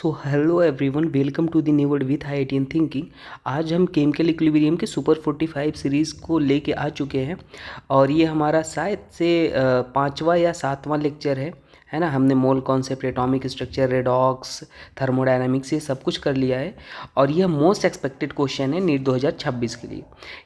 So hello everyone, welcome to the new world with IITian thinking. आज हम chemical equilibrium के super 45 series को लेके आ चुके हैं और ये हमारा शायद से पाँचवा या सातवां लेक्चर है ना। हमने mole concept, atomic structure, redox, thermodynamics ये सब कुछ कर लिया है और यह मोस्ट एक्सपेक्टेड क्वेश्चन है नीट 2026 के लिए।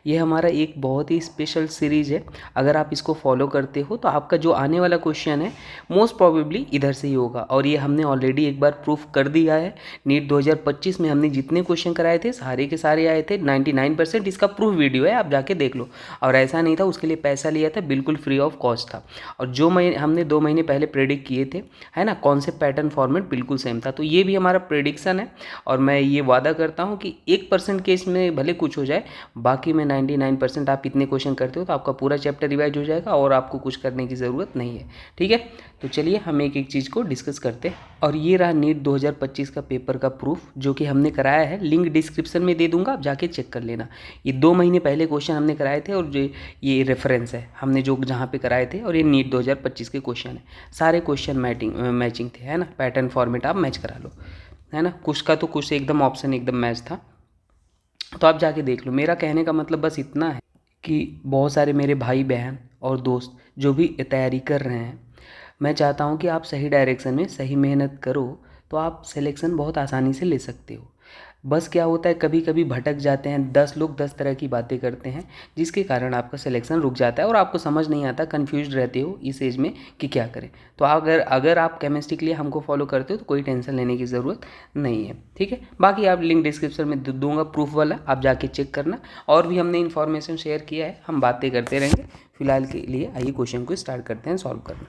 ये हमारा एक बहुत ही स्पेशल सीरीज़ है। अगर आप इसको फॉलो करते हो तो आपका जो आने वाला क्वेश्चन है मोस्ट प्रोबेबली इधर से ही होगा और ये हमने ऑलरेडी एक बार प्रूफ कर दिया है। नीट 2025 में हमने जितने क्वेश्चन कराए थे सारे के सारे आए थे 99%। इसका प्रूफ वीडियो है, आप जाके देख लो। और ऐसा नहीं था उसके लिए पैसा लिया था, बिल्कुल फ्री ऑफ कॉस्ट था। और जो हमने 2 महीने पहले प्रेडिक्ट किए थे, है ना, कॉन्सेप्ट पैटर्न फॉर्मेट बिल्कुल सेम था। तो ये भी हमारा प्रेडिक्शन है और मैं ये वादा करता हूँ कि 1% केस में भले कुछ हो जाए, बाकी में 99% आप इतने क्वेश्चन करते हो तो आपका पूरा चैप्टर रिवाइज हो जाएगा और आपको कुछ करने की ज़रूरत नहीं है। ठीक है, तो चलिए हम एक एक चीज़ को डिस्कस करते हैं। और ये रहा नीट 2025 का पेपर का प्रूफ जो कि हमने कराया है। लिंक डिस्क्रिप्शन में दे दूंगा, आप जाके चेक कर लेना। ये 2 महीने पहले क्वेश्चन हमने कराए थे और जो ये रेफरेंस है हमने जो जहाँ पे कराए थे, और ये नीट 2025 के क्वेश्चन है। सारे क्वेश्चन मैचिंग थे, है ना। पैटर्न फॉर्मेट आप मैच करा लो, है ना। कुछ का तो कुछ एकदम ऑप्शन एकदम मैच था, तो आप जाके देख लो। मेरा कहने का मतलब बस इतना है कि बहुत सारे मेरे भाई बहन और दोस्त जो भी तैयारी कर रहे हैं, मैं चाहता हूँ कि आप सही डायरेक्शन में सही मेहनत करो तो आप सिलेक्शन बहुत आसानी से ले सकते हो। बस क्या होता है, कभी कभी भटक जाते हैं, 10 लोग 10 तरह की बातें करते हैं जिसके कारण आपका सिलेक्शन रुक जाता है और आपको समझ नहीं आता, कंफ्यूज रहते हो इस एज में कि क्या करें। तो अगर आप केमिस्ट्री के लिए हमको फॉलो करते हो तो कोई टेंशन लेने की ज़रूरत नहीं है। ठीक है, बाकी आप लिंक डिस्क्रिप्शन में दूंगा प्रूफ वाला, आप जाके चेक करना। और भी हमने इन्फॉर्मेशन शेयर किया है, हम बातें करते रहेंगे। फिलहाल के लिए आइए क्वेश्चन को स्टार्ट करते हैं सॉल्व करना।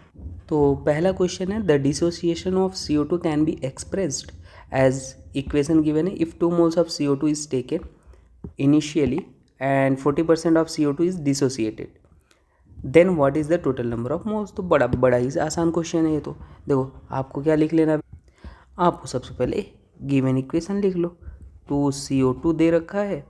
तो पहला क्वेश्चन है, the dissociation of CO2 can be expressed as equation given है if 2 moles of CO2 is taken initially and 40% of CO2 is dissociated then what is the total number of moles। तो बड़ा ही आसान question है ये। तो देखो आपको क्या लिख लेना, आपको सबसे पहले गिवन इक्वेशन लिख लो। 2 CO2 दे रखा है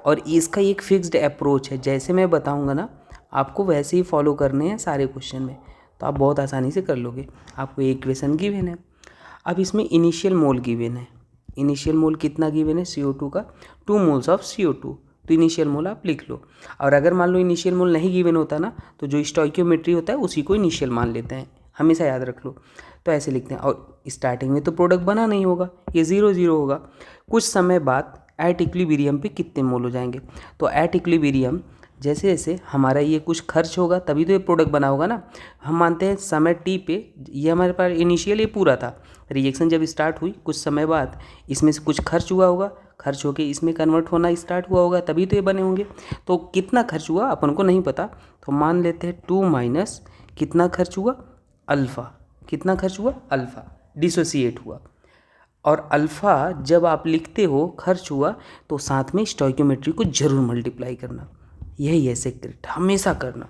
और इसका एक फिक्स्ड अप्रोच है, जैसे मैं बताऊंगा ना आपको वैसे ही फॉलो करने हैं सारे क्वेश्चन में, तो आप बहुत आसानी से कर लोगे। आपको एक इक्वेशन गिवन है। अब इसमें इनिशियल मोल गिवन है। इनिशियल मोल कितना गिवन है CO2 का, 2 मोल्स ऑफ CO2। तो इनिशियल मोल आप लिख लो। और अगर मान लो इनिशियल मोल नहीं गिवन होता ना, तो जो स्टोइकियोमेट्री होता है उसी को इनिशियल मान लेते हैं, हमेशा याद रख लो। तो ऐसे लिखते हैं। और स्टार्टिंग में तो प्रोडक्ट बना नहीं होगा, ये 0 0 होगा। कुछ समय बाद एट इक्विलिब्रियम पे कितने मोल हो जाएंगे। तो एट इक्विलिब्रियम जैसे जैसे हमारा ये कुछ खर्च होगा तभी तो ये प्रोडक्ट बना होगा ना। हम मानते हैं समय टी पे ये हमारे पास इनिशियल ये पूरा था, रिएक्शन जब स्टार्ट हुई कुछ समय बाद इसमें से कुछ खर्च हुआ होगा, खर्च होके इसमें कन्वर्ट होना स्टार्ट हुआ होगा, तभी तो ये बने होंगे। तो कितना खर्च हुआ अपन को नहीं पता, तो मान लेते हैं 2 माइनस कितना खर्च हुआ, अल्फ़ा। कितना खर्च हुआ, अल्फ़ा डिसोसिएट हुआ। और अल्फ़ा जब आप लिखते हो खर्च हुआ तो साथ में स्टोइकियोमेट्री को जरूर मल्टीप्लाई करना, यही है सीक्रेट, हमेशा करना।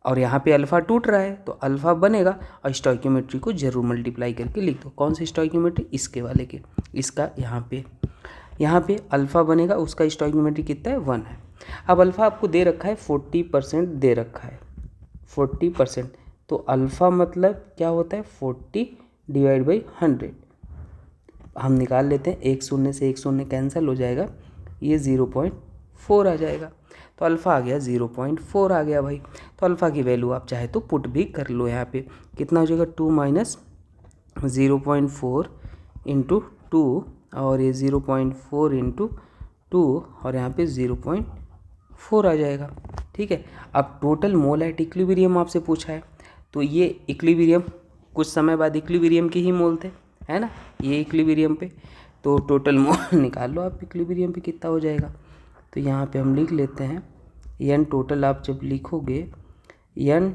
और यहाँ पे अल्फ़ा टूट रहा है तो अल्फ़ा बनेगा और स्टोइकियोमेट्री को जरूर मल्टीप्लाई करके लिख दो। कौन सी स्टोइकियोमेट्री, इसके वाले के, इसका यहाँ पे अल्फ़ा बनेगा, उसका स्टोइकियोमेट्री कितना है, 1 है। अब अल्फ़ा आपको दे रखा है 40% दे रखा है, 40%। तो अल्फ़ा मतलब क्या होता है, 40 डिवाइड बाई 100। हम निकाल लेते हैं, एक शून्य से एक शून्य कैंसिल हो जाएगा, ये 0.4 आ जाएगा। तो अल्फ़ा आ गया 0.4 आ गया भाई। तो अल्फ़ा की वैल्यू आप चाहे तो पुट भी कर लो। यहाँ पे कितना हो जाएगा, 2 माइनस 0.4 इंटू 2, और ये 0.4 इंटू 2, और यहाँ पे 0.4 आ जाएगा। ठीक है, अब टोटल मोल एट इक्विलिब्रियम आपसे पूछा है, तो ये इक्विलिब्रियम कुछ समय बाद इक्विलिब्रियम के ही मोल थे, है ना, ये इक्विलिब्रियम पे। तो टोटल मोल निकाल लो आप इक्विलिब्रियम पे कितना हो जाएगा। तो यहाँ पे हम लिख लेते हैं एन टोटल। आप जब लिखोगे एन,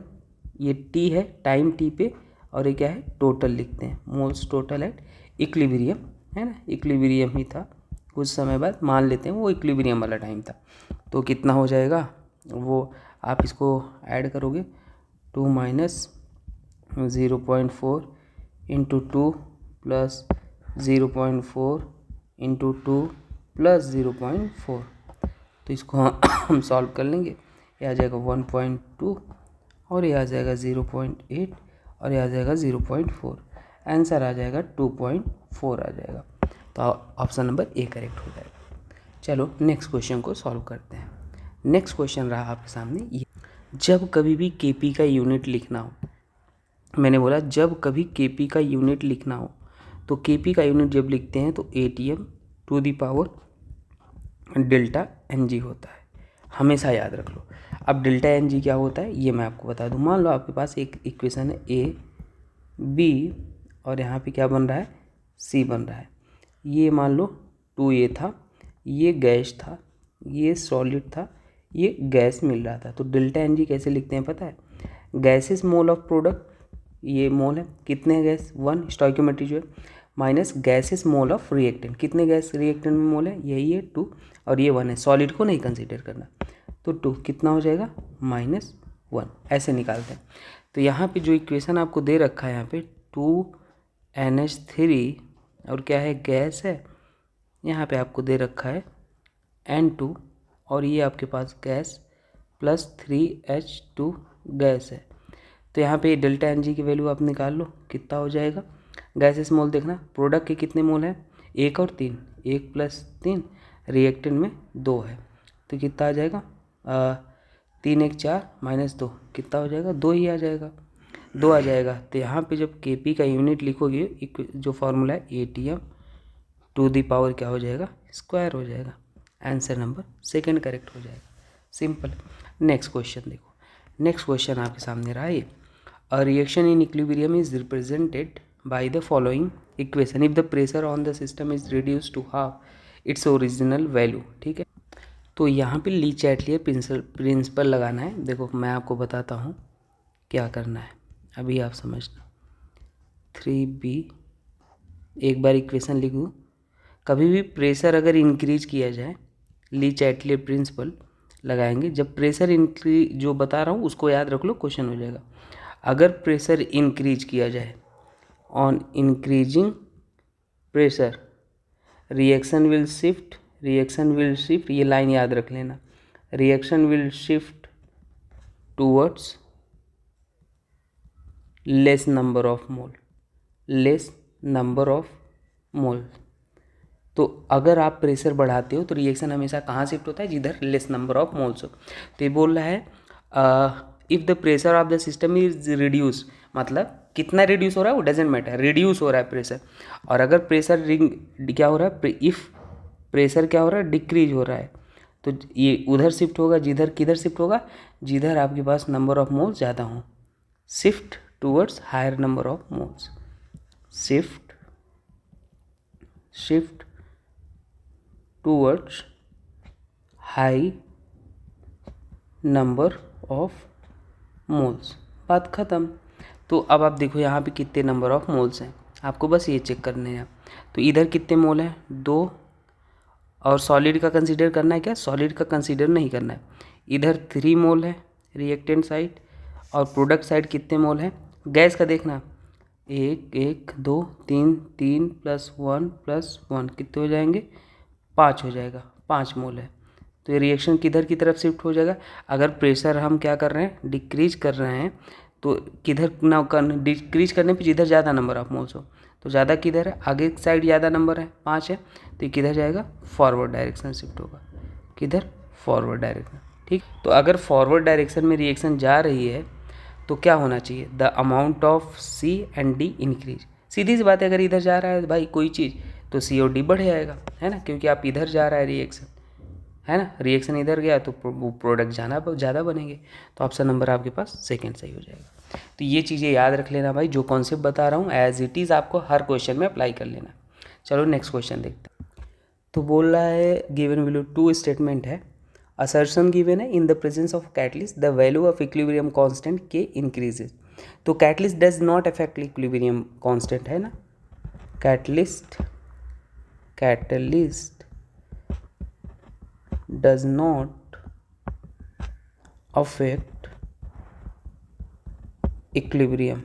ये टी है टाइम टी पे, और ये क्या है, टोटल लिखते हैं, मोल्स टोटल एट इक्विलिब्रियम, है ना, इक्विलिब्रियम ही था। कुछ समय बाद मान लेते हैं वो इक्विलिब्रियम वाला टाइम था। तो कितना हो जाएगा, वो आप इसको ऐड करोगे, 2 minus 0.4 into 2 plus 0.4 into 2 plus 0.4। तो इसको हम सॉल्व कर लेंगे, ये आ जाएगा 1.2 और ये आ जाएगा 0.8 और ये आ जाएगा 0.4। आंसर आ जाएगा 2.4 आ जाएगा। तो ऑप्शन नंबर ए करेक्ट हो जाएगा। चलो नेक्स्ट क्वेश्चन को सॉल्व करते हैं। नेक्स्ट क्वेश्चन रहा आपके सामने ये, जब कभी भी केपी का यूनिट लिखना हो, मैंने बोला जब कभी केपी का यूनिट लिखना हो तो केपी का यूनिट जब लिखते हैं तो atm to the power delta n g होता है, हमेशा याद रख लो। अब डेल्टा एन जी क्या होता है ये मैं आपको बता दूं। मान लो आपके पास एक इक्वेशन है ए बी और यहाँ पे क्या बन रहा है सी बन रहा है। ये मान लो 2A था, ये गैस था, ये सॉलिड था, ये गैस मिल रहा था। तो डेल्टा एन जी कैसे लिखते हैं पता है, गैसेस मोल ऑफ प्रोडक्ट, ये मोल है, कितने हैं गैस 1 स्टोइकियोमेट्री जो है, minus gases mole of reactant, कितने गैस रिएक्टेंट में मोल है यही है 2 और ये 1 है, सॉलिड को नहीं कंसीडर करना। तो 2 कितना हो जाएगा -1, ऐसे निकालते हैं। तो यहाँ पे जो इक्वेशन आपको दे रखा है यहाँ पे 2NH3 और क्या है गैस है, यहाँ पे आपको दे रखा है N2 और ये आपके पास गैस प्लस 3H2 गैस है। तो यहाँ पे डेल्टा एन जी की वैल्यू आप निकाल लो कितना हो जाएगा। गैसेस मोल देखना, प्रोडक्ट के कितने मोल हैं 1 और 3, 1 + 3, रिएक्टेंट में 2 है तो कितना आ जाएगा 3 1 4 -2 कितना हो जाएगा 2 ही आ जाएगा, 2 आ जाएगा। तो यहाँ पे जब केपी का यूनिट लिखोगे जो फार्मूला है एटीएम टू दी पावर क्या हो जाएगा स्क्वायर हो जाएगा। आंसर नंबर सेकंड करेक्ट हो जाएगा, सिंपल। नेक्स्ट क्वेश्चन देखो, नेक्स्ट क्वेश्चन आपके सामने रहा ये, a reaction in equilibrium is represented by the following equation if the pressure on the system is reduce to half its original value. ठीक है, तो यहाँ पे ली चैटलियर प्रिंसिपल लगाना है। देखो मैं आपको बताता हूँ क्या करना है, अभी आप समझना। 3B एक बार इक्वेशन लिख दूँ, कभी भी प्रेशर अगर इंक्रीज किया जाए, ली चैटलियर प्रिंसिपल लगाएंगे। जब प्रेशर इंक्रीज जो बता रहा हूँ उसको याद रख लो, क्वेश्चन हो जाएगा। अगर प्रेशर इंक्रीज किया जाए, on increasing pressure reaction will shift, ये लाइन याद रख लेना, reaction will shift towards less number of mole. तो अगर आप प्रेशर बढ़ाते हो तो रिएक्शन हमेशा कहाँ शिफ्ट होता है जिधर लेस नंबर ऑफ मोल्स हो। तो ये बोल रहा है if the pressure of the system is reduce, मतलब कितना रिड्यूस हो रहा है वो डजेंट मैटर, रिड्यूस हो रहा है प्रेशर। और अगर प्रेशर क्या हो रहा है, इफ़ प्रेशर क्या हो रहा है डिक्रीज हो रहा है, तो ये उधर शिफ्ट होगा जिधर, किधर शिफ्ट होगा जिधर आपके पास नंबर ऑफ मोल्स ज़्यादा हों, shift towards higher number of moles, shift towards high number of moles, बात ख़त्म। तो अब आप देखो यहाँ पे कितने नंबर ऑफ मोल्स हैं, आपको बस ये चेक करने हैं। तो इधर कितने मोल हैं 2, और सॉलिड का कंसीडर करना है क्या, सॉलिड का कंसीडर नहीं करना है। इधर 3 मोल है रिएक्टेंट साइड, और प्रोडक्ट साइड कितने मोल हैं, गैस का देखना 1 1 2 3 3 + 1 + 1 कितने हो जाएंगे 5 हो जाएगा, 5 मोल है। तो ये रिएक्शन किधर की तरफ शिफ्ट हो जाएगा, अगर प्रेशर हम क्या कर रहे हैं डिक्रीज कर रहे हैं तो किधर ना डिक्रीज करने पे जिधर ज़्यादा नंबर ऑफ मोल्स हो, तो ज़्यादा किधर है आगे साइड ज़्यादा नंबर है 5 है, तो ये किधर जाएगा फॉरवर्ड डायरेक्शन शिफ्ट होगा, किधर फॉरवर्ड डायरेक्शन। ठीक, तो अगर फॉरवर्ड डायरेक्शन में रिएक्शन जा रही है तो क्या होना चाहिए, the amount of C and D increase. सीधी सी बात है, अगर इधर जा रहा है भाई कोई चीज़ तो C और D बढ़ जाएगा, है ना, क्योंकि आप इधर जा रहा है रिएक्शन, है ना, रिएक्शन इधर गया तो प्रोडक्ट ज़्यादा बनेंगे। तो ऑप्शन नंबर आपके पास सेकंड सही हो जाएगा। तो ये चीज़ें याद रख लेना भाई, जो कॉन्सेप्ट बता रहा हूँ एज इट इज़ आपको हर क्वेश्चन में अप्लाई कर लेना। चलो नेक्स्ट क्वेश्चन देखते हैं। तो बोल रहा है गिवन वैल्यू 2 स्टेटमेंट है, असर्शन गिवन है in the presence of catalyst the value of equilibrium constant के इंक्रीजेज। तो catalyst does not affect equilibrium constant, है ना, catalyst does not affect equilibrium,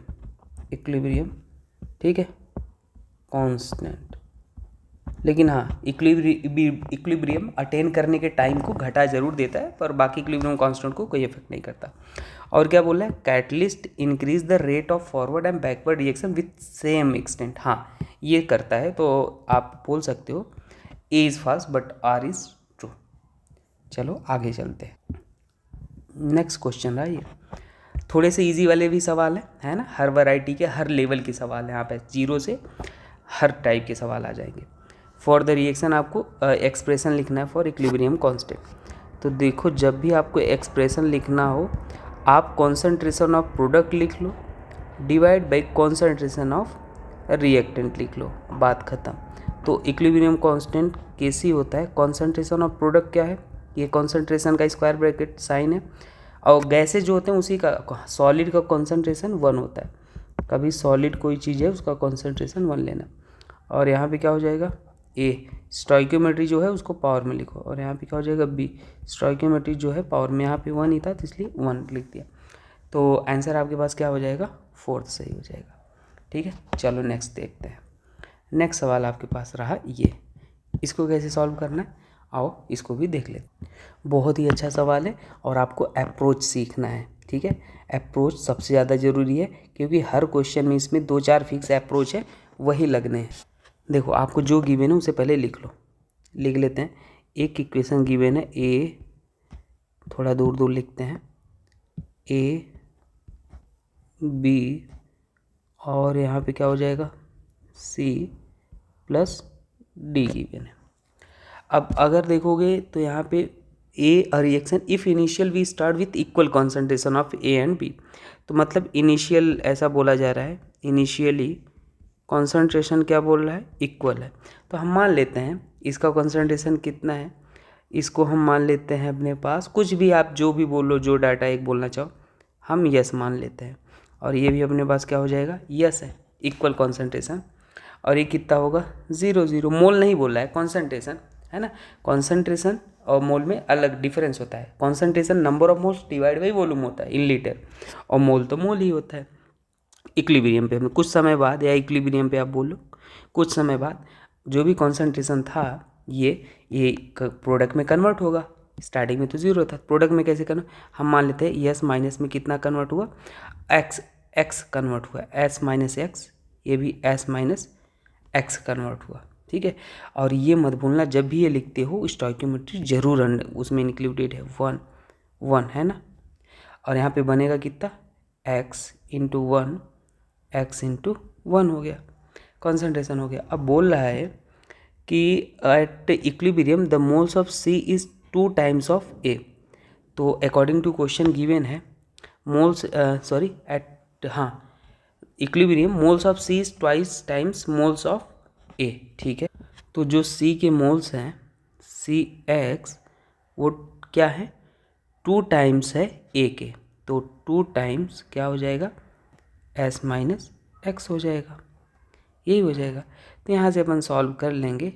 ठीक है, कांस्टेंट लेकिन हाँ इक्विलिब्रियम अटेन करने के टाइम को घटा जरूर देता है, पर बाकी इक्विलिब्रियम कांस्टेंट को कोई इफेक्ट नहीं करता। और क्या बोला है, catalyst increase the rate of forward and backward reaction with same extent. हाँ ये करता है, तो आप बोल सकते हो A is fast but R is true. चलो आगे चलते हैं, नेक्स्ट क्वेश्चन रहा ये। थोड़े से इजी वाले भी सवाल है ना, हर वैरायटी के हर लेवल के सवाल हैं, यहाँ पे जीरो से हर टाइप के सवाल आ जाएंगे। फॉर द रिएक्शन आपको एक्सप्रेशन लिखना है फॉर इक्विलिब्रियम कांस्टेंट। तो देखो जब भी आपको एक्सप्रेशन लिखना हो, आप कॉन्सेंट्रेशन ऑफ प्रोडक्ट लिख लो divide by concentration of reactant लिख लो, बात ख़त्म। तो इक्विलिब्रियम कांस्टेंट कैसी होता है, कॉन्सेंट्रेशन ऑफ प्रोडक्ट क्या है, ये कॉन्सेंट्रेशन का स्क्वायर ब्रैकेट साइन है, और गैसेज जो होते हैं उसी का, सॉलिड का कॉन्सेंट्रेशन 1 होता है। कभी सॉलिड कोई चीज़ है उसका कॉन्सेंट्रेशन 1 लेना। और यहाँ पे क्या हो जाएगा, ए स्टोइकियोमेट्री जो है उसको पावर में लिखो, और यहाँ पे क्या हो जाएगा, बी स्टोइकियोमेट्री जो है पावर में, यहाँ पे 1 ही था तो इसलिए 1 लिख दिया। तो आंसर आपके पास क्या हो जाएगा, 4th सही हो जाएगा। ठीक है, चलो नेक्स्ट देखते हैं। नेक्स्ट सवाल आपके पास रहा ये, इसको कैसे सॉल्व करना है, आओ इसको भी देख लेते। बहुत ही अच्छा सवाल है और आपको अप्रोच सीखना है। ठीक है, अप्रोच सबसे ज़्यादा ज़रूरी है, क्योंकि हर क्वेश्चन में इसमें 2-4 फिक्स अप्रोच है, वही लगने हैं। देखो आपको जो गिवन है उसे पहले लिख लो, लिख लेते हैं। एक इक्वेशन गिवन है, ए थोड़ा दूर दूर लिखते हैं, ए बी और यहाँ पे क्या हो जाएगा, सी प्लस डी गिवन है। अब अगर देखोगे तो यहाँ पे A reaction if initial we start with equal concentration of A and B, तो मतलब इनिशियल ऐसा बोला जा रहा है, इनिशियली कॉन्सेंट्रेशन क्या बोल रहा है, इक्वल है। तो हम मान लेते हैं इसका कॉन्सेंट्रेशन कितना है, इसको हम मान लेते हैं अपने पास, कुछ भी आप जो भी बोलो, जो डाटा एक बोलना चाहो हम यस मान लेते हैं, और ये भी अपने पास क्या हो जाएगा, यस है, इक्वल कॉन्सेंट्रेशन। और ये कितना होगा, 0 मोल नहीं बोल रहा है, कॉन्सेंट्रेशन है ना, कॉन्सेंट्रेशन और मोल में अलग डिफरेंस होता है। Concentration number of moles divide by volume होता है इन लीटर, और मोल तो मोल ही होता है। इक्विलिब्रियम पे हमें कुछ समय बाद, या इक्विलिब्रियम पे आप बोलो कुछ समय बाद, जो भी कॉन्सेंट्रेशन था ये प्रोडक्ट में कन्वर्ट होगा। स्टार्टिंग में तो 0 था, प्रोडक्ट में कैसे कन्वर्ट, हम मान लेते हैं यस माइनस में कितना कन्वर्ट हुआ, एक्स कन्वर्ट हुआ, एस माइनस एक्स, ये भी एस माइनस एक्स कन्वर्ट हुआ। ठीक है, और ये मत भूलना जब भी ये लिखते हो स्टोइकियोमेट्री जरूर उसमें इंक्लूडेड है, 1 है ना। और यहाँ पे बनेगा कितना, x इंटू 1, x इंटू 1 हो गया, कॉन्सेंट्रेशन हो गया। अब बोल रहा है कि at equilibrium the moles of C is 2 times of A। तो अकॉर्डिंग टू क्वेश्चन गिवन है moles equilibrium moles of C is twice times moles of A। ठीक है, तो जो C के मोल्स हैं CX वो क्या है, 2 टाइम्स है A के, तो 2 टाइम्स क्या हो जाएगा, S माइनस एक्स हो जाएगा, यही हो जाएगा। तो यहाँ से अपन सॉल्व कर लेंगे,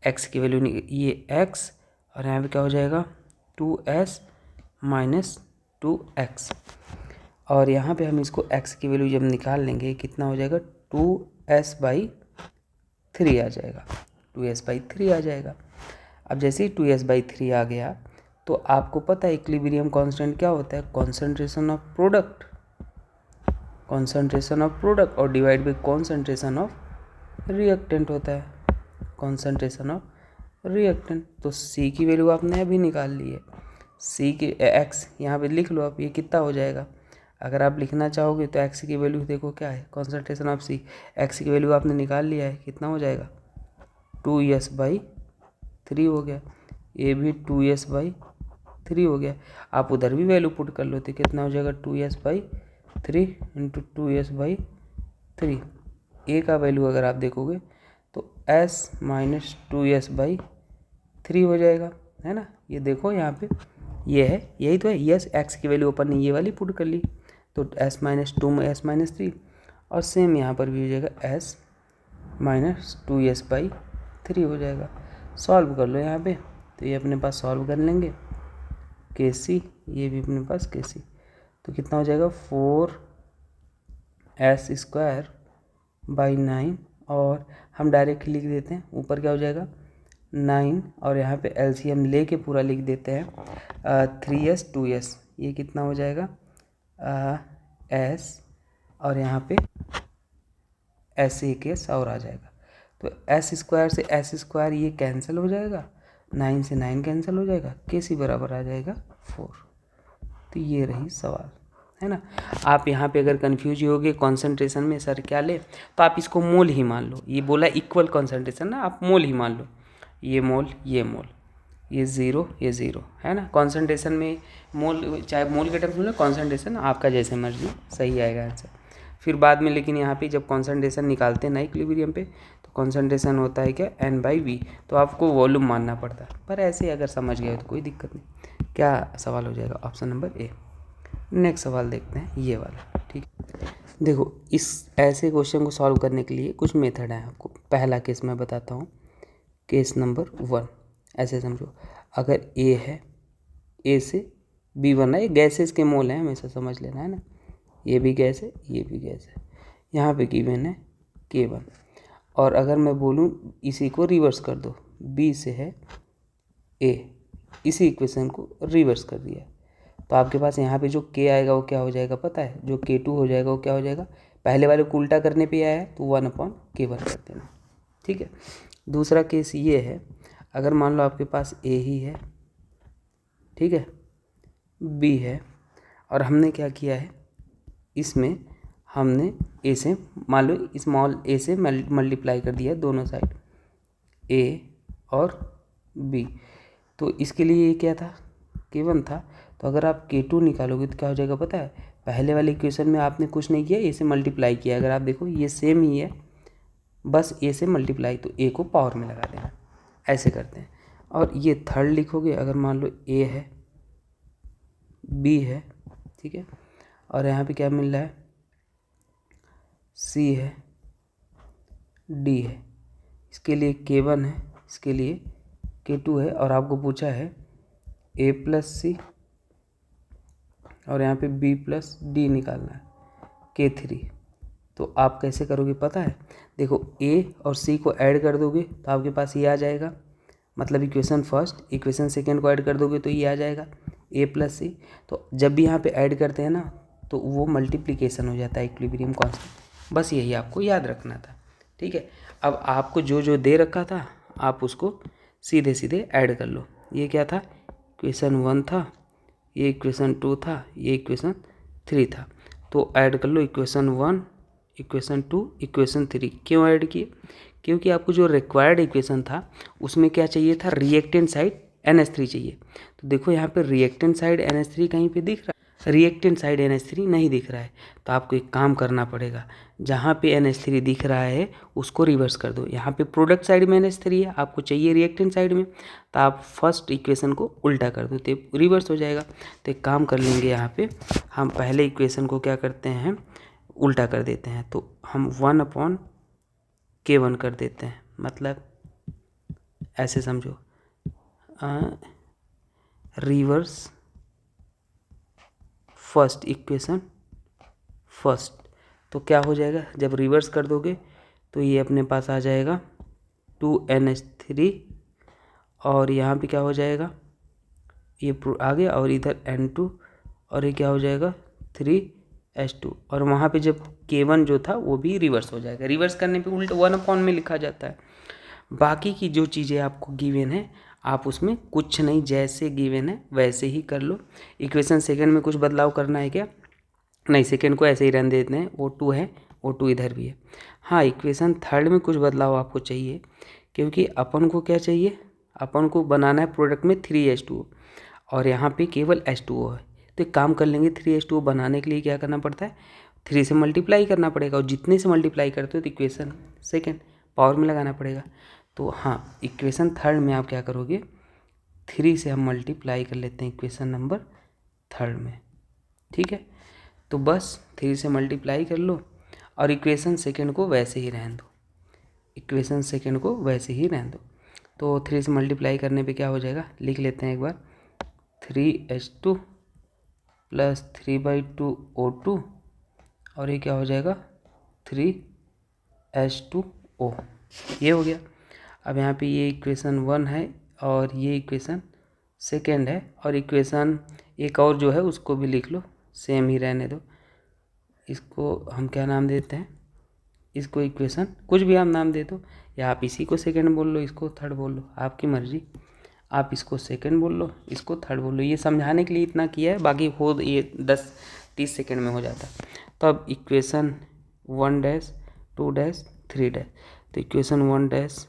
x की वैल्यू ये x, और यहाँ पे क्या हो जाएगा 2s माइनस 2x, और यहाँ पे हम इसको x की वैल्यू जब निकाल लेंगे कितना हो जाएगा, 2s/3 आ जाएगा, 2s/3 आ जाएगा। अब जैसे ही 2s/3 आ गया तो आपको पता है इक्विलिब्रियम कांस्टेंट क्या होता है, कॉन्सेंट्रेशन ऑफ प्रोडक्ट, और divide by concentration of reactant होता है, कॉन्सेंट्रेशन ऑफ रिएक्टेंट। तो C की वैल्यू आपने अभी निकाल ली है, C की x यहाँ पे लिख लो आप, ये कितना हो जाएगा, अगर आप लिखना चाहोगे तो x की वैल्यू देखो क्या है, कॉन्सेंट्रेशन ऑफ C, x की वैल्यू आपने निकाल लिया है, कितना हो जाएगा 2s/3 हो गया, ये भी 2s/3 हो गया। आप उधर भी वैल्यू पुट कर लो तो कितना हो जाएगा 2s/3 इंटू 2s/3। A का वैल्यू अगर आप देखोगे तो s माइनस 2s/3 हो जाएगा, है ना। ये देखो यहाँ पे ये है, यही तो है, यस x की वैल्यू अपन ने ये वाली पुट कर ली, तो s माइनस 2 s माइनस 3, और सेम यहाँ पर भी हो जाएगा s माइनस 2s/3 हो जाएगा। सॉल्व कर लो यहाँ पे, तो ये अपने पास सॉल्व कर लेंगे, KC ये भी अपने पास KC, तो कितना हो जाएगा 4s² बाई 9 और हम डायरेक्ट लिख देते हैं, ऊपर क्या हो जाएगा 9 और यहाँ पे एलसीएम लेके पूरा लिख देते हैं 3s 2s, ये कितना हो जाएगा s और यहाँ पे s एक s और आ जाएगा। तो s स्क्वायर से s स्क्वायर ये कैंसिल हो जाएगा, 9 से 9 कैंसिल हो जाएगा, KC बराबर आ जाएगा 4। तो ये रही सवाल, है ना। आप यहाँ पे अगर कन्फ्यूज होगे कॉन्सेंट्रेशन में सर क्या ले, तो आप इसको मोल ही मान लो। ये बोला इक्वल कॉन्सेंट्रेशन ना, आप मोल ही मान लो, ये मोल ये मोल, ये ज़ीरो ये ज़ीरो, है ना। कॉन्सेंट्रेशन में मोल, चाहे मोल के टर्म्स में कॉन्सेंट्रेशन आपका जैसे मर्जी सही आएगा आंसर। फिर बाद में लेकिन यहाँ पे जब कॉन्सेंट्रेशन निकालते हैं ना इक्विलिब्रियम पे, तो कॉन्सेंट्रेशन होता है क्या N/V, तो आपको वॉल्यूम मानना पड़ता है, पर ऐसे अगर समझ गए तो कोई दिक्कत नहीं। क्या सवाल हो जाएगा, ऑप्शन नंबर ए। नेक्स्ट सवाल देखते हैं ये वाला, ठीक। देखो इस ऐसे क्वेश्चन को सॉल्व करने के लिए कुछ मेथड है आपको। पहला केस मैं बताता हूँ, केस नंबर 1। ऐसे समझो, अगर ए है, ए से B1 है, ये गैसेस के मोल हैं हमेशा समझ लेना, है ना। ये भी गैस है, ये भी गैस है, यहाँ पे गिवन है K1। और अगर मैं बोलूँ इसी को रिवर्स कर दो, B से है A, इसी इक्वेशन को रिवर्स कर दिया, तो आपके पास यहाँ पे जो K आएगा वो क्या हो जाएगा पता है, जो K2 हो जाएगा वो क्या हो जाएगा, पहले वाले को उल्टा करने पे आया है तो 1/K1 कर देना, ठीक है। दूसरा केस ये है, अगर मान लो आपके पास A ही है, ठीक है, B है, और हमने क्या किया है, इसमें हमने A से मान लो स्मॉल a से मल्टीप्लाई कर दिया है दोनों साइड, A और B। तो इसके लिए ये क्या था, K1 था। तो अगर आप K2 निकालोगे तो क्या हो जाएगा पता है, पहले वाले इक्वेशन में आपने कुछ नहीं किया, A से मल्टीप्लाई किया। अगर आप देखो ये सेम ही है, बस A से मल्टीप्लाई, तो A को पावर में लगा देना, ऐसे करते हैं। और ये थर्ड लिखोगे, अगर मान लो A है, B है, ठीक है, और यहाँ पे क्या मिल रहा है, C है, D है, इसके लिए K1 है, इसके लिए K2 है, और आपको पूछा है A + C और यहाँ पे B + D निकालना है, K3। तो आप कैसे करोगे पता है, देखो A और C को ऐड कर दोगे तो आपके पास ये आ जाएगा, मतलब इक्वेशन फर्स्ट, इक्वेशन सेकेंड को ऐड कर दोगे तो ये आ जाएगा A + C। तो जब भी यहाँ पे ऐड करते हैं ना तो वो मल्टीप्लिकेशन हो जाता है इक्विलिब्रियम कांस्टेंट, बस यही आपको याद रखना था, ठीक है। अब आपको जो जो दे रखा था आप उसको सीधे सीधे ऐड कर लो। ये क्या था, इक्वेशन 1 था, ये इक्वेशन 2 था, ये इक्वेशन 3 था, तो ऐड कर लो इक्वेशन 1, इक्वेशन 2, इक्वेशन 3। क्यों ऐड किए, क्योंकि आपको जो रिक्वायर्ड इक्वेशन था उसमें क्या चाहिए था, रिएक्टेंट साइड NH3 चाहिए। तो देखो यहाँ पे रिएक्टेंट साइड NH3 कहीं पे दिख रहा है, रिएक्टेंट साइड NH3 नहीं दिख रहा है। तो आपको एक काम करना पड़ेगा, जहाँ पे NH3 दिख रहा है उसको रिवर्स कर दो। यहाँ पे प्रोडक्ट साइड में NH3 है, आपको चाहिए रिएक्टेंट साइड में, तो आप फर्स्ट इक्वेशन को उल्टा कर दो तो रिवर्स हो जाएगा। तो एक काम कर लेंगे, यहाँ पे हम पहले इक्वेशन को क्या करते हैं, उल्टा कर देते हैं। तो हम 1/K1 कर देते हैं, मतलब ऐसे समझो, रिवर्स फर्स्ट इक्वेशन फर्स्ट। तो क्या हो जाएगा, जब रिवर्स कर दोगे तो ये अपने पास आ जाएगा 2NH3, और यहाँ पे क्या हो जाएगा, ये आ गया, और इधर N2, और ये क्या हो जाएगा 3H2, और वहाँ पे जब K1 जो था वो भी रिवर्स हो जाएगा। रिवर्स करने पे उल्टा 1/, में लिखा जाता है। बाकी की जो चीज़ें आपको गिवन है आप उसमें कुछ नहीं, जैसे गिवन है वैसे ही कर लो। इक्वेशन सेकंड में कुछ बदलाव करना है क्या, नहीं, सेकंड को ऐसे ही रहने देते हैं, O2 है, O2 इधर भी है। हाँ, इक्वेशन थर्ड में कुछ बदलाव आपको चाहिए, क्योंकि अपन को क्या चाहिए, अपन को बनाना है प्रोडक्ट में 3H2O, और यहाँ पे केवल H2O है। तो एक काम कर लेंगे, 3H2O बनाने के लिए क्या करना पड़ता है, 3 से मल्टीप्लाई करना पड़ेगा, और जितने से मल्टीप्लाई करते हो तो इक्वेशन सेकेंड पावर में लगाना पड़ेगा। तो हाँ, इक्वेशन थर्ड में आप क्या करोगे, 3 से हम मल्टीप्लाई कर लेते हैं इक्वेशन नंबर थर्ड में, ठीक है। तो बस 3 से मल्टीप्लाई कर लो, और इक्वेशन सेकेंड को वैसे ही रहने दो, इक्वेशन सेकेंड को वैसे ही रहने दो। तो 3 से मल्टीप्लाई करने पे क्या हो जाएगा, लिख लेते हैं एक बार, 3H2 + 3/2 O2, और ये क्या हो जाएगा 3H2 O। ये हो गया। अब यहाँ पे ये इक्वेशन 1 है और ये इक्वेशन सेकेंड है, और इक्वेशन एक और जो है उसको भी लिख लो, सेम ही रहने दो। इसको हम क्या नाम देते हैं, इसको इक्वेशन कुछ भी आप नाम दे दो, या आप इसी को सेकंड बोल लो, इसको थर्ड बोल लो, आपकी मर्जी। आप इसको सेकंड बोल लो, इसको थर्ड बोल लो। ये समझाने के लिए इतना किया है, बाकी हो ये 10-30 सेकंड में हो जाता। तो अब इक्वेशन 1 डैश 2 डैश 3 डैश, तो इक्वेशन 1 डैश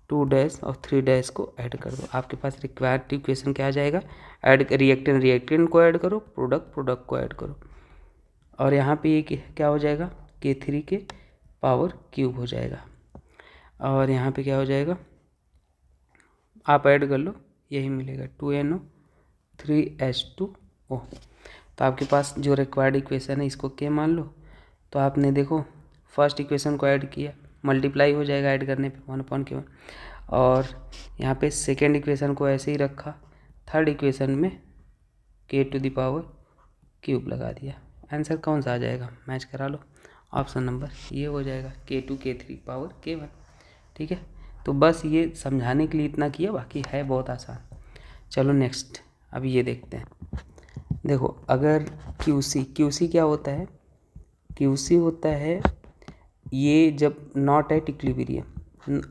2 डैश और 3 डैश को ऐड कर दो। आपके पास रिक्वायर्ड इक्वेशन क्या आ जाएगा, ऐड रिएक्टेंट को ऐड करो, प्रोडक्ट को ऐड करो, और यहाँ पे ये क्या हो जाएगा, K3 के पावर क्यूब हो जाएगा। और यहाँ पे क्या हो जाएगा, आप ऐड कर लो, यही मिलेगा 2NO 3H2O। तो आपके पास जो रिक्वायर्ड इक्वेशन है इसको K मान लो। तो आपने देखो फर्स्ट इक्वेशन को ऐड किया, मल्टीप्लाई हो जाएगा ऐड करने पे 1/K1, और यहाँ पे सेकेंड इक्वेशन को ऐसे ही रखा, थर्ड इक्वेशन में K to the power cube लगा दिया। आंसर कौन सा आ जाएगा, मैच करा लो, ऑप्शन नंबर ये हो जाएगा K2 K3 पावर K1। ठीक है, तो बस ये समझाने के लिए इतना किया, बाकी है बहुत आसान। चलो नेक्स्ट, अब ये देखते हैं। देखो अगर QC क्या होता है, QC होता है ये जब नॉट एट इक्विलिब्रियम,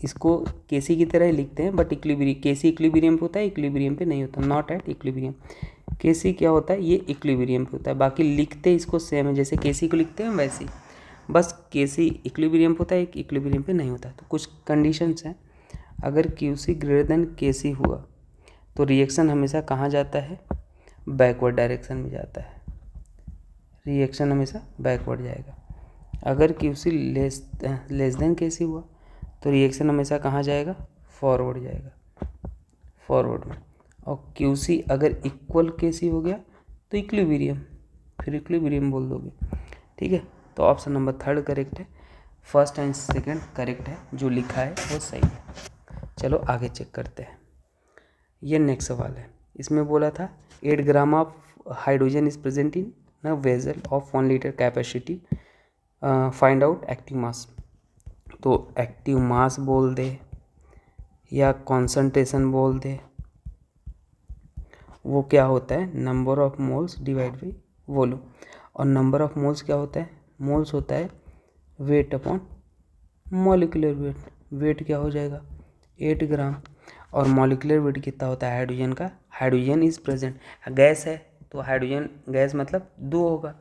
इसको KC की तरह ही लिखते हैं, बट KC इक्विलिब्रियम पे होता है, इक्विलिब्रियम पे नहीं होता, नॉट एट इक्विलिब्रियम। KC क्या होता है, ये इक्विलिब्रियम पे होता है, बाकी लिखते इसको सेम है, जैसे KC को लिखते हैं वैसे ही, बस KC इक्विलिब्रियम पे होता है, इक्विलिब्रियम पे नहीं होता। तो कुछ कंडीशंस हैं, अगर QC ग्रेटर देन KC हुआ तो रिएक्शन हमेशा कहाँ जाता है, बैकवर्ड डायरेक्शन में जाता है, रिएक्शन हमेशा बैकवर्ड जाएगा। अगर QC लेस देन KC हुआ तो रिएक्शन हमेशा कहाँ जाएगा, फॉरवर्ड जाएगा, फॉरवर्ड में। और QC अगर इक्वल KC हो गया तो इक्विलिब्रियम, फिर इक्विलिब्रियम बोल दोगे। ठीक है, तो ऑप्शन नंबर थर्ड करेक्ट है, फर्स्ट एंड सेकंड करेक्ट है, जो लिखा है वो सही है। चलो आगे चेक करते हैं। ये नेक्स्ट सवाल है, इसमें बोला था 8 gram of hydrogen is present in a vessel of 1 litre capacity, find out active mass. तो एक्टिव मास बोल दे या कॉन्सेंट्रेशन बोल दे, वो क्या होता है, number of moles divide by volume. और नंबर ऑफ मोल्स क्या होता है, मोल्स होता है weight upon molecular weight. Weight क्या हो जाएगा 8 ग्राम, और मॉलिक्यूलर वेट कितना होता है हाइड्रोजन का, हाइड्रोजन इज प्रेजेंट, गैस है तो हाइड्रोजन गैस मतलब 2 होगा।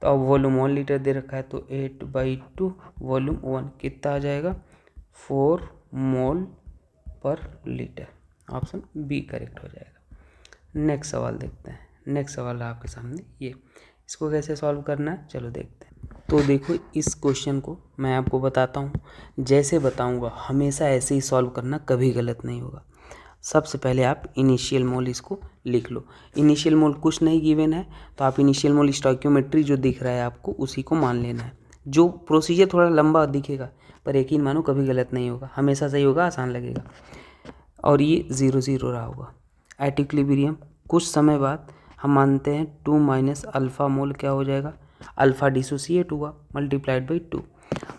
तो अब वॉल्यूम 1 लीटर दे रखा है, तो 8/2 वॉल्यूम 1 कितना आ जाएगा 4 मोल पर लीटर, ऑप्शन बी करेक्ट हो जाएगा। नेक्स्ट सवाल देखते हैं। नेक्स्ट सवाल है आपके सामने ये, इसको कैसे सॉल्व करना है चलो देखते हैं। तो देखो इस क्वेश्चन को मैं आपको बताता हूँ, जैसे बताऊँगा हमेशा ऐसे ही सॉल्व करना, कभी गलत नहीं होगा। सबसे पहले आप इनिशियल मोल इसको लिख लो। इनिशियल मोल कुछ नहीं गिवन है, तो आप इनिशियल मोल स्टोइकियोमेट्री जो दिख रहा है आपको उसी को मान लेना है। जो प्रोसीजर थोड़ा लंबा दिखेगा पर यकीन मानो कभी गलत नहीं होगा, हमेशा सही होगा, आसान लगेगा। और ये 0 रहा होगा एट इक्विलिब्रियम। कुछ समय बाद हम मानते हैं 2 माइनस अल्फ़ा मोल क्या हो जाएगा, अल्फ़ा डिसोसिएट हुआ मल्टीप्लाइड बाई 2,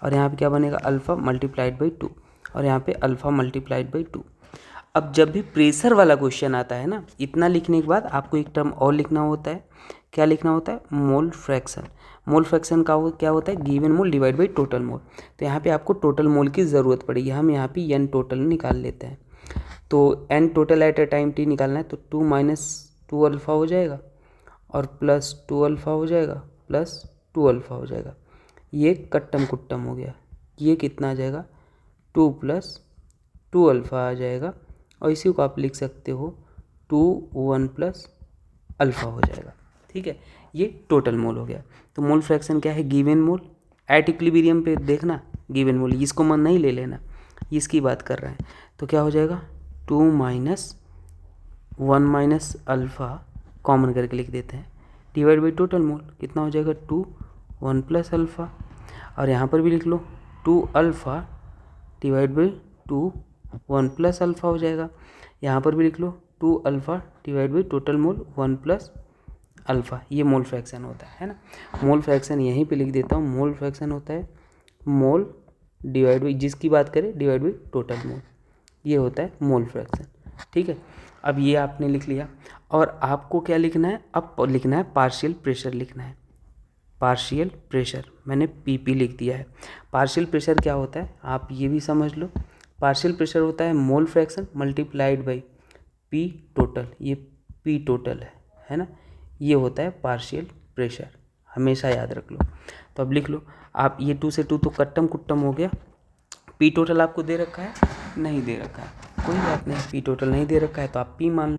और यहाँ पे क्या बनेगा अल्फ़ा मल्टीप्लाइड बाई 2, और यहाँ पे अल्फ़ा मल्टीप्लाइड बाई 2। अब जब भी प्रेशर वाला क्वेश्चन आता है ना, इतना लिखने के बाद आपको एक टर्म और लिखना होता है, क्या लिखना होता है, मोल फ्रैक्शन। मोल फ्रैक्शन का क्या होता है, given mole divide by total mole. तो यहाँ पे आपको टोटल मोल की ज़रूरत पड़ेगी, हम यहाँ पे n टोटल निकाल लेते हैं। तो n total at a time t निकालना है, तो 2 माइनस 2 अल्फ़ा हो जाएगा, और प्लस 2 अल्फ़ा हो जाएगा, प्लस 2 अल्फ़ा हो जाएगा। ये कट्टम कुट्टम हो गया, ये कितना आ जाएगा 2 प्लस 2 अल्फ़ा आ जाएगा, और इसी को आप लिख सकते हो 2 1 प्लस अल्फ़ा हो जाएगा। ठीक है, ये टोटल मोल हो गया। तो मोल फ्रैक्शन क्या है, गिवन मोल एट इक्विलिब्रियम पे देखना, गिवन मोल, इसको मन नहीं ले लेना, इसकी बात कर रहे हैं। तो क्या हो जाएगा 2 माइनस 1 माइनस अल्फ़ा कॉमन करके लिख देते हैं, डिवाइड बाई टोटल मोल कितना हो जाएगा 2 1 प्लस अल्फ़ा, और यहाँ पर भी लिख लो 2 alpha divide by 2 1 plus alpha हो जाएगा। यहाँ पर भी लिख लो 2 alpha divide by total mole 1 plus alpha. ये मोल फ्रैक्शन होता है ना। मोल फ्रैक्शन यहीं पे लिख देता हूँ, मोल फ्रैक्शन होता है मोल डिवाइड बाई, जिसकी बात करें डिवाइड बाई टोटल मोल, ये होता है मोल फ्रैक्शन। ठीक है, अब ये आपने लिख लिया और आपको क्या लिखना है, अब लिखना है पार्शियल प्रेशर लिखना है। पार्शियल प्रेशर मैंने पीपी लिख दिया है। पार्शियल प्रेशर क्या होता है आप ये भी समझ लो। पार्शियल प्रेशर होता है मोल fraction multiplied by P total, ये पी टोटल है ना, ये होता है पार्शियल प्रेशर, हमेशा याद रख लो। तो अब लिख लो आप, ये 2 से 2 तो कट्टम कुट्टम हो गया। पी टोटल आपको दे रखा है, नहीं दे रखा है, कोई बात नहीं, पी टोटल नहीं दे रखा है तो आप पी मान लो।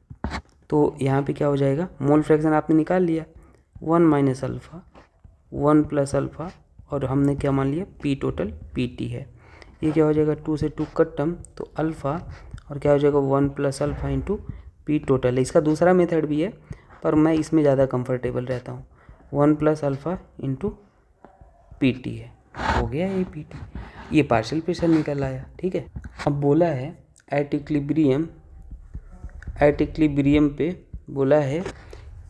तो यहाँ पे क्या हो जाएगा, मोल फ्रैक्शन आपने निकाल लिया, 1 माइनस अल्फ़ा 1 प्लस अल्फ़ा, और हमने क्या मान लिया, पी टोटल पी टी है। ये क्या हो जाएगा, 2 से 2 कट्टम तो अल्फ़ा, और क्या हो जाएगा 1 plus alpha into P total है। इसका दूसरा मेथड भी है पर मैं इसमें ज़्यादा कंफर्टेबल रहता हूँ। 1 plus alpha into P T है, हो गया ये पी टी, ये पार्शियल प्रेशर निकल आया। ठीक है, अब बोला है एट इक्विलिब्रियम पे बोला है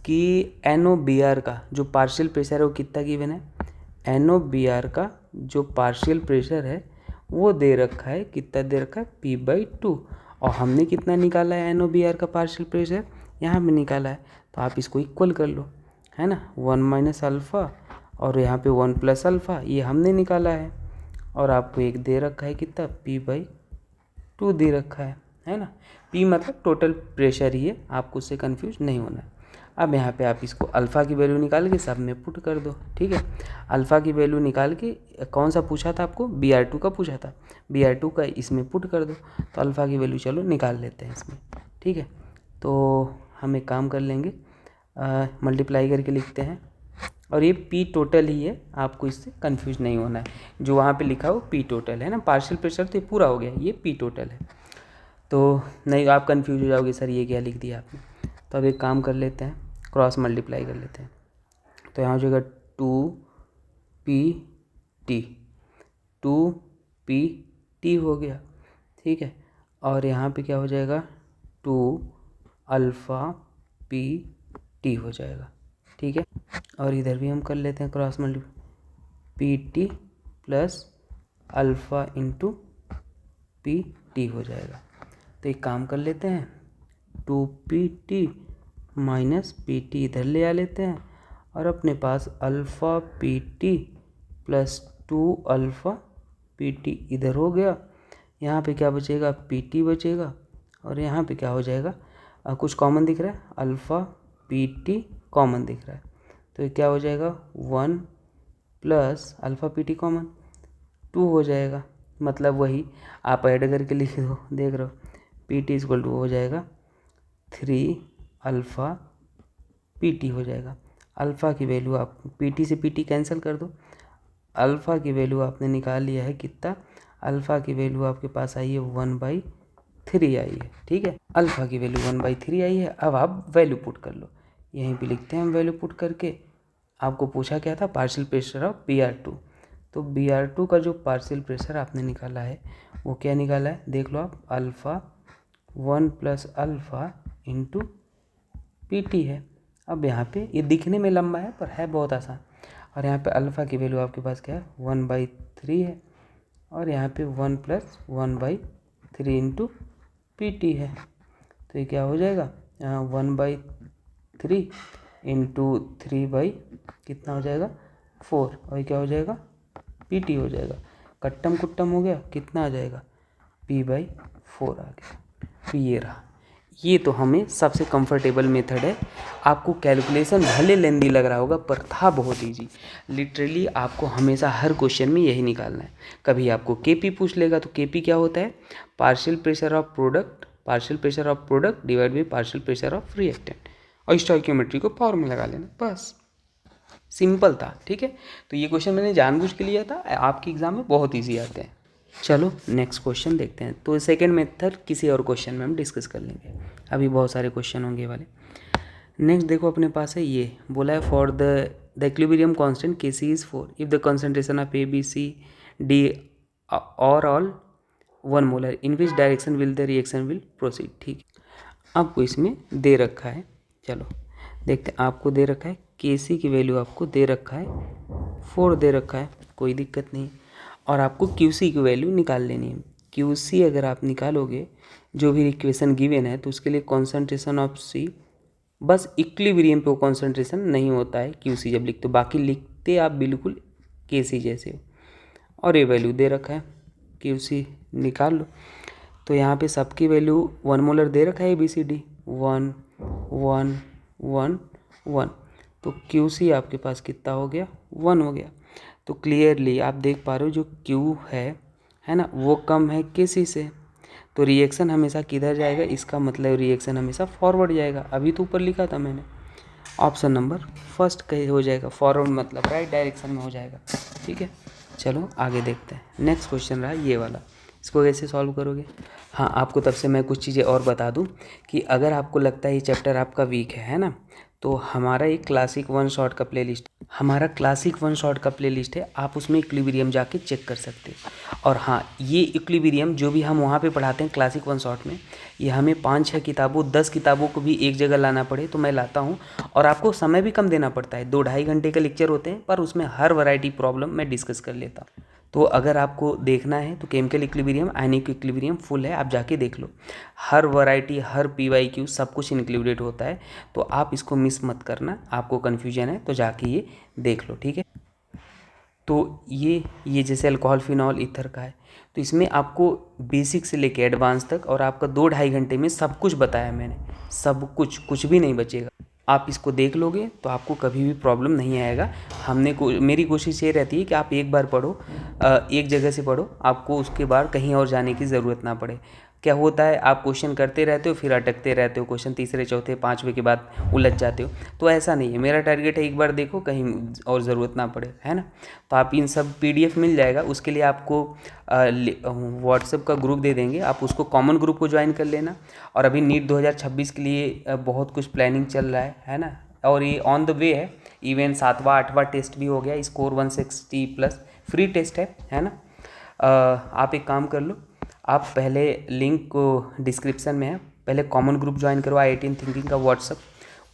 कि NOBR का जो पार्शियल प्रेशर है वो कितना गिवन है, NOBR का जो पार्शियल प्रेशर है वो दे रखा है, कितना दे रखा है, P/2, और हमने कितना निकाला है NOBR का पार्शियल प्रेशर, यहाँ पे निकाला है, तो आप इसको इक्वल कर लो, है ना, 1 माइनस अल्फ़ा और यहाँ पे 1 प्लस अल्फ़ा, ये हमने निकाला है, और आपको एक दे रखा है कितना, P/2 दे रखा है ना। P मतलब टोटल प्रेशर ही है, आपको उससे कंफ्यूज नहीं होना है। अब यहाँ पे आप इसको अल्फ़ा की वैल्यू निकाल के सब में पुट कर दो। ठीक है, अल्फ़ा की वैल्यू निकाल के, कौन सा पूछा था आपको, BR2 का पूछा था, BR2 का इसमें पुट कर दो, तो अल्फ़ा की वैल्यू चलो निकाल लेते हैं इसमें। ठीक है, तो हम एक काम कर लेंगे, मल्टीप्लाई करके लिखते हैं, और ये पी टोटल ही है, आपको इससे कंफ्यूज नहीं होना है, जो वहाँ पे लिखा हो पी टोटल है ना, पार्शियल प्रेशर तो ये पूरा हो गया, ये पी टोटल है, तो नहीं आप कंफ्यूज हो जाओगे सर ये क्या लिख दिया आपने। तो अब एक काम कर लेते हैं, क्रॉस मल्टीप्लाई कर लेते हैं, तो यहाँ हो जाएगा 2PT हो गया। ठीक है, और यहाँ पे क्या हो जाएगा, 2 अल्फ़ा PT हो जाएगा। ठीक है, और इधर भी हम कर लेते हैं cross multiply, PT plus alpha into PT हो जाएगा। तो एक काम कर लेते हैं, 2PT माइनस PT इधर ले आ लेते हैं, और अपने पास alpha PT plus 2 alpha PT इधर हो गया। यहाँ पे क्या बचेगा, PT बचेगा, और यहाँ पे क्या हो जाएगा, कुछ कॉमन दिख रहा है, अल्फ़ा PT कॉमन दिख रहा है, तो ये क्या हो जाएगा, 1 प्लस अल्फ़ा PT कॉमन 2 हो जाएगा, मतलब वही आप ऐड करके लिख दो, देख रहे हो, PT इक्वल टू हो जाएगा 3 अल्फ़ा PT हो जाएगा। अल्फ़ा की वैल्यू आप PT से PT कैंसिल कर दो, अल्फ़ा की वैल्यू आपने निकाल लिया है कितना, अल्फ़ा की वैल्यू आपके पास आई है 1/3 आई है। ठीक है, अल्फ़ा की वैल्यू 1/3 आई है। अब आप वैल्यू पुट कर लो, यहीं पे लिखते हैं हम वैल्यू पुट करके। आपको पूछा क्या था, पार्शियल प्रेशर ऑफ BR2, तो BR2 का जो पार्शियल प्रेशर आपने निकाला है वो क्या निकाला है, देख लो आप, alpha 1 plus alpha into PT है। अब यहाँ पे ये दिखने में लंबा है पर है बहुत आसान, और यहाँ पे अल्फ़ा की वैल्यू आपके पास क्या है, 1/3 है, और यहाँ पे 1 प्लस 1/3 इंटू PT है, तो ये क्या हो जाएगा, 1/3 इंटू 3 कितना हो जाएगा 4, और ये क्या हो जाएगा PT हो जाएगा, कट्टम कुट्टम हो गया, कितना आ जाएगा P/4 आ गया। तो ये रहा, ये तो हमें सबसे कंफर्टेबल मेथड है। आपको कैलकुलेशन भले लेंदी लग रहा होगा पर था बहुत इजी, लिटरली आपको हमेशा हर क्वेश्चन में यही निकालना है। कभी आपको KP पूछ लेगा तो KP क्या होता है, partial pressure of product divide by partial pressure of reactant, और स्टोइकियोमेट्री को पावर में लगा लेना, बस सिंपल था। ठीक है, तो ये क्वेश्चन मैंने जानबूझ के लिया था, आपके एग्जाम में बहुत ईजी आते हैं। चलो नेक्स्ट क्वेश्चन देखते हैं, तो सेकंड मेथड किसी और क्वेश्चन में हम डिस्कस कर लेंगे, अभी बहुत सारे क्वेश्चन होंगे वाले। नेक्स्ट देखो अपने पास है, ये बोला है for the equilibrium constant Kc is 4 if the concentration of ABCD और all 1 molar in which direction will the reaction will proceed. ठीक, आपको इसमें दे रखा है, चलो देखते हैं, आपको दे रखा है Kc की वैल्यू आपको दे रखा है 4 दे रखा है, कोई दिक्कत नहीं, और आपको क्यूसी की वैल्यू निकाल लेनी है। क्यूसी अगर आप निकालोगे, जो भी इक्वेशन गिवन है, तो उसके लिए कॉन्सेंट्रेशन ऑफ सी, बस इक्विलिब्रियम पे वो कॉन्सेंट्रेशन नहीं होता है क्यूसी जब लिखते हो, बाकी लिखते आप बिल्कुल केसी जैसे हो। और ये वैल्यू दे रखा है, क्यूसी निकाल लो। तो यहाँ पे सबकी वैल्यू 1 मोलर दे रखा है ABCD 1 1 1 1। तो क्यूसी आपके पास कितना हो गया, 1 हो गया। तो क्लियरली आप देख पा रहे हो जो क्यू है ना, वो कम है केसी से, तो रिएक्शन हमेशा किधर जाएगा, इसका मतलब रिएक्शन हमेशा फॉरवर्ड जाएगा। अभी तो ऊपर लिखा था मैंने, ऑप्शन नंबर फर्स्ट कहीं हो जाएगा, फॉरवर्ड मतलब राइट डायरेक्शन में हो जाएगा। ठीक है, चलो आगे देखते हैं। नेक्स्ट क्वेश्चन रहा ये वाला, इसको कैसे सॉल्व करोगे। हाँ, आपको तब से मैं कुछ चीज़ें और बता दूं कि अगर आपको लगता है ये चैप्टर आपका वीक है ना, तो हमारा एक क्लासिक 1 शॉट का प्लेलिस्ट है, आप उसमें इक्विलिब्रियम जाके चेक कर सकते हो। और हाँ, ये इक्विलिब्रियम जो भी हम वहाँ पे पढ़ाते हैं क्लासिक 1 शॉट में, ये हमें 5-6 किताबों 10 किताबों को भी एक जगह लाना पड़े तो मैं लाता हूँ। और आपको समय भी कम देना पड़ता है, 2-2.5 घंटे का लेक्चर होते हैं, पर उसमें हर वैरायटी प्रॉब्लम मैं डिस्कस कर लेता हूँ। तो अगर आपको देखना है तो chemical equilibrium, ionic equilibrium full है, आप जाके देख लो। हर वैरायटी, हर PYQ सब कुछ इंक्लूडेड होता है, तो आप इसको मिस मत करना। आपको कन्फ्यूजन है तो जाके ये देख लो, ठीक है। तो ये जैसे अल्कोहल, फिनॉल, ईथर का है, तो इसमें आपको बेसिक से लेके एडवांस तक, और आपका 2-2.5 घंटे में सब कुछ बताया मैंने, सब कुछ, कुछ भी नहीं बचेगा। आप इसको देख लोगे तो आपको कभी भी प्रॉब्लम नहीं आएगा। मेरी कोशिश ये रहती है कि आप एक बार पढ़ो, एक जगह से पढ़ो, आपको उसके बाद कहीं और जाने की ज़रूरत ना पड़े। क्या होता है, आप क्वेश्चन करते रहते हो, फिर अटकते रहते हो, क्वेश्चन तीसरे चौथे पाँचवें के बाद उलझ जाते हो। तो ऐसा नहीं है, मेरा टारगेट है एक बार देखो, कहीं और ज़रूरत ना पड़े, है ना। तो आप इन सब PDF मिल जाएगा, उसके लिए आपको व्हाट्सएप का ग्रुप दे देंगे, आप उसको कॉमन ग्रुप को ज्वाइन कर लेना। और अभी नीट 2026 के लिए बहुत कुछ प्लानिंग चल रहा है ना, और ये ऑन द वे है। इवन 7वां 8वां टेस्ट भी हो गया, स्कोर 160+ फ्री टेस्ट है ना। आप एक काम कर लो, आप पहले लिंक को डिस्क्रिप्शन में है, पहले कॉमन ग्रुप ज्वाइन करो IITian थिंकिंग का व्हाट्सअप।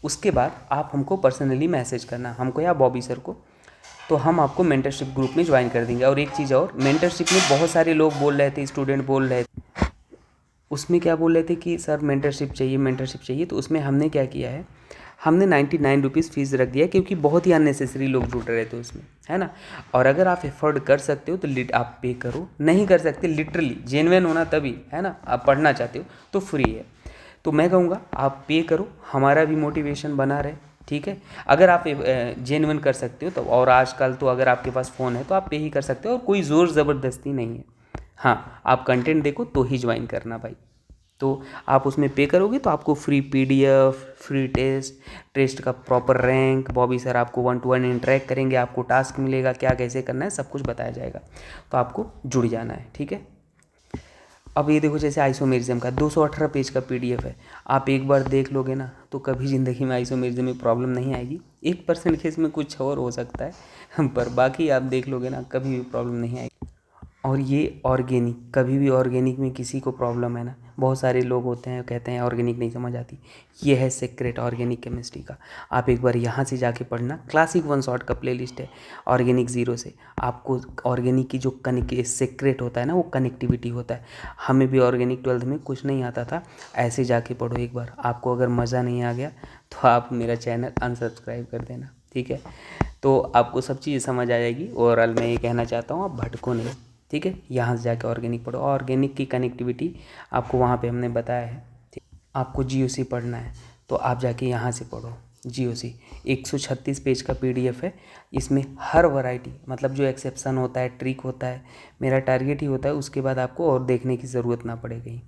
उसके बाद आप हमको पर्सनली मैसेज करना, हमको या बॉबी सर को, तो हम आपको मेंटरशिप ग्रुप में ज्वाइन कर देंगे। और एक चीज़ और, मेंटरशिप में बहुत सारे लोग बोल रहे थे, स्टूडेंट बोल रहे थे, उसमें क्या बोल रहे थे कि सर मेंटरशिप चाहिए। तो उसमें हमने क्या किया है, हमने 99 रुपीज़ फ़ीस रख दिया, क्योंकि बहुत ही अननेसेसरी लोग जुड़ रहे थे उसमें, है ना। और अगर आप एफोर्ड कर सकते हो तो आप पे करो, नहीं कर सकते, लिटरली जेन्युइन होना तभी, है ना। आप पढ़ना चाहते हो तो फ्री है, तो मैं कहूँगा आप पे करो, हमारा भी मोटिवेशन बना रहे, ठीक है। अगर आप जेन्युइन कर सकते हो तो, और आजकल तो अगर आपके पास फ़ोन है तो आप पे ही कर सकते हो, और कोई ज़ोर ज़बरदस्ती नहीं है। हाँ, आप कंटेंट देखो तो ही ज्वाइन करना भाई। तो आप उसमें पे करोगे तो आपको फ्री PDF, फ्री टेस्ट का प्रॉपर रैंक, बॉबी सर आपको 1-to-1 इंटरेक्ट करेंगे, आपको टास्क मिलेगा, क्या कैसे करना है सब कुछ बताया जाएगा। तो आपको जुड़ जाना है, ठीक है। अब ये देखो, जैसे आइसोमेरिज्म का 218 पेज का PDF है, आप एक बार देख लोगे ना तो कभी ज़िंदगी में आइसोमेरिज्म में प्रॉब्लम नहीं आएगी। 1% केस में कुछ और हो सकता है पर बाकी आप देख लोगे ना कभी भी प्रॉब्लम नहीं आएगी। और ये ऑर्गेनिक, कभी भी ऑर्गेनिक में किसी को प्रॉब्लम है ना, बहुत सारे लोग होते हैं कहते हैं ऑर्गेनिक नहीं समझ आती, ये है सीक्रेट ऑर्गेनिक केमिस्ट्री का। आप एक बार यहाँ से जाके पढ़ना, क्लासिक 1 शॉट का प्लेलिस्ट है ऑर्गेनिक 0 से। आपको ऑर्गेनिक की जो सीक्रेट होता है ना, वो कनेक्टिविटी होता है। हमें भी ऑर्गेनिक 12th में कुछ नहीं आता था, ऐसे जाके पढ़ो एक बार। आपको अगर मज़ा नहीं आ गया तो आप मेरा चैनल अनसब्सक्राइब कर देना, ठीक है। तो आपको सब चीज़ समझ आ जाएगी। ओवरऑल मैं ये कहना चाहता हूँ, आप भटको नहीं, ठीक है। यहाँ से जाके ऑर्गेनिक पढ़ो, ऑर्गेनिक की कनेक्टिविटी आपको वहाँ पे हमने बताया है, ठीक। आपको GOC पढ़ना है तो आप जाके यहाँ से पढ़ो GOC। 136 पेज का PDF है, इसमें हर वैरायटी, मतलब जो एक्सेप्शन होता है, ट्रिक होता है, मेरा टारगेट ही होता है, उसके बाद आपको और देखने की ज़रूरत ना पड़े कहीं।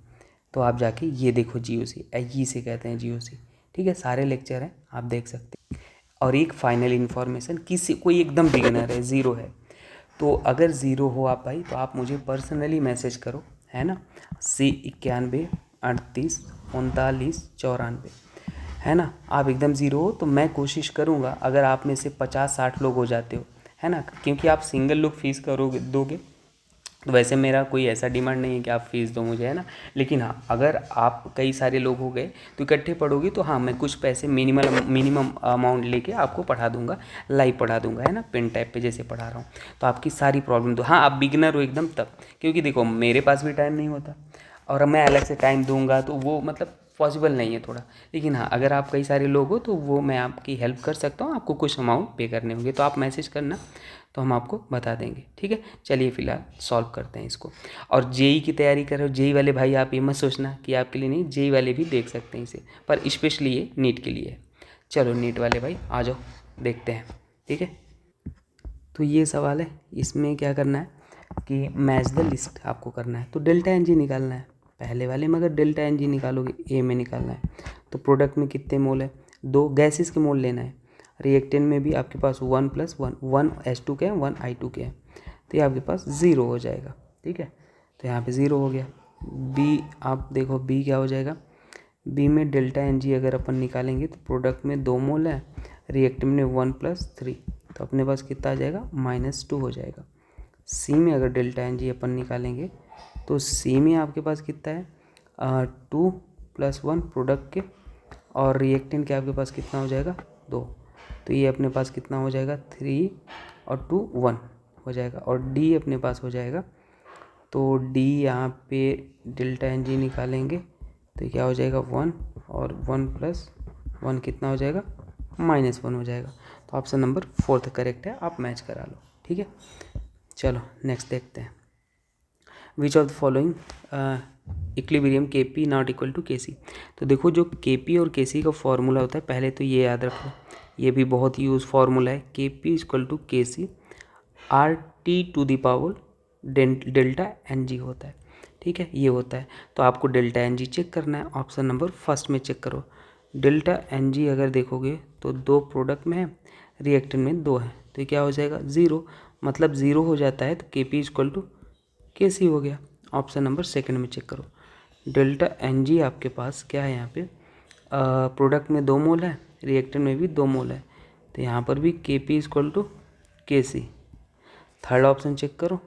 तो आप जाके ये देखो GOC, ये से कहते हैं GOC, ठीक है। सारे लेक्चर हैं, आप देख सकते हैं। और एक फाइनल इन्फॉर्मेशन, कोई एकदम बिगिनर है, ज़ीरो है, तो अगर ज़ीरो हो आप भाई, तो आप मुझे पर्सनली मैसेज करो, है ना। C91 38 39 94, है ना। आप एकदम ज़ीरो हो तो मैं कोशिश करूँगा, अगर आप में से 50-60 लोग हो जाते हो, है ना, क्योंकि आप सिंगल लोग फीस करोगे दोगे तो वैसे मेरा कोई ऐसा डिमांड नहीं है कि आप फीस दो मुझे, है ना। लेकिन हाँ, अगर आप कई सारे लोग हो गए तो इकट्ठे पढ़ोगे तो हाँ, मैं कुछ पैसे मिनिमम अमाउंट लेके आपको पढ़ा दूंगा, लाइव पढ़ा दूंगा, है ना, पेन टाइप पे जैसे पढ़ा रहा हूँ। तो आपकी सारी प्रॉब्लम तो हाँ, आप बिगिनर हो एकदम तब, क्योंकि देखो मेरे पास भी टाइम नहीं होता और मैं अलग से टाइम दूंगा तो वो मतलब पॉसिबल नहीं है थोड़ा। लेकिन हाँ, अगर आप कई सारे लोग हो तो वो मैं आपकी हेल्प कर सकता हूँ, आपको कुछ अमाउंट पे करने होंगे तो आप मैसेज करना, तो हम आपको बता देंगे, ठीक है। चलिए फिलहाल सॉल्व करते हैं इसको। और जेई की तैयारी कर रहे हो, जेई वाले भाई आप ये मत सोचना कि आपके लिए नहीं, जेई वाले भी देख सकते हैं इसे, पर स्पेशली ये नीट के लिए है। चलो नीट वाले भाई आ जाओ, देखते हैं, ठीक है। तो ये सवाल है, इसमें क्या करना है कि मैच द लिस्ट आपको करना है। तो डेल्टा एन जी निकालना है पहले वाले में, अगर डेल्टा एन जी निकालोगे ए में निकालना है। तो प्रोडक्ट में कितने मोल है, 2 गैसेस के मोल लेना है। रिएक्टेंट में भी आपके पास 1+1, 1 H2 के हैं, 1 I2 के हैं, तो ये आपके पास 0 हो जाएगा, ठीक है। तो यहाँ पे 0 हो गया। बी आप देखो, बी क्या हो जाएगा, बी में डेल्टा एन जी अगर अपन निकालेंगे तो प्रोडक्ट में 2 मोल है, रिएक्टेंट में 1+3, तो अपने पास कितना आ जाएगा, -2 हो जाएगा। सी में अगर डेल्टा एन जी अपन निकालेंगे तो सी में आपके पास कितना है, 2+1 प्रोडक्ट के, और रिएक्टेंट के आपके पास कितना हो जाएगा, 2। तो ये अपने पास कितना हो जाएगा, 3 और 2 1 हो जाएगा। और डी अपने पास हो जाएगा, तो डी यहाँ पे डेल्टा एन जी निकालेंगे तो क्या हो जाएगा, 1, और 1+1 कितना हो जाएगा, -1 हो जाएगा। तो ऑप्शन नंबर 4 करेक्ट है, आप मैच करा लो, ठीक है। चलो नेक्स्ट देखते हैं। Which of the following equilibrium के P not equal to K c. तो देखो जो के पी और के सी का फॉर्मूला होता है, पहले तो ये याद रखो, ये भी बहुत यूज फॉर्मूला है, K P equal to K C R T to the power delta n g होता है, ठीक है, ये होता है। तो आपको डेल्टा एन जी चेक करना है, ऑप्शन नंबर फर्स्ट में चेक करो। डेल्टा एन जी अगर देखोगे तो 2 प्रोडक्ट में है, रिएक्टेंट में 2 है, तो क्या हो जाएगा, 0, मतलब 0 हो जाता है, तो के पी इक्वल टू के सी हो गया। ऑप्शन नंबर सेकंड में चेक करो। डेल्टा एन जी आपके पास क्या है, यहाँ पे प्रोडक्ट में 2 मोल है, रिएक्टेंट में भी 2 मोल है, तो यहाँ पर भी के P equal to K C. Third option check करो,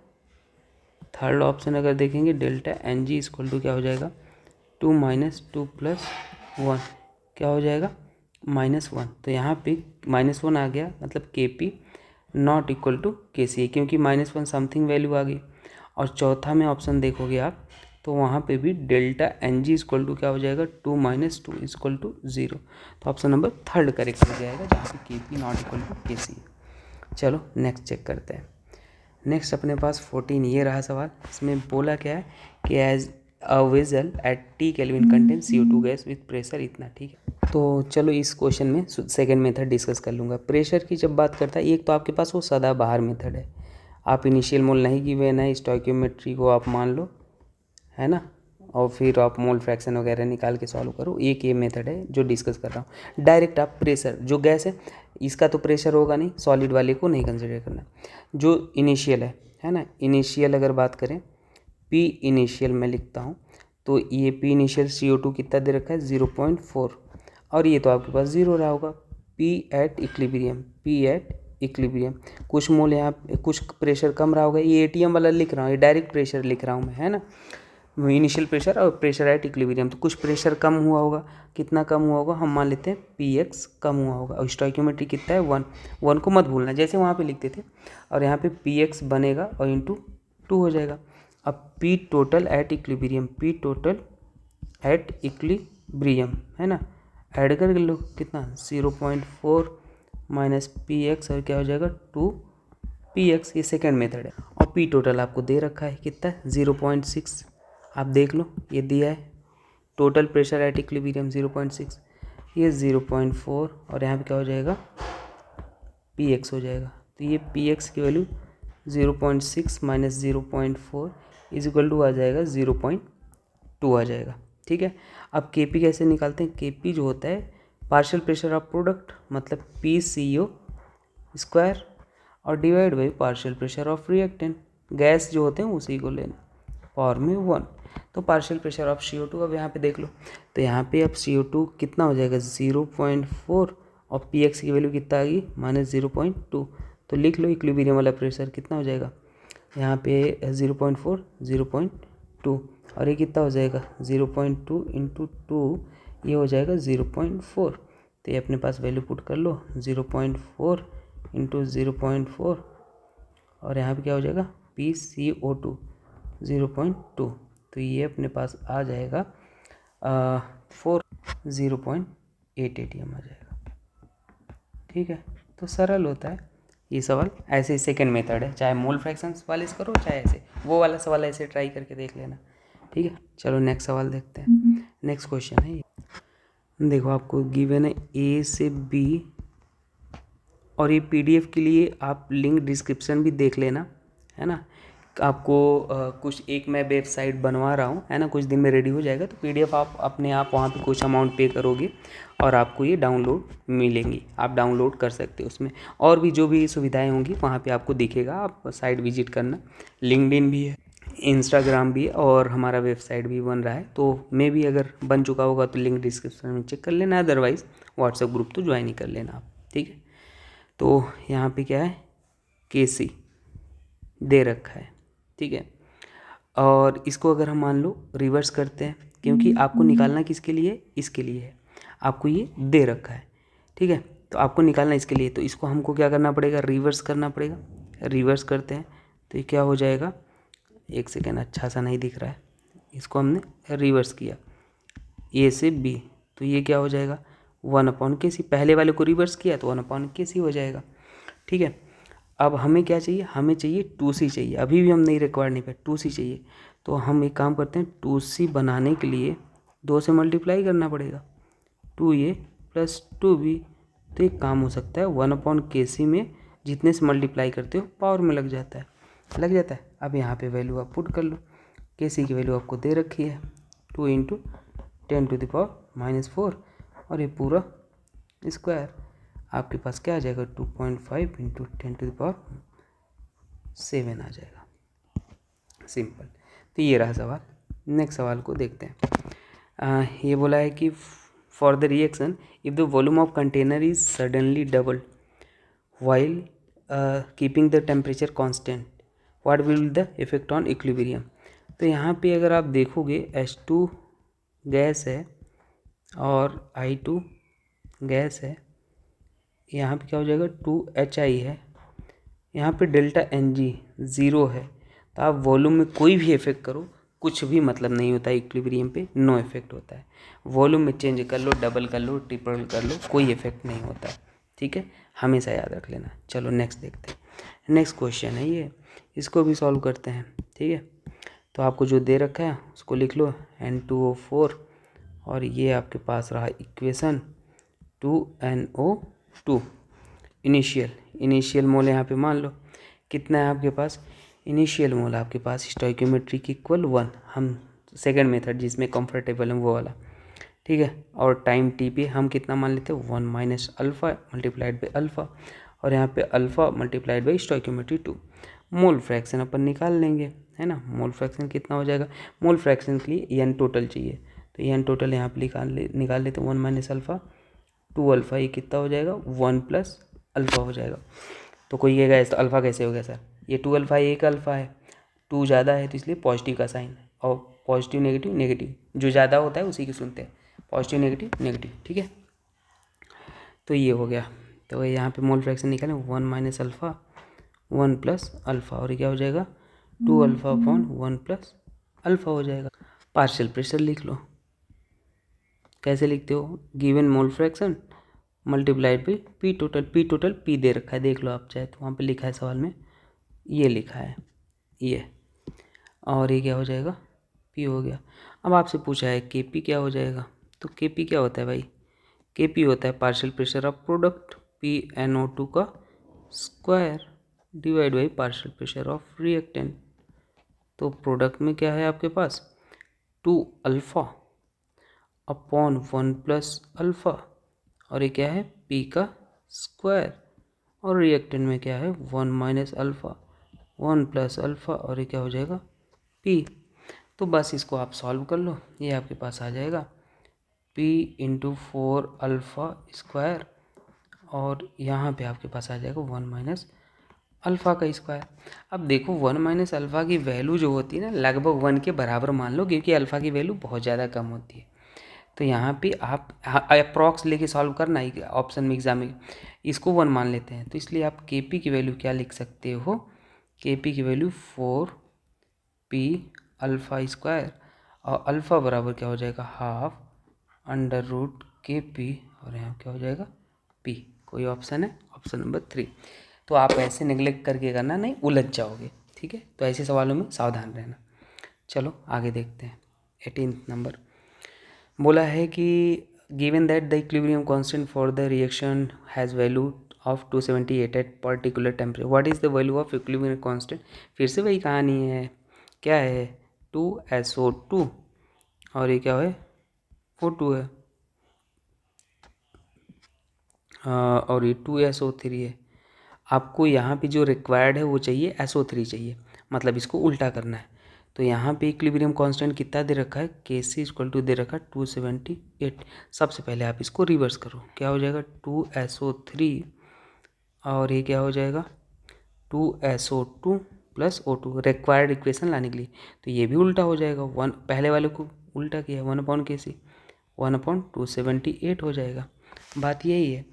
थर्ड ऑप्शन अगर देखेंगे delta n g equal to क्या हो जाएगा, 2 - 2 + 1 क्या हो जाएगा, -1। तो यहाँ पे -1 आ गया, मतलब के P not equal to K सी, क्योंकि -1 समथिंग वैल्यू आ गई। और चौथा में ऑप्शन देखोगे आप तो वहाँ पे भी delta n g equal to क्या हो जाएगा, 2 - 2 इक्वल टू 0। तो ऑप्शन नंबर थर्ड करेक्ट हो जाएगा, जहाँ पे के P not equal to K सी। चलो नेक्स्ट चेक करते हैं। नेक्स्ट अपने पास 14 ये रहा सवाल, इसमें बोला क्या है कि as a vessel at T kelvin contain CO2 gas with pressure इतना, ठीक है। तो चलो इस क्वेश्चन में सेकंड मेथड डिस्कस कर लूँगा। प्रेशर की जब बात करता है, एक तो आपके पास वो सदाबहार मेथड है, आप इनिशियल मोल नहीं गिवन है, स्टोइकियोमेट्री को आप मान लो, है ना, और फिर आप मोल फ्रैक्शन वगैरह निकाल के सॉल्व करो। एक ये मेथड है जो डिस्कस कर रहा हूँ। डायरेक्ट आप प्रेशर, जो गैस है इसका तो प्रेशर होगा नहीं, सॉलिड वाले को नहीं कंसिडर करना। जो इनिशियल है ना, इनिशियल अगर बात करें, पी इनिशियल मैं लिखता हूँ, तो ये पी इनिशियल CO2 कितना दे रखा है, 0.4, और ये तो आपके पास 0 रहा होगा। P at equilibrium, P at equilibrium, कुछ मोल यहाँ कुछ प्रेशर कम रहा होगा, ये ATM वाला लिख रहा हूँ, ये डायरेक्ट प्रेशर लिख रहा हूँ मैं, है ना, इनिशियल प्रेशर और प्रेशर एट इक्विलिब्रियम। तो कुछ प्रेशर कम हुआ होगा, कितना कम हुआ होगा, हम मान लेते हैं PX कम हुआ होगा, और स्टोइकियोमेट्री कितना है, 1 को मत भूलना, जैसे वहाँ पे लिखते थे, और यहाँ पे PX बनेगा और इंटू 2 हो जाएगा। अब P total at equilibrium, P total at equilibrium, है ना, ऐड कर लो कितना, 0.4 - PX, और क्या हो जाएगा, 2PX, ये सेकेंड मेथड है। और P टोटल आपको दे रखा है कितना है, 0.6, आप देख लो ये दिया है, टोटल प्रेशर एट इक्विलिब्रियम 0.6, ये 0.4, और यहाँ पे क्या हो जाएगा, PX हो जाएगा। तो ये PX की वैल्यू 0.6 - 0.4 इज इक्वल टू आ जाएगा 0.2 आ जाएगा, ठीक है। अब KP कैसे निकालते हैं, KP जो होता है पार्शियल प्रेशर ऑफ प्रोडक्ट, मतलब PCO स्क्वायर, और divide by partial pressure of reactant, gas जो होते हैं उसी को लेना, पावर में 1। तो पार्शियल प्रेशर ऑफ CO2 अब यहाँ पे देख लो, तो यहाँ पे अब CO2 कितना हो जाएगा, 0.4, और PX की वैल्यू कितना आ गई, -0.2। तो लिख लो इक्विलिब्रियम वाला प्रेशर कितना हो जाएगा, यहाँ पे 0.4 0.2 और ये कितना हो जाएगा 0.2 इंटू 2, ये हो जाएगा 0.4। तो ये अपने पास वैल्यू पुट कर लो 0.4 इंटू 0.4 और यहाँ पे क्या हो जाएगा PCO2 0.2। तो ये अपने पास आ जाएगा 0.8 ATM आ जाएगा। ठीक है, तो सरल होता है ये सवाल। ऐसे ही सेकेंड मेथड है, चाहे मोल फ्रैक्शंस वाले से करो चाहे ऐसे, वो वाला सवाल ऐसे ट्राई करके देख लेना। ठीक है, चलो नेक्स्ट सवाल देखते हैं। नेक्स्ट क्वेश्चन है ये, देखो आपको गिवन है A से B और ये PDF के लिए आप लिंक डिस्क्रिप्शन भी देख लेना, है ना। आपको कुछ एक मैं वेबसाइट बनवा रहा हूँ, है ना, कुछ दिन में रेडी हो जाएगा, तो PDF आप अपने आप वहाँ पे कुछ अमाउंट पे करोगे और आपको ये डाउनलोड मिलेंगी, आप डाउनलोड कर सकते हो। उसमें और भी जो भी सुविधाएं होंगी वहाँ पे आपको दिखेगा, आप साइट विजिट करना। लिंक्डइन भी है, इंस्टाग्राम भी है और हमारा वेबसाइट भी बन रहा है, तो मे भी अगर बन चुका होगा तो लिंक डिस्क्रिप्शन में चेक कर लेना, अदरवाइज़ व्हाट्सएप ग्रुप तो ज्वाइन ही कर लेना आप। ठीक है, तो यहाँ पे क्या है KC दे रखा है। ठीक है, और इसको अगर हम मान लो रिवर्स करते हैं, क्योंकि आपको निकालना किसके लिए, इसके लिए है, आपको ये दे रखा है। ठीक है, तो आपको निकालना इसके लिए, तो इसको हमको क्या करना पड़ेगा, रिवर्स करना पड़ेगा। रिवर्स करते हैं तो ये क्या हो जाएगा, एक सेकेंड, अच्छा सा नहीं दिख रहा है, इसको हमने रिवर्स किया A से B, तो ये क्या हो जाएगा 1/KC। पहले वाले को रिवर्स किया तो 1/KC हो जाएगा। ठीक है, अब हमें क्या चाहिए, हमें चाहिए 2C चाहिए, अभी भी हम नहीं रिक्वायर नहीं पे 2C चाहिए। तो हम एक काम करते हैं, 2C बनाने के लिए 2 से मल्टीप्लाई करना पड़ेगा, 2A प्लस 2B। तो एक काम हो सकता है 1/KC में जितने से मल्टीप्लाई करते हो पावर में लग जाता है, लग जाता है। अब यहाँ पे वैल्यू आप पुट कर लो, KC की वैल्यू आपको दे रखी है 2 इंटू 10⁻⁻4 और ये पूरा स्क्वायर आपके पास क्या आ जाएगा 2.5 इंटू 10⁻7 आ जाएगा। सिंपल, तो ये रहा सवाल। नेक्स्ट सवाल को देखते हैं। ये बोला है कि for the reaction if the volume of container is suddenly double while keeping the temperature constant what will the effect on equilibrium. तो यहाँ पे अगर आप देखोगे H2 गैस है और I2 गैस है, यहाँ पे क्या हो जाएगा 2HI है, यहाँ पे डेल्टा NG 0 है। तो आप वॉल्यूम में कोई भी इफेक्ट करो कुछ भी मतलब नहीं होता है, इक्विलिब्रियम पे नो इफेक्ट होता है। वॉल्यूम में चेंज कर लो, डबल कर लो, ट्रिपल कर लो, कोई इफेक्ट नहीं होता है। ठीक है, हमेशा याद रख लेना। चलो नेक्स्ट देखते हैं। नेक्स्ट क्वेश्चन है ये, इसको भी सॉल्व करते हैं। ठीक है, तो आपको जो दे रखा है उसको लिख लो N2O4 और ये आपके पास रहा इक्वेशन 2NO2। इनिशियल मोल यहाँ पे मान लो कितना है आपके पास, इनिशियल मोल आपके पास स्टोइकियोमेट्रिक इक्वल 1, हम सेकंड मेथड जिसमें कंफर्टेबल है वो वाला। ठीक है, और टाइम टी पे हम कितना मान लेते हैं 1 minus alpha multiplied by alpha, और यहाँ पे alpha multiplied by stoichiometry 2। Mole fraction अपन निकाल लेंगे, है ना। मोल फ्रैक्शन कितना हो जाएगा, मोल फ्रैक्शन के लिए एन टोटल चाहिए, तो एन टोटल यहाँ पे निकाल लेते हैं 1 माइनस अल्फ़ा 2 अल्फ़ा, ये कितना हो जाएगा 1 प्लस अल्फ़ा हो जाएगा। तो कोई ये गया तो अल्फ़ा कैसे हो गया सर, ये 2 अल्फ़ा एक अल्फ़ा है, 2 ज़्यादा है तो इसलिए पॉजिटिव का साइन, और पॉजिटिव नेगेटिव नेगेटिव, जो ज़्यादा होता है उसी की सुनते हैं, पॉजिटिव नेगेटिव नेगेटिव। ठीक है, तो ये हो गया। तो यहाँ पे मोल फ्रैक्शन निकालें 1 माइनस अल्फ़ा 1 प्लस अल्फ़ा, और ये क्या हो जाएगा 2 अल्फ़ा अपॉन 1 प्लस अल्फ़ा हो जाएगा। पार्शियल प्रेशर लिख लो, कैसे लिखते हो, given mole fraction multiplied by P total P दे रखा है, देख लो आप चाहे तो, वहाँ पे लिखा है सवाल में, ये लिखा है ये, और ये क्या हो जाएगा पी हो गया। अब आपसे पूछा है के पी क्या हो जाएगा, तो के पी क्या होता है भाई, के पी होता है partial pressure of product PnO2 का square divide by partial pressure of reactant. तो प्रोडक्ट में क्या है आपके पास 2 अल्फ़ा अपॉन 1 प्लस अल्फ़ा, और ये क्या है पी का स्क्वायर, और रिएक्टेंट में क्या है 1 माइनस अल्फ़ा 1 प्लस अल्फ़ा, और ये क्या हो जाएगा पी। तो बस इसको आप सॉल्व कर लो, ये आपके पास आ जाएगा P इंटू 4 अल्फ़ा स्क्वायर, और यहाँ पे आपके पास आ जाएगा 1 माइनस अल्फ़ा का स्क्वायर। अब देखो 1 माइनस अल्फ़ा की वैल्यू जो होती है ना लगभग 1 के बराबर मान लो, क्योंकि अल्फ़ा की वैल्यू बहुत ज़्यादा कम होती है। तो यहाँ पे आप अप्रॉक्स लेके सॉल्व करना ही ऑप्शन में एग्जाम में इसको 1 मान लेते हैं, तो इसलिए आप के पी की वैल्यू क्या लिख सकते हो, के पी की वैल्यू 4p अल्फ़ा स्क्वायर, और अल्फ़ा बराबर क्या हो जाएगा हाफ अंडर रूट के पी, और यहाँ क्या हो जाएगा p। कोई ऑप्शन है, ऑप्शन नंबर 3। तो आप ऐसे नेग्लेक्ट करके करना, नहीं उलझ जाओगे, ठीक है। तो ऐसे सवालों में सावधान रहना। चलो आगे देखते हैं। 18 नंबर बोला है कि given that the equilibrium constant for the reaction has value of 278 at particular temperature, what is the value of equilibrium constant. फिर से वही कहानी है, क्या है 2SO2 और ये क्या है O2 है, और ये 2SO3 है। आपको यहाँ पे जो रिक्वायर्ड है वो चाहिए SO3 चाहिए, मतलब इसको उल्टा करना है। तो यहाँ पे इक्विलिब्रियम कांस्टेंट कितना दे रखा है, Kc इक्वल टू दे रखा है 278। सबसे पहले आप इसको रिवर्स करो, क्या हो जाएगा 2SO3 और ये क्या हो जाएगा 2SO2 plus O2, required equation लाने के लिए। तो ये भी उल्टा हो जाएगा, वन पहले वाले को उल्टा किया 1/Kc 1/278 हो जाएगा। बात यही है।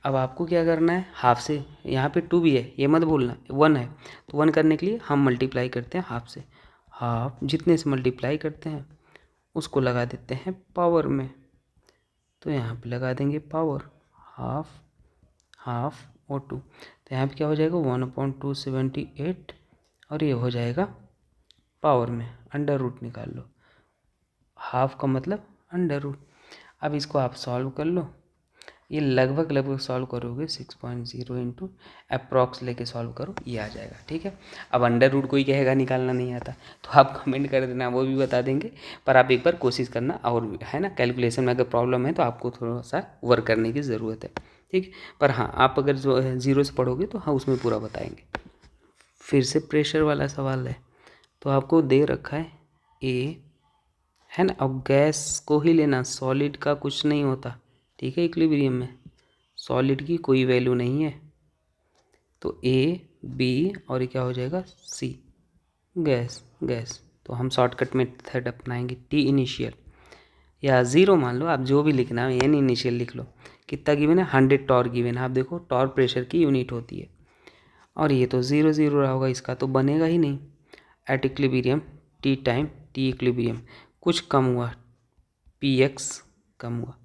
अब आपको क्या करना है, हाफ से, यहाँ पे 2 भी है ये मत भूलना, 1 है तो 1 करने के लिए हम मल्टीप्लाई करते हैं हाफ से, हाफ जितने से मल्टीप्लाई करते हैं उसको लगा देते हैं पावर में। तो यहाँ पे लगा देंगे पावर, हाफ हाफ O2, तो यहाँ पे क्या हो जाएगा 1/278 और ये हो जाएगा पावर में, अंडर रूट निकाल लो, हाफ का मतलब अंडर रूट। अब इसको आप सॉल्व कर लो, ये लगभग सॉल्व करोगे 6.0 इंटू अप्रॉक्स लेके सॉल्व करो, ये आ जाएगा, ठीक है। अब अंडर रूट कोई कहेगा निकालना नहीं आता तो आप कमेंट कर देना, वो भी बता देंगे, पर आप एक बार कोशिश करना, और है ना कैलकुलेशन में अगर प्रॉब्लम है तो आपको थोड़ा सा वर्क करने की ज़रूरत है, ठीक है। पर हाँ आप अगर जो है 0 से पढ़ोगे तो हाँ उसमें पूरा बताएंगे। फिर से प्रेशर वाला सवाल है, तो आपको दे रखा है ए, है ना, और गैस को ही लेना, सॉलिड का कुछ नहीं होता, ठीक है। इक्विलिब्रियम में सॉलिड की कोई वैल्यू नहीं है, तो ए बी और ये क्या हो जाएगा सी, गैस गैस। तो हम शॉर्टकट मेथड अपनाएंगे, टी इनिशियल या 0 मान लो, आप जो भी लिखना है एन इनिशियल लिख लो। कितना गिवन है 100 टॉर गिवन है, आप देखो टॉर प्रेशर की यूनिट होती है, और ये तो 0 0 रहा होगा, इसका तो बनेगा ही नहीं। At equilibrium T time T equilibrium कुछ कम हुआ, पी एक्स कम हुआ,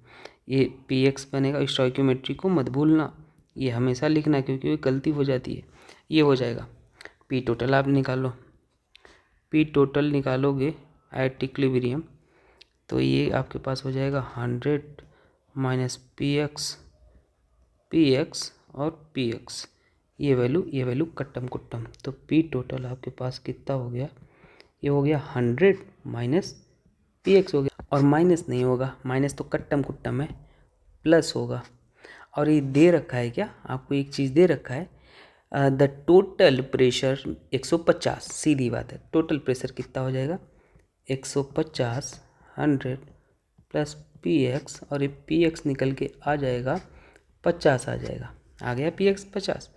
ये पी एक्स बनेगा। स्टोइकियोमेट्री को मत भूलना, ये हमेशा लिखना क्योंकि वो गलती हो जाती है। ये हो जाएगा पी टोटल, आप निकालो, पी टोटल निकालोगे एट इक्विलिब्रियम, तो ये आपके पास हो जाएगा 100 माइनस पी एक्स और पी एक्स, ये वैल्यू कट्टम कुट्टम, तो पी टोटल आपके पास कितना हो गया, ये हो गया 100 माइनस पी एक्स हो गया, और माइनस नहीं होगा, माइनस तो कट्टम कुट्टम है, प्लस होगा। और ये दे रखा है क्या, आपको एक चीज़ दे रखा है, द टोटल प्रेशर 150, सीधी बात है, टोटल प्रेशर कितना हो जाएगा 150, 100 प्लस पी एक्स, और ये पी एक्स निकल के आ जाएगा 50 आ जाएगा, आ गया पी एक्स 50।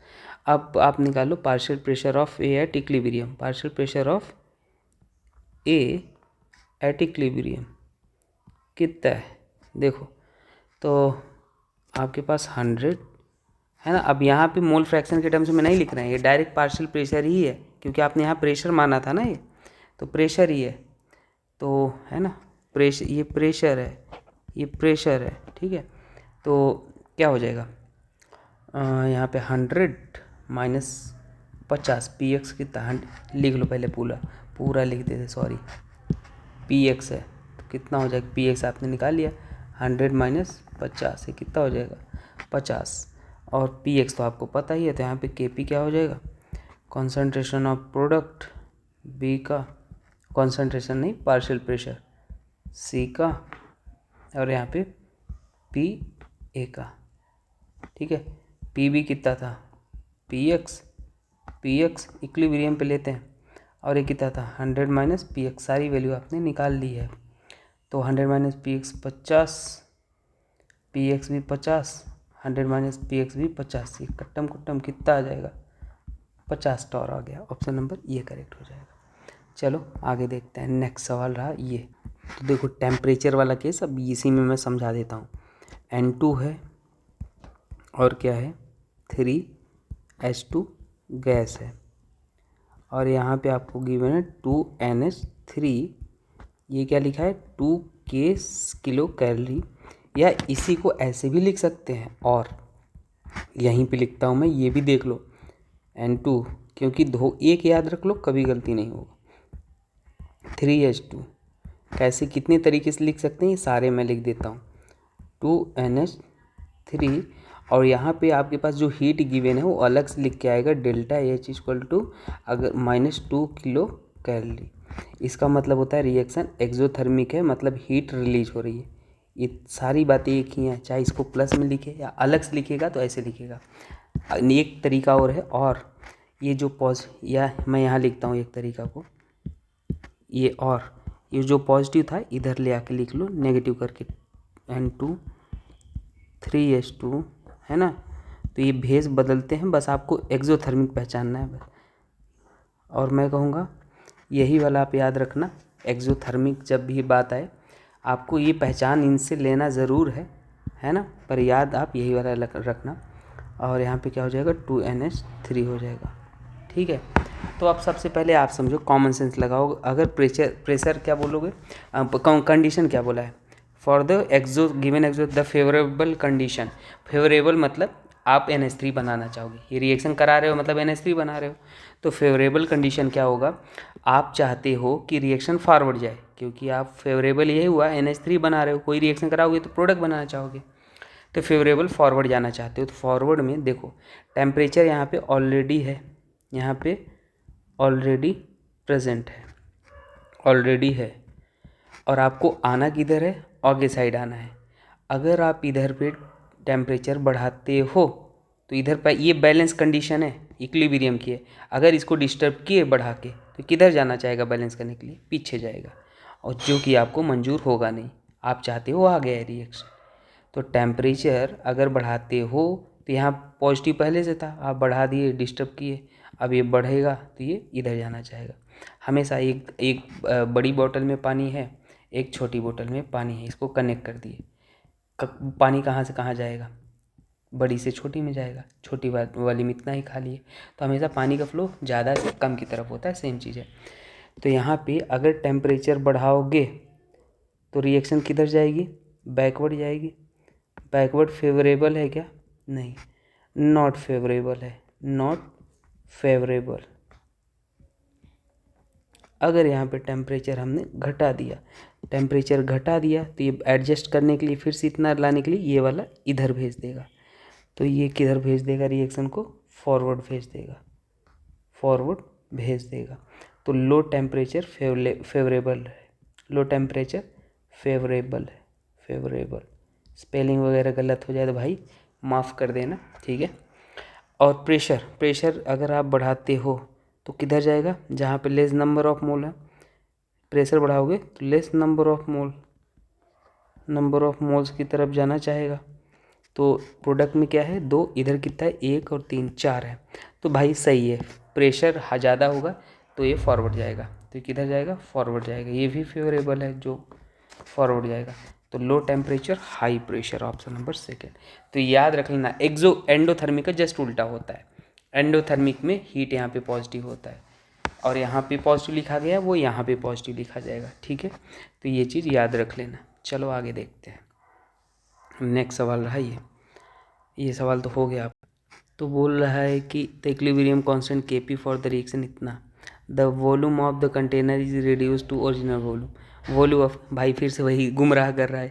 अब आप निकालो partial pressure of A at equilibrium, partial pressure of A at equilibrium कितना है, देखो तो आपके पास 100 है ना। अब यहाँ पे मोल फ्रैक्शन के टर्म्स में नहीं लिख रहे हैं, ये डायरेक्ट पार्शियल प्रेशर ही है, क्योंकि आपने यहाँ प्रेशर माना था ना, ये तो प्रेशर ही है, तो है ना प्रेशर, ये प्रेशर है, ये प्रेशर है, ठीक है। तो क्या हो जाएगा यहाँ पे 100 माइनस 50, पी एक्स कितना लिख लो, पहले पूरा पूरा लिख देते, सॉरी, पी एक्स है तो कितना हो जाएगा, पी एक्स आपने निकाल लिया, 100 माइनस 50 ये कितना हो जाएगा 50, और पी एक्स तो आपको पता ही है, तो यहाँ पे के पी क्या हो जाएगा कॉन्सेंट्रेशन ऑफ प्रोडक्ट, बी का कॉन्सेंट्रेशन नहीं पार्शियल प्रेशर, सी का, और यहाँ पे पी ए का, ठीक है। पी बी कितना था पी एक्स इक्विलिब्रियम पे लेते हैं, और ये कितना था 100 माइनस पी एक्स, सारी वैल्यू आपने निकाल ली है, तो 100 minus P x 50, P x भी 50, 100 माइनस पी एक्स भी 50, ये कट्टम कुट्टम कितना आ जाएगा 50 टॉर आ गया। ऑप्शन नंबर ये करेक्ट हो जाएगा। चलो आगे देखते हैं। नेक्स्ट सवाल रहा ये। तो देखो टेम्परेचर वाला केस अब इसी में मैं समझा देता हूँ। N2 है और क्या है 3H2 गैस है, और यहाँ पे आपको गिवन है 2NH3। ये क्या लिखा है 2 किलो कैलोरी, या इसी को ऐसे भी लिख सकते हैं, और यहीं पे लिखता हूँ मैं, ये भी देख लो N2, क्योंकि दो एक याद रख लो कभी गलती नहीं होगा। 3H2 कैसे कितने तरीके से लिख सकते हैं ये सारे मैं लिख देता हूँ। 2NH3, और यहाँ पे आपके पास जो हीट गिवन है वो अलग से लिख के आएगा डेल्टा H इक्वल टू अगर -2 किलो कैलोरी। इसका मतलब होता है रिएक्शन एक्सोथर्मिक है, मतलब हीट रिलीज हो रही है। ये सारी बातें एक ही हैं, चाहे इसको प्लस में लिखे या अलग से लिखेगा तो ऐसे लिखेगा। एक तरीका और है, और ये जो या मैं यहाँ लिखता हूँ एक तरीका को, ये और ये जो पॉजिटिव था इधर ले आके लिख लो नेगेटिव करके, N2 3H2 है ना। तो ये भेज बदलते हैं, बस आपको एक्सोथर्मिक पहचानना है बस। और मैं कहूँगा यही वाला आप याद रखना, एक्सोथर्मिक जब भी बात आए आपको ये पहचान इनसे लेना ज़रूर है ना, पर याद आप यही वाला रखना। और यहाँ पे क्या हो जाएगा 2NH3 हो जाएगा। ठीक है, तो आप सबसे पहले आप समझो, कॉमन सेंस लगाओ। अगर प्रेशर क्या बोलोगे, कंडीशन क्या बोला है, for the given exo the favourable condition. Favourable मतलब आप NH3 बनाना चाहोगे, ये रिएक्शन करा रहे हो मतलब NH3 बना रहे हो। तो फेवरेबल कंडीशन क्या होगा, आप चाहते हो कि रिएक्शन फॉरवर्ड जाए, क्योंकि आप फेवरेबल यही हुआ NH3 बना रहे हो, कोई रिएक्शन कराओगे तो प्रोडक्ट बनाना चाहोगे, तो फेवरेबल फॉरवर्ड जाना चाहते हो। तो फॉरवर्ड में देखो टेम्परेचर यहाँ पे ऑलरेडी है, यहाँ पे ऑलरेडी प्रेजेंट है, ऑलरेडी है, और आपको आना किधर है, आगे साइड आना है। अगर आप इधर पे टेम्परेचर बढ़ाते हो तो इधर पर ये बैलेंस कंडीशन है, इक्विलिब्रियम की है। अगर इसको डिस्टर्ब किए बढ़ा के तो किधर जाना चाहेगा बैलेंस करने के लिए, पीछे जाएगा, और जो कि आपको मंजूर होगा नहीं। आप चाहते हो आगे है रिएक्शन, तो टेम्परेचर अगर बढ़ाते हो तो यहाँ पॉजिटिव पहले से था, आप बढ़ा दिए डिस्टर्ब किए, अब ये बढ़ेगा तो ये इधर जाना चाहेगा। हमेशा एक बड़ी बोतल में पानी है, एक छोटी बोतल में पानी है, इसको कनेक्ट कर दिए, पानी कहाँ से कहाँ जाएगा, बड़ी से छोटी में जाएगा, छोटी वाली में इतना ही खाली है। तो हमेशा पानी का फ्लो ज़्यादा से कम की तरफ होता है, सेम चीज़ है। तो यहाँ पे अगर टेम्परेचर बढ़ाओगे तो रिएक्शन किधर जाएगी, बैकवर्ड जाएगी। बैकवर्ड फेवरेबल है क्या, नहीं, नॉट फेवरेबल है, नॉट फेवरेबल। अगर यहाँ पे टेम्परेचर हमने घटा दिया, टेम्परेचर घटा दिया तो ये एडजस्ट करने के लिए फिर से इतना लाने के लिए ये वाला इधर भेज देगा, तो ये किधर भेज देगा रिएक्शन को, फॉरवर्ड भेज देगा, फॉरवर्ड भेज देगा। तो लो टेम्परेचर फेवरेबल है, लो टेम्परेचर फेवरेबल है, फेवरेबल। स्पेलिंग वगैरह गलत हो जाए तो भाई माफ़ कर देना, ठीक है। और प्रेशर अगर आप बढ़ाते हो तो किधर जाएगा, जहाँ पे लेस नंबर ऑफ मोल है, प्रेशर बढ़ाओगे तो लेस नंबर ऑफ मोल्स की तरफ जाना चाहेगा। तो प्रोडक्ट में क्या है, 2, इधर कितना है 1 और 3 4 है, तो भाई सही है, प्रेशर ज़्यादा होगा तो ये फॉरवर्ड जाएगा, तो ये किधर जाएगा, फॉरवर्ड जाएगा। ये भी फेवरेबल है जो फॉरवर्ड जाएगा। तो low temperature high pressure, option number second. तो याद रख लेना, एंडोथर्मिक का जस्ट उल्टा होता है। एंडोथर्मिक में हीट यहाँ पे पॉजिटिव होता है, और यहाँ पे पॉजिटिव लिखा गया वो यहाँ पे पॉजिटिव लिखा जाएगा, ठीक है। तो ये चीज़ याद रख लेना। चलो आगे देखते हैं। नेक्स्ट सवाल रहा ये सवाल तो हो गया। तो बोल रहा है कि the equilibrium constant Kp for the reaction इतना, the volume of the container is reduce to original volume of, भाई फिर से वही गुमराह कर रहा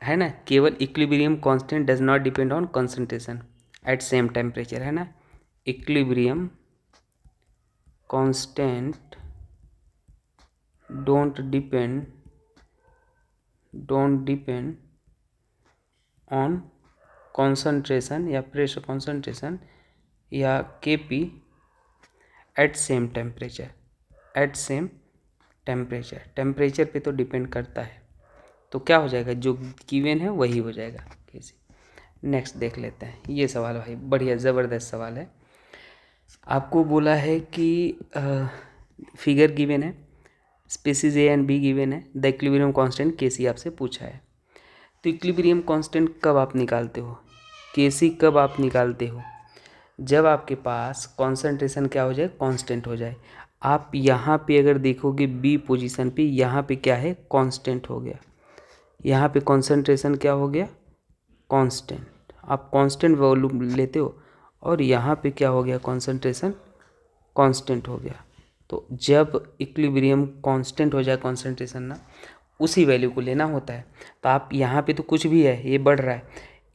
है ना। केवल equilibrium constant does not depend on concentration at same temperature, है ना। Equilibrium constant don't depend on concentration या प्रेशर कॉन्सेंट्रेशन या Kp एट सेम टेम्परेचर पे तो डिपेंड करता है। तो क्या हो जाएगा, जो गिवन है वही हो जाएगा कैसे। नेक्स्ट देख लेते हैं ये सवाल, भाई बढ़िया ज़बरदस्त सवाल है। आपको बोला है कि फिगर गिवन है, species A and B given है, the equilibrium constant K c आपसे पूछा है। तो इक्विलिब्रियम कांस्टेंट कब आप निकालते हो, के सी कब आप निकालते हो, जब आपके पास कॉन्सेंट्रेशन क्या हो जाए, कांस्टेंट हो जाए। आप यहाँ पे अगर देखोगे बी पोजीशन पे, यहाँ पे क्या है, कांस्टेंट हो गया, यहाँ पे कॉन्सेंट्रेशन क्या हो गया, कांस्टेंट। आप कांस्टेंट वॉल्यूम लेते हो और यहाँ पे क्या हो गया, कॉन्सेंट्रेशन कांस्टेंट हो गया। तो जब इक्विलिब्रियम कांस्टेंट हो जाए कॉन्सेंट्रेशन ना, उसी वैल्यू को लेना होता है। तो आप यहाँ पे तो कुछ भी है, ये बढ़ रहा है,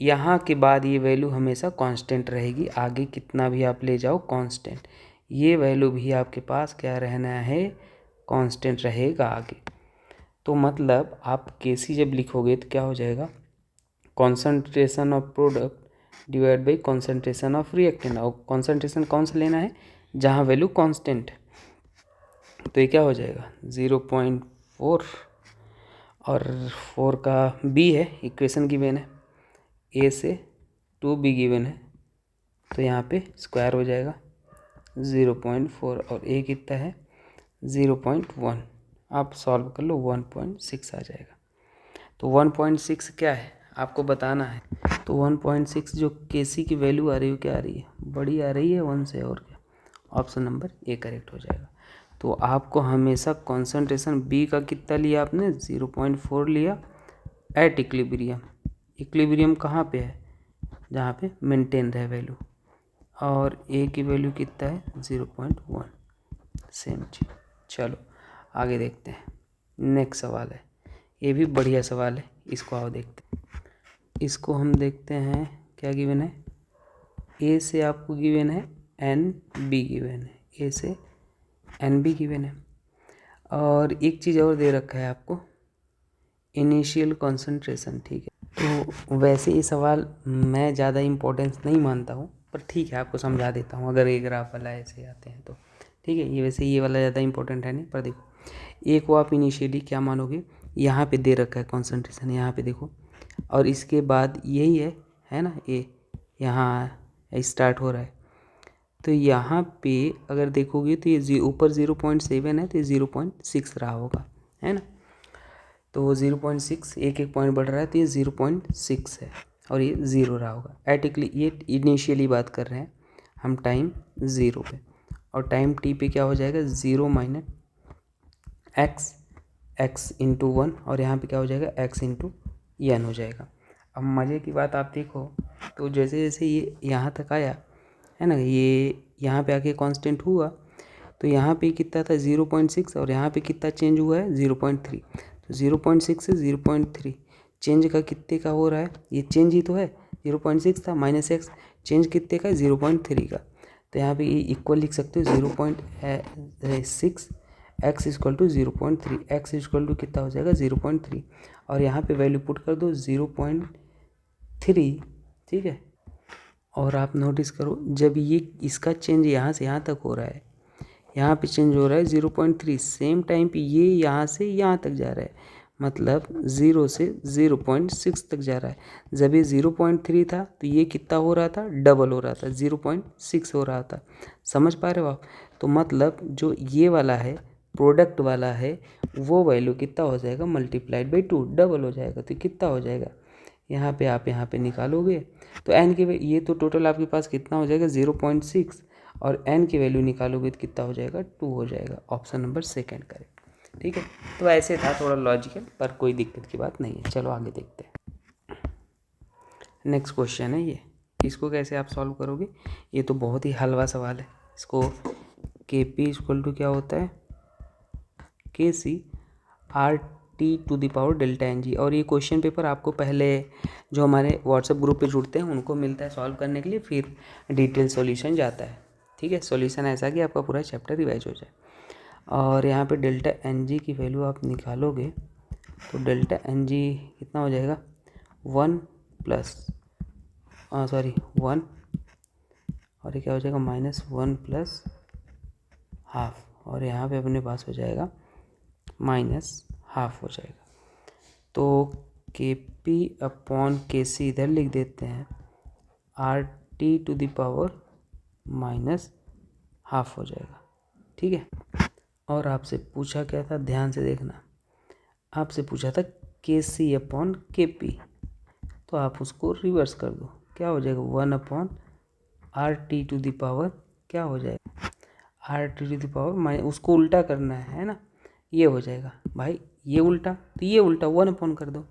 यहाँ के बाद ये वैल्यू हमेशा कांस्टेंट रहेगी, आगे कितना भी आप ले जाओ कांस्टेंट, ये वैल्यू भी आपके पास क्या रहना है, कांस्टेंट रहेगा आगे। तो मतलब आप केसी जब लिखोगे तो क्या हो जाएगा, concentration of product divide by concentration of reactant. और कॉन्सेंट्रेशन कौन सा लेना है, जहाँ वैल्यू कांस्टेंट है। तो ये क्या हो जाएगा 0.4 और 4 का बी है, इक्वेशन गिवन है, ए से 2b गिवन है, तो यहाँ पे स्क्वायर हो जाएगा 0.4 और ए कितना है 0.1। आप सॉल्व कर लो 1.6 आ जाएगा। तो 1.6 क्या है आपको बताना है। तो 1.6 जो केसी की वैल्यू आ रही है क्या आ रही है, बड़ी आ रही है 1 से, और क्या, ऑप्शन नंबर ए करेक्ट हो जाएगा। तो आपको हमेशा कॉन्सेंट्रेशन बी का कितना लिया आपने, 0.4 लिया एट इक्विलिब्रियम। इक्विलिब्रियम कहाँ पे है, जहाँ पे मेंटेन रहे वैल्यू, और ए की वैल्यू कितना है 0.1, सेम चीज। चलो आगे देखते हैं, नेक्स्ट सवाल है, ये भी बढ़िया सवाल है, इसको आओ देखते हैं। इसको हम देखते हैं क्या गिवन है, ए से आपको गिवन है एन बी गिवन है, ए से एन बी गिवन है, और एक चीज़ और दे रखा है आपको, इनिशियल कॉन्सेंट्रेशन। ठीक है, तो वैसे ये सवाल मैं ज़्यादा इम्पोर्टेंस नहीं मानता हूँ, पर ठीक है आपको समझा देता हूँ, अगर ये ग्राफ वाला ऐसे आते हैं तो ठीक है। ये वैसे ये वाला ज़्यादा इंपॉर्टेंट है नहीं, पर देखो ए को आप इनिशियली क्या मानोगे, यहाँ पे दे रखा है कॉन्सेंट्रेशन, यहाँ पे देखो, और इसके बाद यही है ना, ए यहाँ स्टार्ट हो रहा है, तो यहाँ पे अगर देखोगे तो ये ऊपर 0.7 है, तो ये 0.6 रहा होगा, है ना। तो 0.6 एक एक पॉइंट बढ़ रहा है, तो ये 0.6 है, और ये 0 रहा होगा एटिकली। ये इनिशियली बात कर रहे हैं हम टाइम 0 पे, और टाइम टी पे क्या हो जाएगा 0 माइनस एक्स इंटू 1, और यहाँ पे क्या हो जाएगा एक्स इंटू एन हो जाएगा। अब मज़े की बात आप देखो, तो जैसे जैसे ये यहाँ तक आया है ना, ये यहाँ पे आके कांस्टेंट हुआ, तो यहाँ पे कितना था 0.6, और यहाँ पे कितना चेंज हुआ है 0.3। तो 0.6 से 0.3 चेंज का कितने का हो रहा है, ये चेंज ही तो है, 0.6 था माइनस एक्स, चेंज कितने का 0.3 का। तो यहाँ पे ये इक्वल लिख सकते हो 0.6 x equal to 0.3, x equal to कितना हो जाएगा 0.3, और यहाँ पे वैल्यू पुट कर दो 0.3। ठीक है, और आप नोटिस करो जब ये इसका चेंज यहाँ से यहाँ तक हो रहा है, यहाँ पे चेंज हो रहा है 0.3, सेम टाइम पे ये यहाँ से यहाँ तक जा रहा है, मतलब 0 से 0.6 तक जा रहा है। जब ये 0.3 था तो ये कितना हो रहा था, डबल हो रहा था, 0.6 हो रहा था। समझ पा रहे हो आप। तो मतलब जो ये वाला है, प्रोडक्ट वाला है, वो वैल्यू कितना हो जाएगा, मल्टीप्लाइड बाई 2, डबल हो जाएगा। तो कितना हो जाएगा, यहाँ पे आप यहाँ पे निकालोगे तो एन के ये तो टोटल आपके पास कितना हो जाएगा 0.6, और एन की वैल्यू निकालोगे तो कितना हो जाएगा 2 हो जाएगा। Option number second correct. ठीक है, तो ऐसे था थोड़ा लॉजिकल, पर कोई दिक्कत की बात नहीं है। चलो आगे देखते हैं, नेक्स्ट क्वेश्चन है ये, इसको कैसे आप सॉल्व करोगे, ये तो बहुत ही हलवा सवाल है। इसको के पी इक्वल टू क्या होता है, K C R T to the power delta n g. और ये क्वेश्चन पेपर आपको पहले जो हमारे व्हाट्सएप ग्रुप पे जुड़ते हैं उनको मिलता है सॉल्व करने के लिए, फिर डिटेल सॉल्यूशन जाता है। ठीक है, सॉल्यूशन ऐसा कि आपका पूरा चैप्टर रिवाइज हो जाए। और यहाँ पे डेल्टा एन जी की वैल्यू आप निकालोगे तो डेल्टा एन जी कितना हो जाएगा 1 प्लस 1, और ये क्या हो जाएगा -1 प्लस हाफ, और यहाँ पे अपने पास हो जाएगा -हाफ हो जाएगा। तो के पी अपॉन के सी इधर लिख देते हैं, R T to the power half हो जाएगा, ठीक है। और आपसे पूछा क्या था, ध्यान से देखना, आपसे पूछा था KC अपॉन KP, तो आप उसको रिवर्स कर दो, क्या हो जाएगा 1 upon RT to the power, क्या हो जाएगा RT to the power minus, उसको उल्टा करना है ना, ये हो जाएगा भाई, ये उल्टा तो ये उल्टा 1 अपॉन कर दो।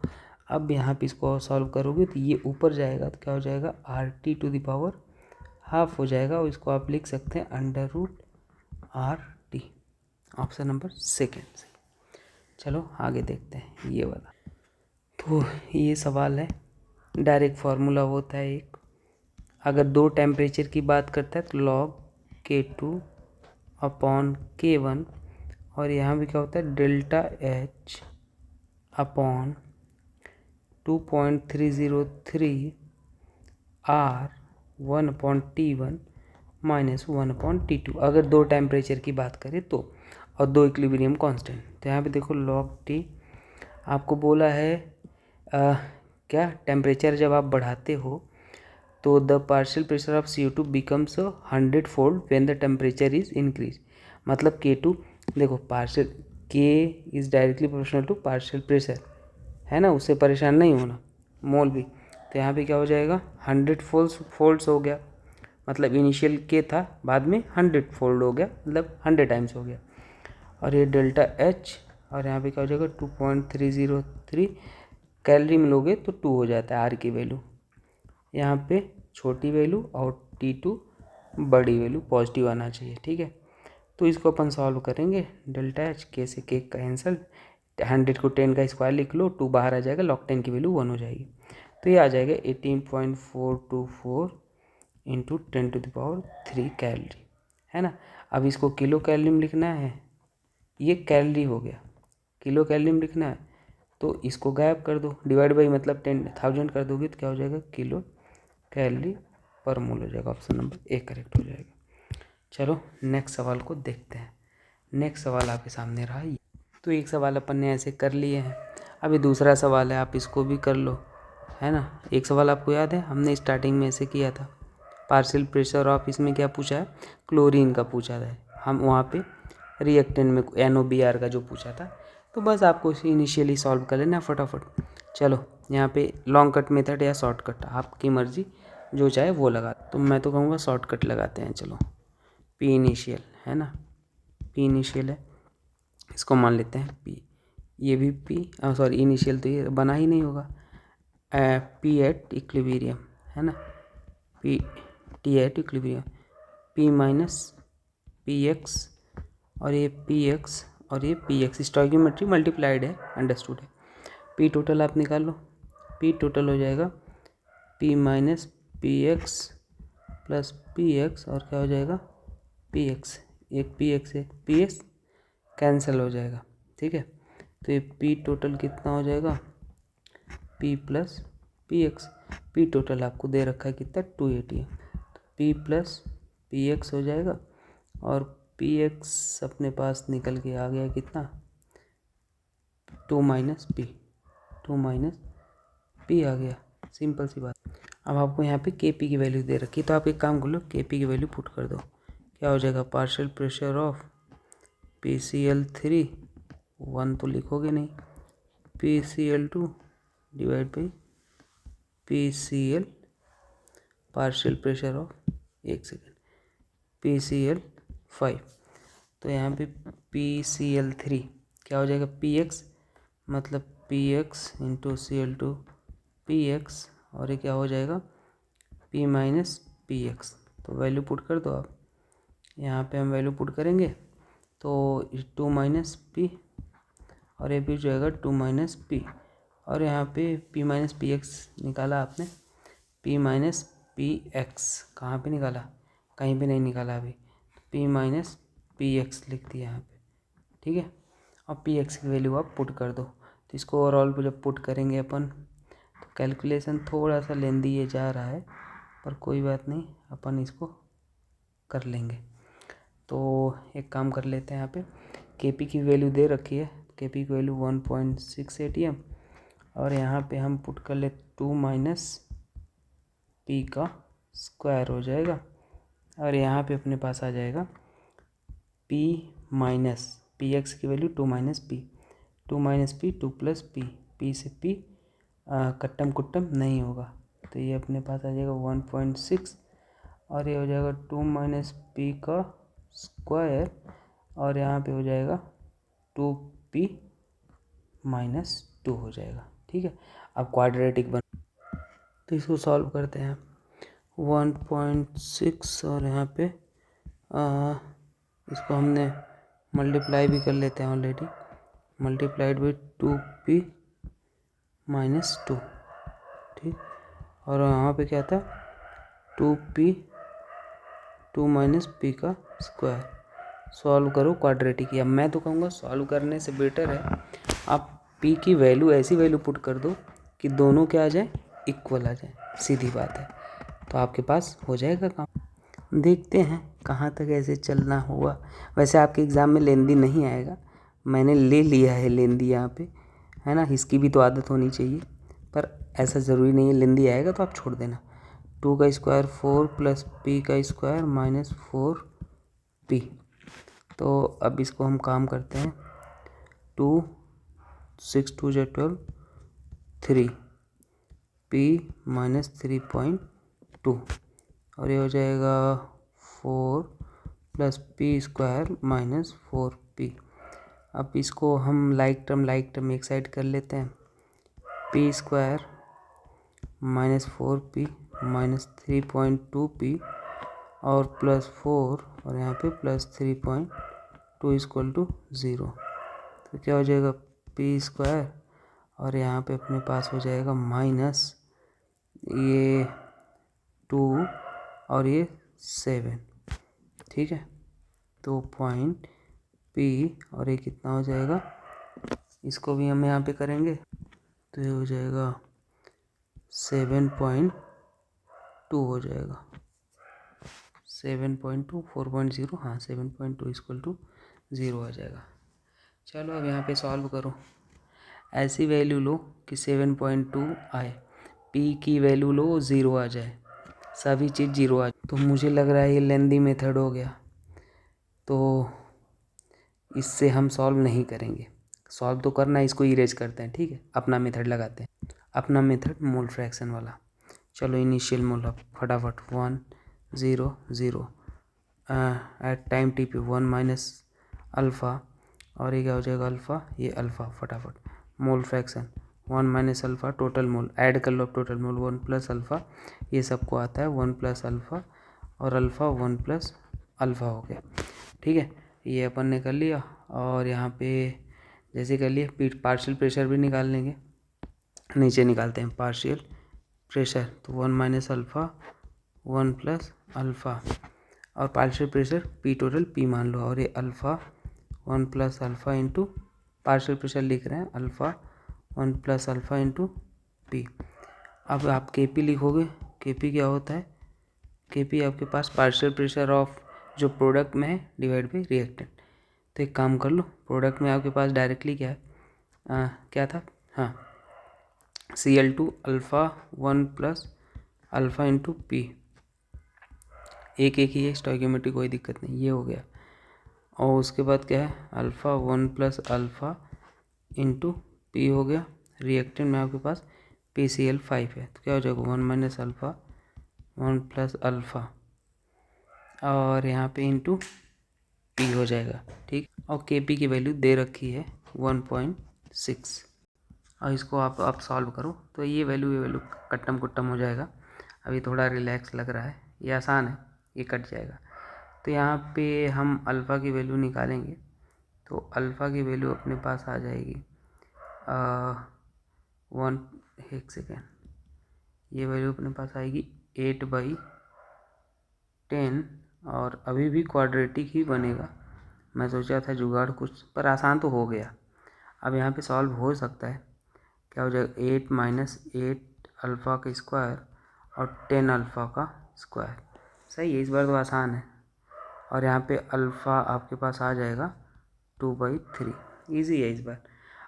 अब यहाँ पे इसको सॉल्व करोगे तो ये ऊपर जाएगा, तो क्या हो जाएगा RT to the power half हो जाएगा, और इसको आप लिख सकते हैं √RT। ऑप्शन नंबर सेकेंड से। चलो आगे देखते हैं ये वाला। तो ये सवाल है, डायरेक्ट फार्मूला होता है एक, अगर दो टेम्परेचर की बात करता है तो log K2 अपॉन K1, और यहाँ भी क्या होता है delta H upon 2.303 R 1/T1 minus 1/T2, अगर दो टेम्परेचर की बात करें तो, और दो इक्विलिब्रियम कांस्टेंट। तो यहाँ पे देखो log T आपको बोला है क्या, टेम्परेचर जब आप बढ़ाते हो तो the partial pressure of CO2 becomes 100-fold when the temperature is increase. मतलब K2 देखो, partial K is directly proportional to partial pressure, है ना, उससे परेशान नहीं होना, मोल भी। तो यहाँ पे क्या हो जाएगा 100 फोल्ड्स हो गया, मतलब इनिशियल K था, बाद में 100 फोल्ड हो गया, मतलब 100 टाइम्स हो गया। और ये डेल्टा H, और यहाँ पे क्या हो जाएगा 2.303, कैलोरी मिलोगे तो 2 हो जाता है R की वैल्यू, यहाँ पे छोटी वैल्यू और T2 बड़ी वैल्यू, पॉजिटिव आना चाहिए, ठीक है। तो इसको अपन सॉल्व करेंगे, डेल्टा H K से K कैंसल, 100 को 10 का स्क्वायर लिख लो, 2 बाहर आ जाएगा, log 10 की वैल्यू 1 हो जाएगी। तो ये आ जाएगा 18.424 इंटू 10⁻³ कैलोरी, है ना। अब इसको किलो कैलोरी में लिखना है, ये कैलोरी हो गया, किलो कैलोरी में लिखना है, तो इसको गायब कर दो, डिवाइड बाई मतलब 10,000 कर दोगे तो क्या हो जाएगा किलो कैलोरी पर मोल हो जाएगा। ऑप्शन नंबर ए करेक्ट हो जाएगा। चलो नेक्स्ट सवाल को देखते हैं। नेक्स्ट सवाल आपके सामने रहा, तो एक सवाल अपन ने ऐसे कर लिए हैं, अभी दूसरा सवाल है, आप इसको भी कर लो, है ना। एक सवाल आपको याद है, हमने स्टार्टिंग में ऐसे किया था, पार्शियल प्रेशर ऑफ, इसमें क्या पूछा है क्लोरीन का पूछा था, हम वहाँ पे रिएक्टेंट में NOBr का जो पूछा था, तो बस आपको इसे इनिशियली सॉल्व कर लेना फटाफट। चलो यहाँ पे लॉन्ग कट मेथड या शॉर्टकट आपकी मर्जी, जो चाहे वो लगा, तो मैं तो कहूँगा शॉर्टकट लगाते हैं। चलो P इनिशियल है ना, P इनिशियल है, इसको मान लेते हैं P, ये भी P, सॉरी इनिशियल तो ये बना ही नहीं होगा, P एट इक्विलिब्रियम है ना, P T at equilibrium, P minus PX, और ये PX और ये PX, स्टोइकियोमेट्री मल्टीप्लाइड है, अंडरस्टूड है। P टोटल आप निकाल लो, P टोटल हो जाएगा P minus PX plus PX, और क्या हो जाएगा PX, एक PX एक PX कैंसिल हो जाएगा, ठीक है। तो ये P टोटल कितना हो जाएगा P plus PX, P total आपको दे रखा है कितना 280 है, P प्लस PX हो जाएगा, और PX अपने पास निकल के आ गया कितना 2 माइनस P आ गया, सिंपल सी बात। अब आपको यहाँ पे KP की वैल्यू दे रखी है, तो आप एक काम कर लो, KP की वैल्यू पुट कर दो, क्या हो जाएगा पार्शियल प्रेशर ऑफ PCl3, 1 तो लिखोगे नहीं, PCl2 divide by PCl partial pressure of, एक सेकेंड, PCl5, तो यहाँ पे PCl3 क्या हो जाएगा PX, मतलब PX इंटू Cl2 PX, और ये क्या हो जाएगा P माइनस PX। तो वैल्यू पुट कर दो आप, यहाँ पे हम वैल्यू पुट करेंगे तो 2 माइनस P, और ये भी हो जाएगा 2 माइनस P, और यहाँ पे P माइनस PX निकाला आपने, P माइनस PX कहाँ पे निकाला, कहीं पे नहीं निकाला अभी, P माइनस PX लिख दिया यहाँ पे, ठीक है। और PX की वैल्यू आप पुट कर दो, तो इसको ओवरऑल पे जब पुट करेंगे अपन, तो कैलकुलेशन थोड़ा सा लेंदी ये जा रहा है, पर कोई बात नहीं, अपन इसको कर लेंगे। तो एक काम कर लेते हैं, यहाँ पे KP की वैल्यू दे रखी है, KP की वैल्यू 1.6 ATM, और यहाँ पे हम पुट कर ले 2 माइनस P का स्क्वायर हो जाएगा, और यहाँ पे अपने पास आ जाएगा पी माइनस पी एक्स की value 2 minus P, 2 minus P 2 plus P, P से पी कट्टम कुट्टम नहीं होगा, तो ये अपने पास आ जाएगा 1.6 और ये हो जाएगा 2 माइनस पी का स्क्वायर और यहाँ पे हो जाएगा 2p माइनस 2 हो जाएगा। ठीक है, अब क्वाड्रेटिक बन, तो इसको सॉल्व करते हैं। 1.6 और यहाँ पे इसको हमने मल्टीप्लाई भी कर लेते हैं already, multiplied by 2p minus 2। ठीक, और यहाँ पे क्या था 2p 2 माइनस p का स्क्वायर। सॉल्व करो क्वाड्रेटिक। या मैं तो कहूँगा सॉल्व करने से बेटर है आप p की वैल्यू ऐसी वैल्यू पुट कर दो कि दोनों क्या आ जाए, इक्वल आ जाए, सीधी बात है, तो आपके पास हो जाएगा काम। देखते हैं कहाँ तक ऐसे चलना हुआ। वैसे आपके एग्ज़ाम में लेंदी नहीं आएगा, मैंने ले लिया है लेंदी यहाँ पे, है ना, इसकी भी तो आदत होनी चाहिए, पर ऐसा ज़रूरी नहीं है लेंदी आएगा तो आप छोड़ देना। 2 का स्क्वायर 4 प्लस p का स्क्वायर माइनस 4p। तो अब इसको हम काम करते हैं, 2 6 2 जो 12 3 p माइनस 3.2 और ये हो जाएगा 4 plus P square minus 4p। अब इसको हम लाइक टर्म एक साइड कर लेते हैं, p square minus 4p minus 3.2p और प्लस 4 और यहाँ पे प्लस 3.2 इक्वल टू 0। तो क्या हो जाएगा p स्क्वायर और यहाँ पे अपने पास हो जाएगा माइनस ये 2 और ये 7। ठीक है, तो पॉइंट p और ये कितना हो जाएगा, इसको भी हम यहाँ पे करेंगे तो ये हो जाएगा 7.2 हो जाएगा, 7.2 4.0, हाँ 7.2 इक्वल टू 0 आ जाएगा। चलो अब यहाँ पे सॉल्व करो, ऐसी वैल्यू लो कि 7.2 आए, p की वैल्यू लो 0 आ जाए, सभी चीज़ 0 आ जाए। तो मुझे लग रहा है ये लेंदी मेथड हो गया, तो इससे हम सॉल्व नहीं करेंगे। सॉल्व तो करना है, इसको इरेज करते हैं। ठीक है, अपना मेथड लगाते हैं, अपना मेथड मोल फ्रैक्शन वाला। चलो इनिशियल मोल फटाफट 1 0 0 at time T P 1 minus alpha और ये क्या हो जाएगा अल्फ़ा, ये अल्फ़ा फटाफट mole fraction 1 minus alpha total mole, add कर लो अब टोटल मोल 1 प्लस अल्फ़ा, ये सबको आता है 1 प्लस अल्फ़ा और अल्फ़ा 1 प्लस अल्फ़ा हो गया। ठीक है, ये अपन ने कर लिया और यहाँ पे जैसे कर लिए पार्शियल प्रेशर भी निकाल लेंगे, नीचे निकालते हैं पार्शियल प्रेशर, तो 1 माइनस अल्फ़ा 1 प्लस अल्फ़ा और partial pressure P total P मान लो और ये alpha 1 plus alpha into partial pressure लिख रहे हैं alpha 1 plus alpha into P. अब आप के पी लिखोगे, के पी क्या होता है, के पी आपके पास पार्शियल प्रेशर ऑफ जो प्रोडक्ट में है डिवाइड बाई रिएक्टेंट। तो एक काम कर लो, प्रोडक्ट में आपके पास डायरेक्टली क्या है, क्या था, हाँ Cl2 alpha 1 plus alpha into P, एक ही है स्टोइकियोमेट्री, कोई दिक्कत नहीं, ये हो गया। और उसके बाद क्या है alpha 1 plus alpha into P हो गया, रिएक्टेंट में आपके पास PCl5 है, तो क्या हो जाएगा 1 माइनस अल्फ़ा 1 प्लस अल्फ़ा और यहाँ पे इंटू पी हो जाएगा। ठीक, और के पी की वैल्यू दे रखी है 1.6 और इसको आप सॉल्व करो तो ये वैल्यू कट्टम कुट्टम हो जाएगा। अभी थोड़ा रिलैक्स लग रहा है, ये आसान है, ये कट जाएगा। तो यहाँ पे हम अल्फ़ा की वैल्यू निकालेंगे, तो अल्फ़ा की वैल्यू अपने पास आ जाएगी 1 सेकेंड, ये वैल्यू अपने पास आएगी 8/10 और अभी भी क्वाड्रेटिक ही बनेगा। मैं सोचा था जुगाड़ कुछ, पर आसान तो हो गया। अब यहाँ पे सॉल्व हो सकता है, क्या हो जाएगा 8 माइनस 8 अल्फ़ा का स्क्वायर और 10 अल्फ़ा का स्क्वायर। सही है, इस बार तो आसान है। और यहाँ पे अल्फ़ा आपके पास आ जाएगा 2/3, ईजी है इस बार,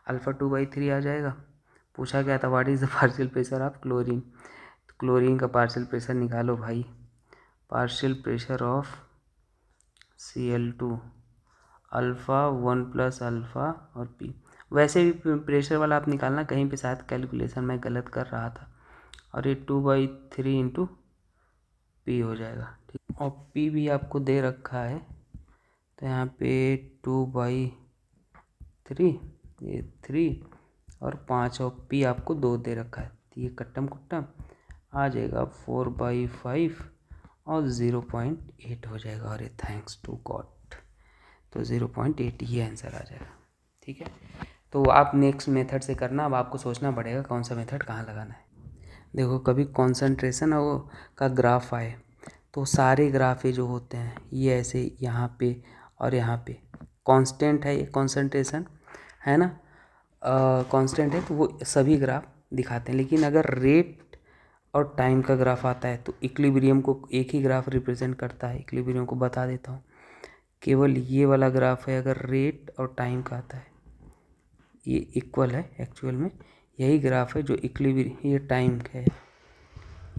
अल्फ़ा 2/3 आ जाएगा। पूछा क्या था what is the partial pressure of chlorine, तो क्लोरीन का पार्शियल प्रेशर निकालो भाई, partial pressure of Cl2 alpha 1 plus alpha और पी। वैसे भी प्रेशर वाला आप निकालना, कहीं पे शायद कैलकुलेशन मैं गलत कर रहा था। और ये 2/3 इंटू पी हो जाएगा, ठीक। और पी भी आपको दे रखा है, तो यहाँ पे 2/3, ये 3 और 5, और पी आपको 2 दे रखा है, तो ये कट्टम कुट्टम आ जाएगा 4/5 और 0.8 हो जाएगा। और ये थैंक्स टू गॉड, तो 0.8 ये आंसर आ जाएगा, ठीक है। तो आप नेक्स्ट मेथड से करना। अब आपको सोचना पड़ेगा कौन सा मेथड कहाँ लगाना है। देखो, कभी कॉन्सेंट्रेशन का ग्राफ आए तो सारे ग्राफ ये जो होते हैं ये ऐसे यहाँ पे और यहाँ पे कांस्टेंट है, ये कॉन्सेंट्रेशन है ना, कांस्टेंट है, तो वो सभी ग्राफ दिखाते हैं। लेकिन अगर रेट और टाइम का ग्राफ आता है तो इक्विलिब्रियम को एक ही ग्राफ रिप्रेजेंट करता है। इक्विलिब्रियम को बता देता हूँ, केवल ये वाला ग्राफ है अगर रेट और टाइम का आता है, ये इक्वल है एक्चुअल में, यही ग्राफ है जो इक्विलिब्रियम, ये टाइम का है,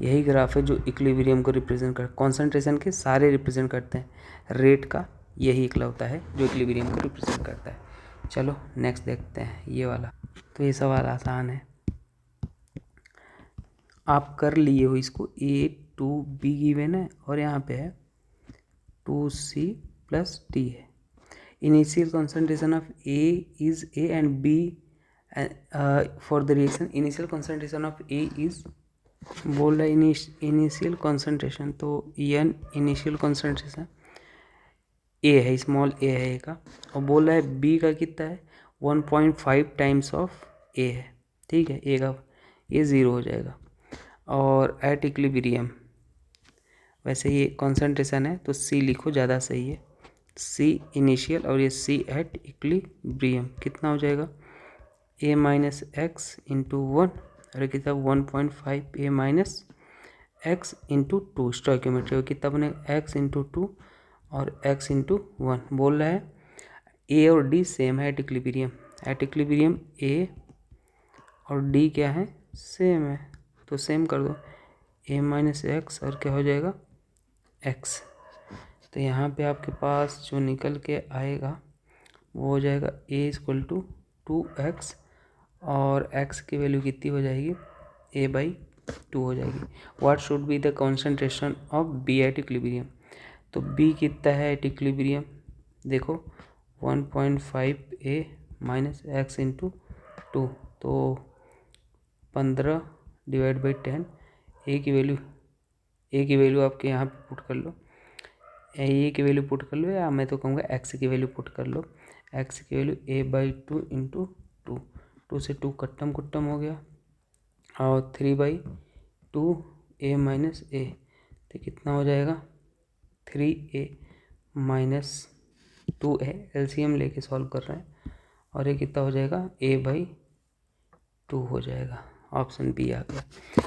यही ग्राफ है जो इक्विलिब्रियम को रिप्रेजेंट कर, कॉन्सेंट्रेशन के सारे रिप्रेजेंट करते हैं, रेट का यही इकलौता है जो इक्विलिब्रियम को रिप्रेजेंट करता है। चलो नेक्स्ट देखते हैं ये वाला। तो ये सवाल आसान है, आप कर लिए हो इसको। A2B गिवन है और यहाँ पे है 2C प्लस D है। Initial concentration of A is A and B for the reaction initial concentration of A is, बोल रहा है इनिशियल कॉन्सेंट्रेशन, तो N इनिशियल कॉन्सेंट्रेशन A है, स्मॉल a है A का, और बोल रहा है B का कितना है 1.5 टाइम्स ऑफ A है, ठीक है। A का ये 0 हो जाएगा। और एट इक्विलिब्रियम, वैसे ये कॉन्सेंट्रेशन है तो C लिखो, ज़्यादा सही है, C इनिशियल और ये C एट इक्विलिब्रियम कितना हो जाएगा A माइनस एक्स इंटू 1, और कितना 1.5 A minus x into 2, stoichiometry कितना बने x इंटू 2 और x इंटू 1। बोल रहा है A और D सेम है at equilibrium, at equilibrium A और D क्या है, सेम है, तो सेम कर दो, A माइनस एक्स और क्या हो जाएगा x। तो यहाँ पे आपके पास जो निकल के आएगा वो हो जाएगा A इक्वल टू 2x, और x की वैल्यू कितनी हो जाएगी A/2 हो जाएगी। What should be the concentration of B at equilibrium, तो B कितना है एट इक्विलिब्रियम, देखो 1.5 A माइनस एक्स इंटू 2, तो 15 डिवाइड बाई 10। A की वैल्यू आपके यहाँ पे पुट कर लो, A की वैल्यू पुट कर लो, या मैं तो कहूँगा x की वैल्यू पुट कर लो। x की वैल्यू A/2 इंटू 2 से 2 कट्टम कुट्टम हो गया, और 3/2 A माइनस A, तो कितना हो जाएगा 3A माइनस 2A, LCM लेके सॉल्व कर रहे हैं, और ये कितना हो जाएगा A/2 हो जाएगा। ऑप्शन बी आ गया।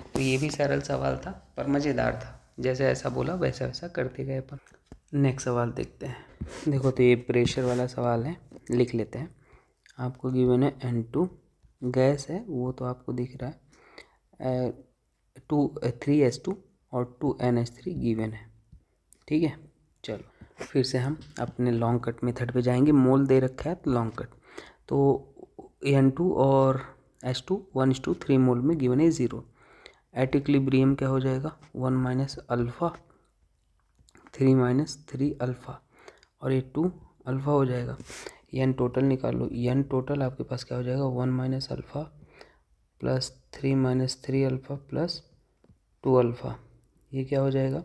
तो ये भी सरल सवाल था पर मज़ेदार था, जैसे ऐसा बोला वैसा वैसा करते गए अपन। नेक्स्ट सवाल देखते हैं। देखो, तो ये प्रेशर वाला सवाल है, लिख लेते हैं। आपको गिवन है N2 गैस है, वो तो आपको दिख रहा है, 3H2 और 2NH3 गिवन है, ठीक है। चलो फिर से हम अपने लॉन्ग कट मेथड पे जाएंगे। मोल दे रखा है तो लॉन्ग कट, तो N2 और H2 1:3 मोल में गिवन है 0। एट इक्विलिब्रियम क्या हो जाएगा 1 माइनस अल्फ़ा 3 माइनस 3 अल्फ़ा, और ये 2 अल्फ़ा हो जाएगा। एन टोटल निकाल लो, एन टोटल आपके पास क्या हो जाएगा 1 minus alpha plus 3 minus 3 alpha plus 2 alpha, ये क्या हो जाएगा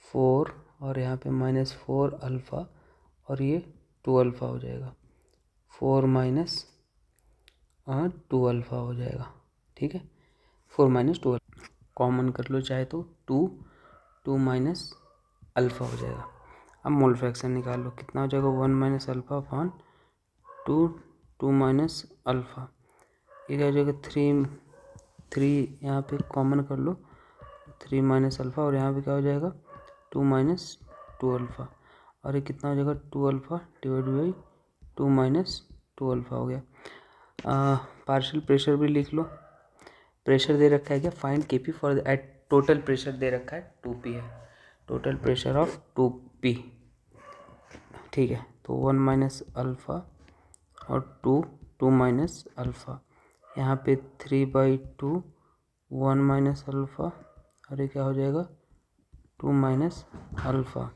4, और यहाँ पे माइनस 4 अल्फ़ा, और ये 2 अल्फ़ा हो जाएगा, 4 माइनस 2 अल्फ़ा हो जाएगा, ठीक है। 4 माइनस 2 कॉमन कर लो चाहे तो, 2 माइनस अल्फ़ा हो जाएगा। अब मोल फ्रैक्शन निकाल लो, कितना हो जाएगा 1 minus alpha upon 2 minus alpha, ये क्या हो जाएगा 3 यहाँ पे कॉमन कर लो, 3 माइनस अल्फ़ा, और यहाँ पे क्या हो जाएगा 2 माइनस 2 अल्फ़ा, और ये कितना हो जाएगा 2 alpha divide by 2 minus 2 alpha हो गया। पार्शियल प्रेशर भी लिख लो, प्रेशर दे रखा है क्या, find Kp for the at, total pressure दे रखा है 2P है, टोटल प्रेशर ऑफ 2P, ठीक है। तो 1 माइनस अल्फ़ा और 2 माइनस अल्फ़ा, यहाँ पे 3/2 1 माइनस अल्फ़ा और ये क्या हो जाएगा 2 माइनस अल्फ़ा,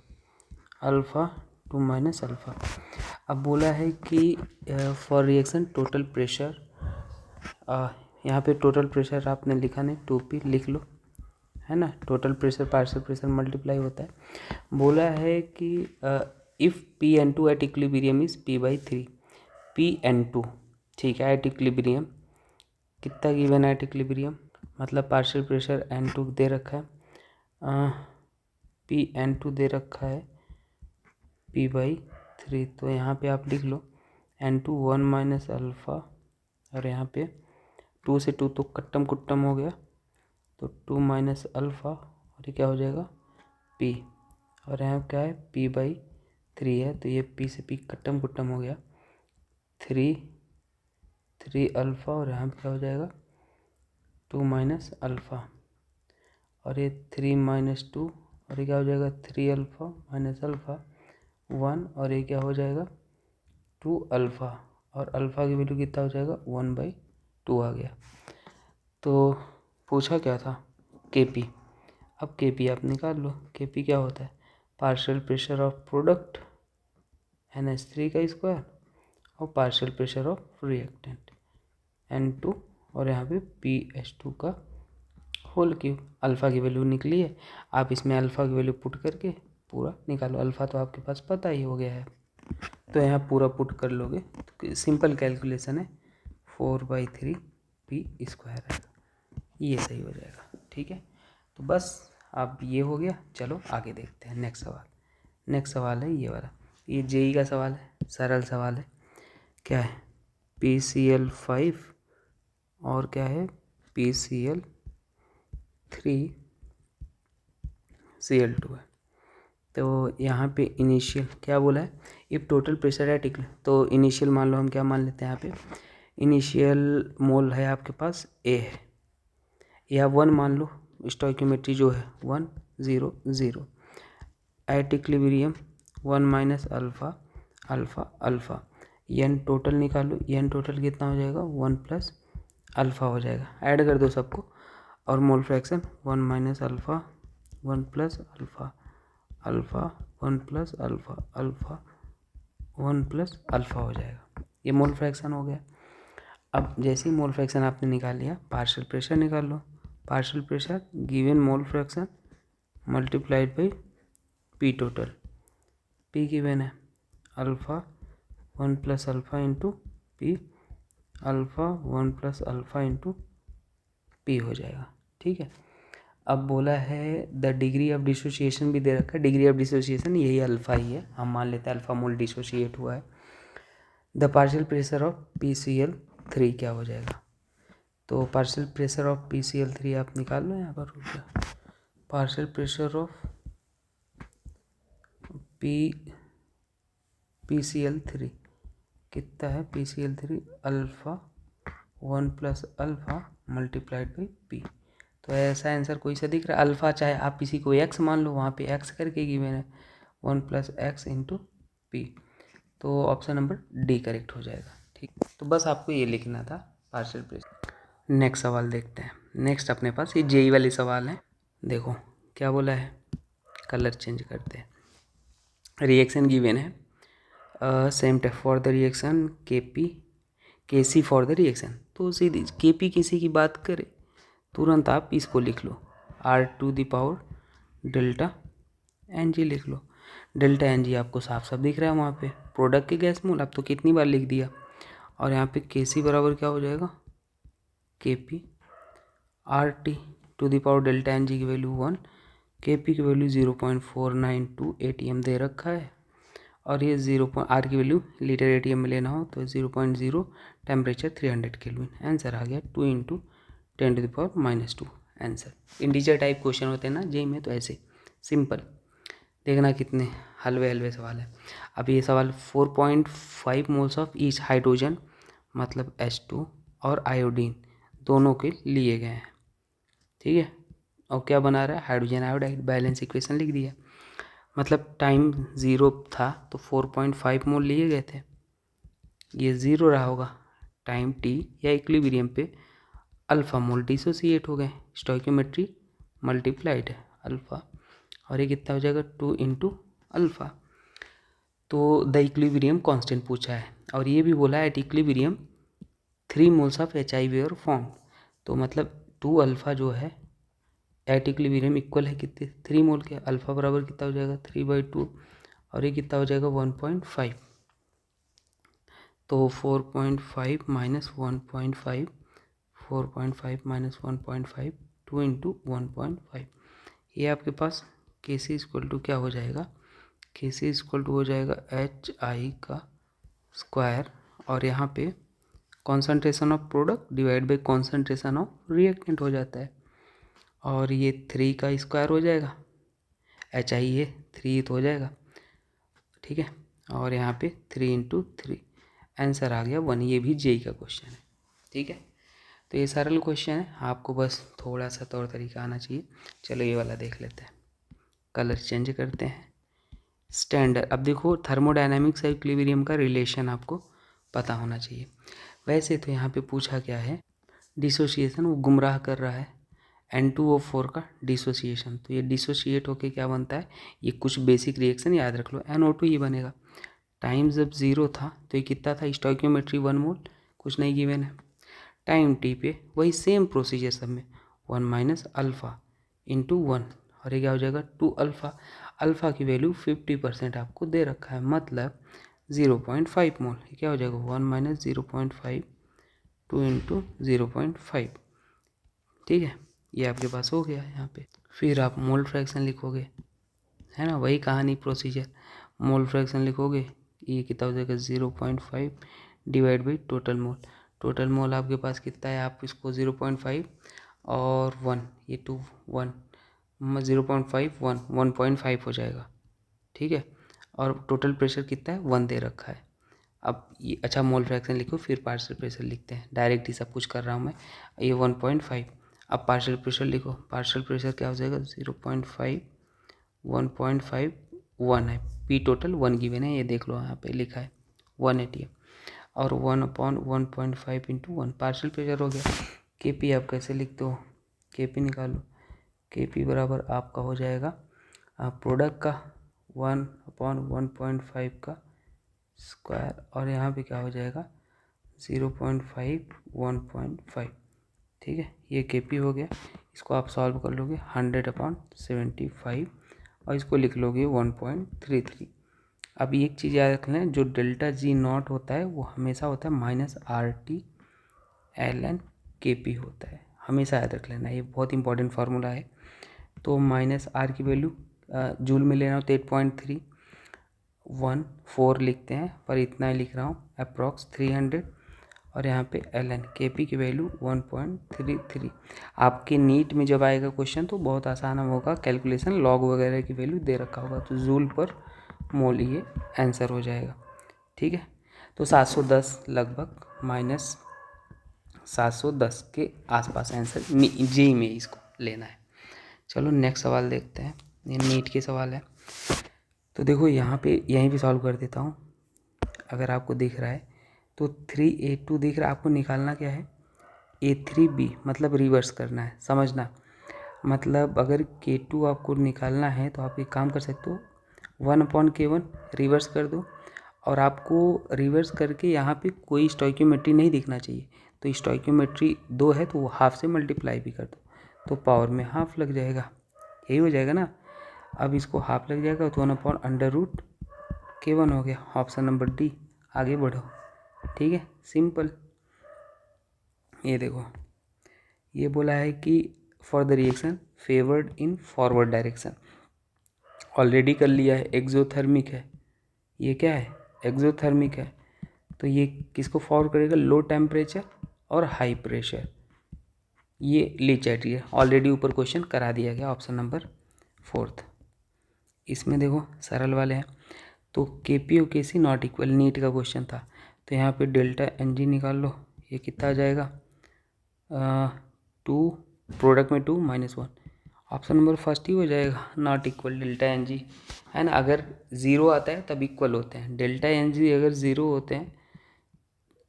2 माइनस अल्फ़ा। अब बोला है कि फॉर रिएक्शन टोटल प्रेशर, यहाँ पे टोटल प्रेशर आपने लिखा नहीं, 2P लिख लो, है ना। Total pressure partial pressure multiply होता है। बोला है कि if P(N2) at equilibrium is P/3, P(N2), ठीक है, एट इक्विलिब्रियम कितना गिवन है एट इक्विलिब्रियम, मतलब पार्शियल प्रेशर N2 दे रखा है, P(N2) दे रखा है P/3, तो यहाँ पे आप लिख लो N2 1 माइनस अल्फ़ा और यहाँ पे 2 से 2 तो कट्टम कुट्टम हो गया, तो 2 माइनस अल्फ़ा और ये क्या हो जाएगा P, और यहाँ क्या है P/3 है, तो ये P से P कट्टम कुट्टम हो गया, 3 अल्फ़ा और यहाँ पे क्या हो जाएगा 2 माइनस अल्फ़ा और ये 3 माइनस 2 और ये क्या हो जाएगा 3 अल्फ़ा माइनस अल्फ़ा 1 और ये क्या हो जाएगा 2 अल्फ़ा और अल्फ़ा की वैल्यू कितना हो जाएगा 1/2 आ गया। तो पूछा क्या था Kp, अब Kp आप निकाल लो। Kp क्या होता है partial pressure of product NH3 का स्क्वायर और partial pressure of reactant N2 और यहाँ पे PH2 का होल क्यूब। अल्फ़ा की वैल्यू निकली है, आप इसमें अल्फ़ा की वैल्यू पुट करके पूरा निकालो। अल्फ़ा तो आपके पास पता ही हो गया है, तो यहाँ पूरा पुट कर लोगे तो सिंपल कैलकुलेशन है, 4/3 P² है, ये सही हो जाएगा। ठीक है, तो बस अब ये हो गया। चलो आगे देखते हैं नेक्स्ट सवाल। नेक्स्ट सवाल है ये वाला, ये जेई का सवाल है, सरल सवाल है। क्या है PCl5 और क्या है PCl3Cl2 है। तो यहाँ पे इनिशियल क्या बोला है, इफ़ टोटल प्रेशर है, ठीक है, तो इनिशियल मान लो, हम क्या मान लेते हैं यहाँ पे इनिशियल मोल है आपके पास A है, या 1 मान लो, स्टोइकियोमेट्री जो है 1 0 0, at equilibrium 1 minus alpha alpha, n total निकालो, एन टोटल कितना हो जाएगा 1 प्लस अल्फ़ा हो जाएगा, ऐड कर दो सबको, और मोल fraction 1 minus alpha 1 plus alpha 1 plus alpha 1 plus alpha हो जाएगा। ये मोल फ्रैक्शन हो गया। अब जैसे ही मोल फ्रैक्शन आपने निकाल लिया, पार्शियल प्रेशर निकाल लो। Partial pressure given mole fraction multiplied by P total, P given है alpha 1 plus alpha into P, alpha 1 plus alpha into P हो जाएगा। ठीक है, अब बोला है द डिग्री ऑफ डिसोसिएशन भी दे रखा है। डिग्री ऑफ डिसोसिएशन यही अल्फ़ा ही है, हम मान लेते हैं अल्फ़ा मोल डिसोसिएट हुआ है। The partial pressure of PCl3 क्या हो जाएगा, तो पार्शियल प्रेशर ऑफ PCl3 आप निकाल लो यहाँ पर, पार्शियल प्रेशर ऑफ PCl3 कितना है, PCl3 alpha 1 plus alpha multiplied by P। तो ऐसा आंसर कोई सा दिख रहा है, अल्फ़ा चाहे आप किसी को x मान लो, वहाँ पे x करके गिवन है 1 प्लस एक्स इंटू P, तो ऑप्शन नंबर डी करेक्ट हो जाएगा। ठीक, तो बस आपको ये लिखना था पार्शियल प्रेशर। नेक्स्ट सवाल देखते हैं। नेक्स्ट अपने पास ये जेई वाले सवाल हैं। देखो क्या बोला है, कलर चेंज करते हैं। रिएक्शन गिवन है same tape for the reaction Kc for the reaction, तो सीधी Kp किसी की बात करे तुरंत आप इसको लिख लो R⁴ डेल्टा Ng लिख लो। डेल्टा Ng आपको साफ साफ दिख रहा है वहाँ पे, प्रोडक्ट के गैस मोल, अब तो कितनी बार लिख दिया। और यहाँ पे Kc बराबर क्या हो जाएगा Kp R⁴ डेल्टा Ng की वैल्यू 1, Kp की वैल्यू 0.492 ATM दे रखा है, और ये R की वैल्यू लीटर ATM में लेना हो तो 0.0, टेम्परेचर 300 केल्विन। आंसर आ गया 2 × 10⁻²। आंसर इंटीजर टाइप क्वेश्चन होते हैं ना जेई में, तो ऐसे सिंपल देखना कितने हलवे हलवे सवाल है। अब ये सवाल 4.5 मोल्स ऑफ ईच हाइड्रोजन मतलब H2 और आयोडीन दोनों के लिए गए हैं। ठीक है, और क्या बना रहा है हाइड्रोजन आयोडाइड, बैलेंस इक्वेशन लिख दिया। मतलब टाइम 0 था तो 4.5 मोल लिए गए थे, ये 0 रहा होगा। टाइम t या इक्विलिब्रियम पे अल्फ़ा मोल डिसोसिएट हो गए, स्टोइकियोमेट्री मल्टीप्लाइड है अल्फ़ा, और ये कितना हो जाएगा 2 इंटू अल्फ़ा। तो द इक्विलिब्रियम कांस्टेंट पूछा है, और ये भी बोला है at equilibrium 3 moles of HI way form. तो मतलब 2 अल्फ़ा जो है एट इक्विलिब्रियम इक्वल है कितने 3 मोल के, अल्फ़ा बराबर कितना हो जाएगा 3/2, और ये कितना हो जाएगा 1.5। तो 4.5 माइनस 1.5, 4.5 माइनस 1.5, 2 इंटू 1.5, ये आपके पास Kc इक्वल टू क्या हो जाएगा, Kc इक्वल टू हो जाएगा HI का स्क्वायर, और यहाँ पे concentration of product divide by concentration of reactant हो जाता है, और ये 3 का स्क्वायर हो जाएगा, HI ये 3 तो हो जाएगा, ठीक है, और यहाँ पे 3 इंटू 3, आंसर आ गया 1। ये भी जेई का क्वेश्चन है, ठीक है। तो ये सरल क्वेश्चन है, आपको बस थोड़ा सा तौर तरीका आना चाहिए। चलो ये वाला देख लेते हैं, कलर चेंज करते हैं। स्टैंडर्ड, अब देखो थर्मोडायनामिक्स और इक्विलिब्रियम का रिलेशन आपको पता होना चाहिए। वैसे तो यहाँ पे पूछा क्या है, डिसोसिएशन, वो गुमराह कर रहा है, N2O4 का डिसोसिएशन। तो ये डिसोसिएट होके क्या बनता है, ये कुछ बेसिक रिएक्शन याद रख लो, NO2 ये बनेगा। टाइम जब 0 था तो ये कितना था, स्टोइकियोमेट्री 1 मोल, कुछ नहीं गिवन है। टाइम t पे वही सेम प्रोसीजर सब में 1 माइनस अल्फ़ा इंटू 1, और ये क्या हो जाएगा 2 अल्फ़ा। अल्फ़ा की वैल्यू 50% आपको दे रखा है, मतलब 0.5 मोल। ये क्या हो जाएगा 1 माइनस 0.5, 2 इंटू 0.5, ठीक है। ये आपके पास हो गया यहाँ पे। फिर आप मोल फ्रैक्शन लिखोगे, है ना, वही कहानी प्रोसीजर। मोल फ्रैक्शन लिखोगे, ये कितना हो जाएगा 0.5 divide by total mole. Total mole आपके पास कितना है, आप इसको 0.5 और 1, ये 2 1 0.5 1 1.5 हो जाएगा, ठीक है। और टोटल प्रेशर कितना है 1 दे रखा है। अब ये अच्छा मोल फ्रैक्शन लिखो, फिर पार्शियल प्रेशर लिखते हैं, डायरेक्ट ही सब कुछ कर रहा हूँ मैं। ये 1.5, अब पार्शियल प्रेशर लिखो, पार्शियल प्रेशर क्या हो जाएगा 0.5 1.5 1 है, पी टोटल 1 गिवन है, ये देख लो यहाँ पे लिखा है 1 ATM, और 1/1.5 इंटू 1 पार्शियल प्रेशर हो गया। KP आप कैसे लिखते हो, KP निकालो, KP बराबर आपका हो जाएगा प्रोडक्ट का 1/1.5 का स्क्वायर, और यहाँ पे क्या हो जाएगा 0.5 1.5, ठीक है। ये KP हो गया, इसको आप सॉल्व कर लोगे 100/75, और इसको लिख लोगे 1.33। अब एक चीज़ याद रख लें, जो डेल्टा G नॉट होता है वो हमेशा होता है -RT ln KP होता है, हमेशा याद रख लेना, ये बहुत इंपॉर्टेंट फार्मूला है। तो -R की वैल्यू जूल में लेना हो तो 8.314 लिखते हैं, पर इतना ही लिख रहा हूँ अप्रॉक्स 300, और यहाँ पे ln KP की वैल्यू 1.33। आपके नीट में जब आएगा क्वेश्चन तो बहुत आसान होगा कैलकुलेशन, लॉग वगैरह की वैल्यू दे रखा होगा, तो जूल पर मोल ये आंसर हो जाएगा, ठीक है। तो 710 लगभग -710 के आसपास आंसर जी में इसको लेना है। चलो नेक्स्ट सवाल देखते हैं, ये नीट के सवाल है। तो देखो यहाँ पे यहीं भी सॉल्व कर देता हूँ, अगर आपको दिख रहा है तो 3A2 दिख रहा है, आपको निकालना क्या है A3B, मतलब रिवर्स करना है, समझना। मतलब अगर K2 आपको निकालना है तो आप एक काम कर सकते हो, 1/K1 रिवर्स कर दो, और आपको रिवर्स करके यहाँ पे कोई स्टोइकियोमेट्री नहीं दिखना चाहिए, तो स्टोइकियोमेट्री 2 है तो वो हाफ से मल्टीप्लाई भी कर दो, तो पावर में हाफ लग जाएगा, यही हो जाएगा ना। अब इसको हाफ लग जाएगा तो 1/√K1 हो गया, ऑप्शन नंबर डी, आगे बढ़ो, ठीक है, सिंपल। ये देखो, ये बोला है कि for the reaction favoured in forward direction, already कर लिया है, एक्सोथर्मिक है, ये क्या है एक्सोथर्मिक है, तो ये किसको फॉरवर्ड करेगा, लो टेम्परेचर और हाई प्रेशर, ये लीचैटी है, ऑलरेडी ऊपर क्वेश्चन करा दिया गया, ऑप्शन नंबर 4। इसमें देखो सरल वाले हैं, तो KP और KC नॉट इक्वल, नीट का क्वेश्चन था, तो यहाँ पे डेल्टा NG निकाल लो, ये कितना आ जाएगा 2, प्रोडक्ट में 2 -1, ऑप्शन नंबर फर्स्ट ही हो जाएगा, not equal delta n g, है ना। अगर ज़ीरो आता है तब इक्वल होते हैं, डेल्टा एन जी अगर ज़ीरो होते हैं,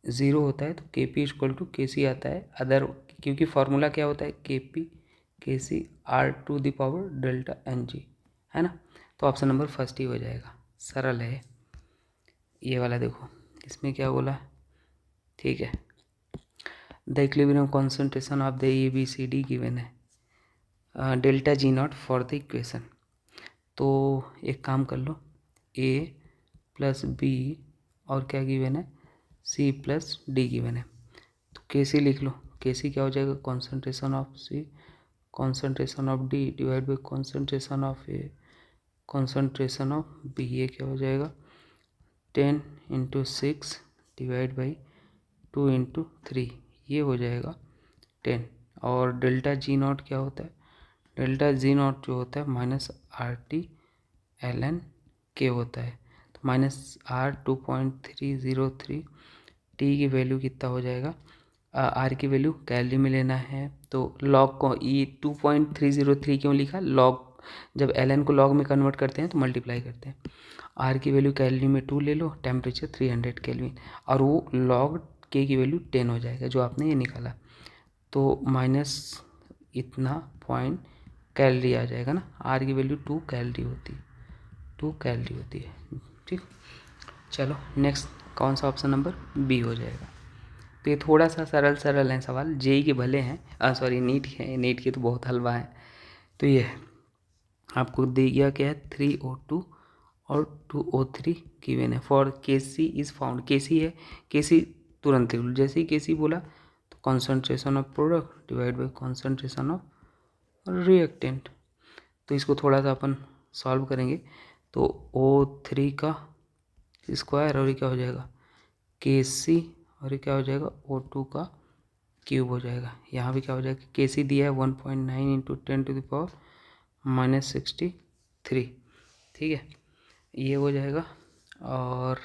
ज़ीरो होता है तो के पी इक्वल टू के सी आता है। अदर, क्योंकि फार्मूला क्या होता है, K p K C R to the power delta n g, है ना। तो ऑप्शन नंबर फर्स्ट ही हो जाएगा, सरल है ये वाला। देखो इसमें क्या बोला है, ठीक है। The equilibrium concentration of the A B C D given है, delta G not for the equation. तो एक काम कर लो, ए प्लस बी और क्या गिवन है, सी प्लस डी गिवन है। तो के सी लिख लो, के सी क्या हो जाएगा, concentration of C concentration of D divide by concentration of A concentration of B. ये क्या हो जाएगा, 10 × 6 डिवाइड बाई 2 × 3, ये हो जाएगा 10। और डेल्टा जी नॉट क्या होता है, डेल्टा जी नॉट जो होता है -RT/ln के होता है। तो -R 2.303, टी की वैल्यू कितना हो जाएगा, आर की वैल्यू कैलोरी में लेना है। तो लॉग को ये 2.303 क्यों लिखा, लॉग जब ln को लॉग में कन्वर्ट करते हैं तो मल्टीप्लाई करते हैं। आर की वैल्यू कैलोरी में 2 ले लो, टेम्परेचर 300 केल्विन, और वो लॉग के की वैल्यू 10 हो जाएगा जो आपने ये निकाला। तो माइनस इतना पॉइंट कैलोरी आ जाएगा ना, आर की वैल्यू 2 कैलोरी होती है, 2 कैलोरी होती है, ठीक। चलो नेक्स्ट कौन सा, ऑप्शन नंबर बी हो जाएगा। तो ये थोड़ा सा सरल सरल है सवाल, जेई के भले हैं, सॉरी नीट के, नीट के तो बहुत हलवा है। तो ये आपको दे गया क्या है, 3O2 और 2O3 गिवन है फॉर के सी इज़ फाउंड। के सी है, के सी तुरंत लिख लो, जैसे ही के सी बोला तो concentration of product divide by concentration of reactant. तो इसको थोड़ा सा अपन सॉल्व करेंगे। तो O3 का स्क्वायर और ये क्या हो जाएगा, के सी, और ये क्या हो जाएगा, O2 का क्यूब हो जाएगा। यहाँ भी क्या हो जाएगा, के सी दिया है 1.9 × 10⁻63, ठीक है, ये हो जाएगा। और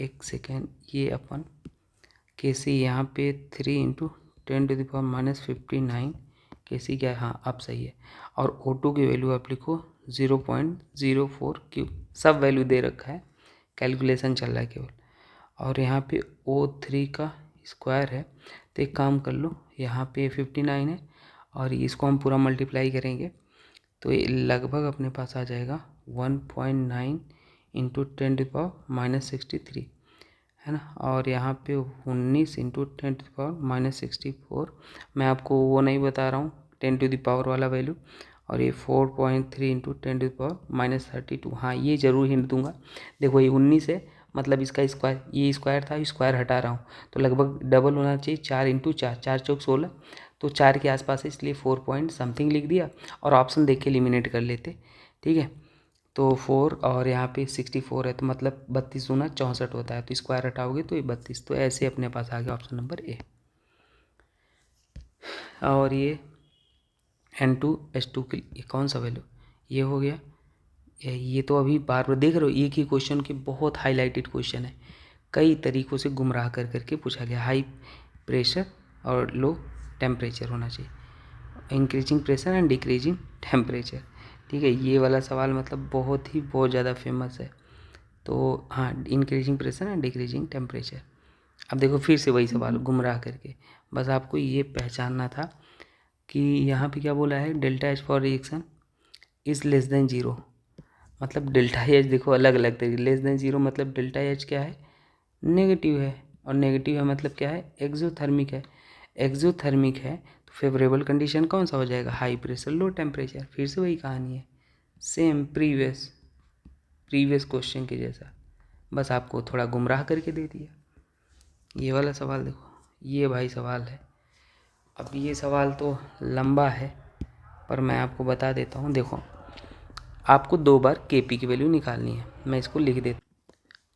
एक सेकेंड, ये अपन के सी यहाँ पे 3 × 10⁻59, के सी क्या है, हाँ अब सही है। और O2 की वैल्यू आप लिखो 0.04 क्यूब, सब वैल्यू दे रखा है, कैलकुलेशन चल रहा है केवल। और यहाँ पे O3 का स्क्वायर है, तो एक काम कर लो, यहाँ पे 59 है और इसको हम पूरा मल्टीप्लाई करेंगे तो ये लगभग अपने पास आ जाएगा 1.9 × 10⁻63, है ना। और यहाँ पे 19 × 10⁻64, मैं आपको वो नहीं बता रहा हूँ 10 वाला वैल्यू। और ये 4.3 × 10⁻32, हाँ ये ज़रूर हिंट दूंगा। देखो ये 19 है, मतलब इसका स्क्वायर, ये स्क्वायर था, स्क्वायर हटा रहा हूँ तो लगभग डबल होना चाहिए, 4 × 4, 4 चौक 16, तो 4 के आसपास है, इसलिए 4 पॉइंट समथिंग लिख दिया और ऑप्शन देख के एलिमिनेट कर लेते, ठीक है। तो 4 और यहाँ पे 64 है, तो मतलब 32 दूना 64 होता है, तो स्क्वायर हटाओगे तो ये 32, तो ऐसे अपने पास आ गया ऑप्शन नंबर ए। और ये N2H2 के लिए कौन सा वैल्यू, ये हो गया। ये तो अभी बार बार देख रहे हो, एक ही क्वेश्चन के बहुत हाईलाइटेड क्वेश्चन है, कई तरीक़ों से गुमराह कर करके पूछा गया। हाई प्रेशर और लो टेम्परेचर होना चाहिए, increasing pressure and decreasing temperature, ठीक है। ये वाला सवाल मतलब बहुत ज़्यादा फेमस है। तो हाँ, increasing pressure and decreasing temperature. अब देखो फिर से वही सवाल गुमराह करके, बस आपको ये पहचानना था कि यहाँ पे क्या बोला है, delta H for reaction is less than zero, मतलब डेल्टा एच देखो अलग अलग तरीके, लेस देन ज़ीरो मतलब डेल्टा एच क्या है, नेगेटिव है, और नेगेटिव है मतलब क्या है, एक्जोथर्मिक है। एक्जोथर्मिक है तो फेवरेबल कंडीशन कौन सा हो जाएगा, हाई प्रेशर लो टेम्परेचर। फिर से वही कहानी है, सेम प्रीवियस क्वेश्चन के जैसा, बस आपको थोड़ा गुमराह करके दे दिया। ये वाला सवाल देखो, ये भाई सवाल है। अब ये सवाल तो लंबा है पर मैं आपको बता देता हूँ। देखो आपको 2 बार Kp की वैल्यू निकालनी है, मैं इसको लिख देता।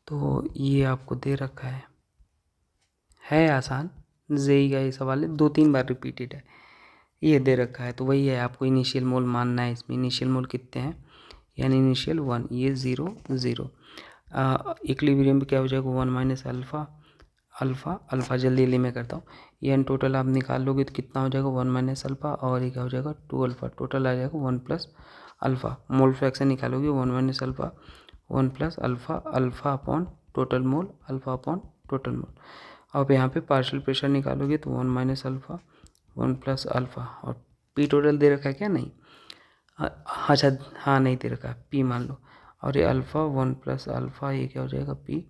तो ये आपको दे रखा है आसान, जेई का ये सवाल है, 2-3 बार रिपीटेड है, ये दे रखा है। तो वही है, आपको इनिशियल मोल मानना है। इसमें इनिशियल मोल कितने हैं, यानी इनिशियल 1, ये 0 0। इक्विलिब्रियम पे क्या हो जाएगा, 1 - अल्फ़ा, अल्फ़ा जल्दी मैं करता हूँ, ये एन टोटल आप निकाल लोगे तो कितना हो जाएगा 1 माइनस अल्फ़ा, और ये क्या हो जाएगा 2 अल्फ़ा, टोटल आ जाएगा 1 प्लस अल्फ़ा। मोल फ्रैक्शन निकालोगे 1 minus alpha 1 plus alpha, alpha upon total mole, alpha upon total mole. अब यहाँ पे पार्शियल प्रेशर निकालोगे तो 1 माइनस अल्फ़ा 1 प्लस अल्फ़ा, और पी टोटल दे रखा है क्या? नहीं, अच्छा हाँ नहीं दे रखा, पी मान लो, और ये अल्फ़ा 1 प्लस अल्फ़ा, ये क्या हो जाएगा पी,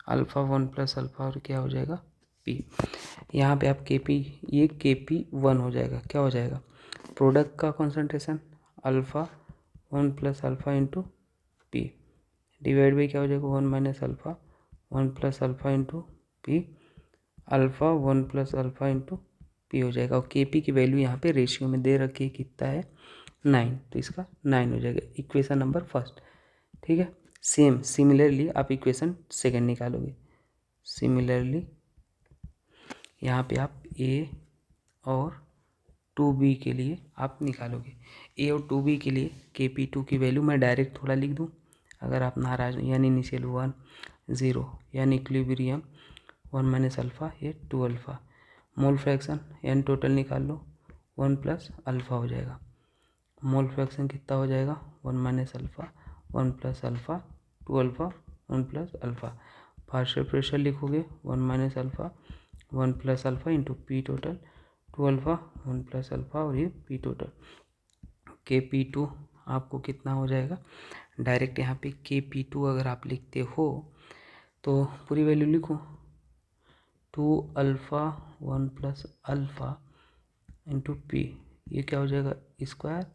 अल्फ़ा 1 प्लस अल्फ़ा, और क्या हो जाएगा पी। यहाँ पे आप के पी, ये के पी 1 हो जाएगा, क्या हो जाएगा प्रोडक्ट का concentration alpha 1 plus alpha into P, divide by क्या हो जाएगा 1 minus alpha 1 plus alpha into P, alpha 1 plus alpha into P हो जाएगा। और के पी की वैल्यू यहाँ पे रेशियो में दे रखी है, कितना है 9, तो इसका 9 हो जाएगा इक्वेशन नंबर फर्स्ट। ठीक है, सिमिलरली आप इक्वेशन सेकंड निकालोगे। सिमिलरली यहाँ पे आप ए और 2b के लिए आप निकालोगे। ए और 2b के लिए के पी 2 की वैल्यू मैं डायरेक्ट थोड़ा लिख दूँ अगर आप नाराज, यानी इनिशियल 1 0, यानी इक्विलिब्रियम 1 माइनस अल्फ़ा, ये 2 अल्फ़ा। मोल फ्रैक्शन यानी टोटल निकाल लो 1 प्लस अल्फ़ा हो जाएगा। मोल फ्रैक्शन कितना हो जाएगा 1 minus alpha 1 plus alpha 2 alpha 1 plus alpha. Partial pressure लिखोगे 1 minus alpha 1 plus alpha into P total 2 alpha 1 plus alpha, और ये पी टोटल। के पी 2 आपको कितना हो जाएगा, डायरेक्ट यहाँ पे के पी 2 अगर आप लिखते हो तो पूरी वैल्यू लिखो 2 alpha 1 plus alpha into P, ये क्या हो जाएगा square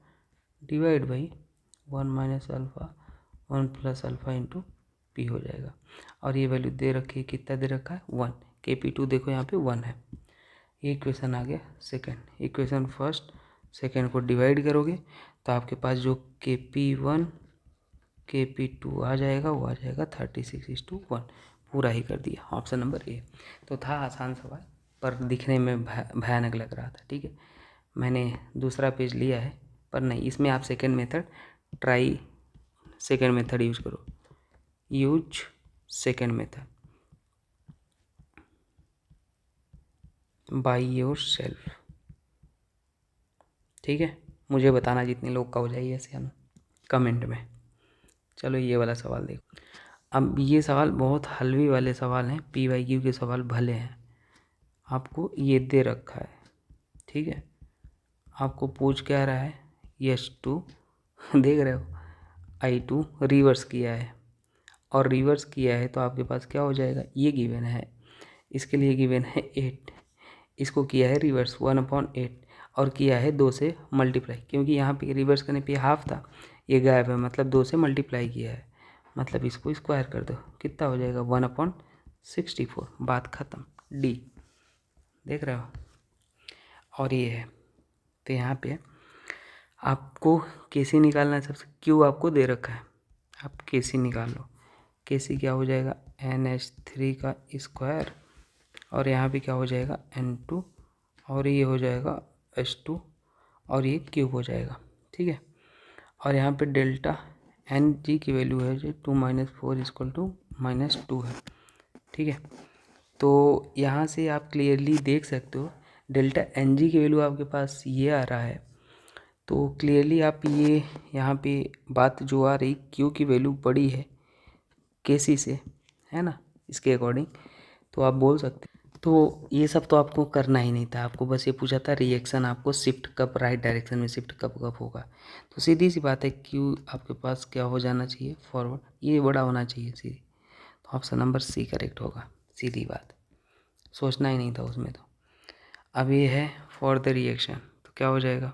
divide by 1 minus alpha 1 plus alpha into P हो जाएगा। और ये वैल्यू दे रखी है, कितना दे रखा है 1, के पी 2 देखो यहाँ पे 1 है। ये इक्वेशन आ गया सेकेंड। इक्वेशन फर्स्ट सेकेंड को डिवाइड करोगे तो आपके पास जो के पी 1 के पी 2 आ जाएगा, वो आ जाएगा 36:1, पूरा ही कर दिया ऑप्शन नंबर ए। तो था आसान सवाल, पर दिखने में भयानक लग रहा था। ठीक है, मैंने दूसरा पेज लिया है, पर नहीं, इसमें आप सेकेंड मेथड यूज करो, use second method by your self. ठीक है, मुझे बताना जितने लोग का हो जाए ऐसे हम कमेंट में। चलो ये वाला सवाल देखो। अब ये सवाल बहुत हलवे वाले सवाल हैं, पी वाई क्यू के सवाल भले हैं। आपको ये दे रखा है, ठीक है, आपको पूछ क्या रहा है, S2 देख रहे हो, I2 रिवर्स किया है, और रिवर्स किया है तो आपके पास क्या हो जाएगा, ये गिवन है, इसके लिए गिवन है 8, इसको किया है रिवर्स 1/8, और किया है 2 से मल्टीप्लाई, क्योंकि यहाँ पे रिवर्स करने पे हाफ था, ये गायब है, मतलब 2 से मल्टीप्लाई किया है, मतलब इसको स्क्वायर कर दो, कितना हो जाएगा 1/64, बात ख़त्म। डी देख रहे हो, और ये है, तो यहाँ पे आपको केसी निकालना है सबसे, क्यू आपको दे रखा है, आप केसी निकाल लो। केसी क्या हो जाएगा NH3 का स्क्वायर, और यहाँ पे क्या हो जाएगा N2, और ये हो जाएगा H2, और ये क्यूब हो जाएगा। ठीक है, और यहाँ पे डेल्टा Ng की वैल्यू है जो 2 - 4 = -2 है। ठीक है, तो यहाँ से आप क्लियरली देख सकते हो डेल्टा Ng की वैल्यू आपके पास ये आ रहा है, तो क्लियरली आप ये यहाँ पे बात जो आ रही, क्यू की वैल्यू बड़ी है केसी से, है ना, इसके अकॉर्डिंग, तो आप बोल सकते। तो ये सब तो आपको करना ही नहीं था, आपको बस ये पूछा था रिएक्शन आपको शिफ्ट कब, राइट डायरेक्शन में शिफ्ट कब कब होगा, तो सीधी सी बात है क्यू आपके पास क्या हो जाना चाहिए, फॉरवर्ड, ये बड़ा होना चाहिए सीधी, तो ऑप्शन नंबर सी करेक्ट होगा, सीधी बात, सोचना ही नहीं था उसमें। तो अब ये है फॉर द रिएक्शन, तो क्या हो जाएगा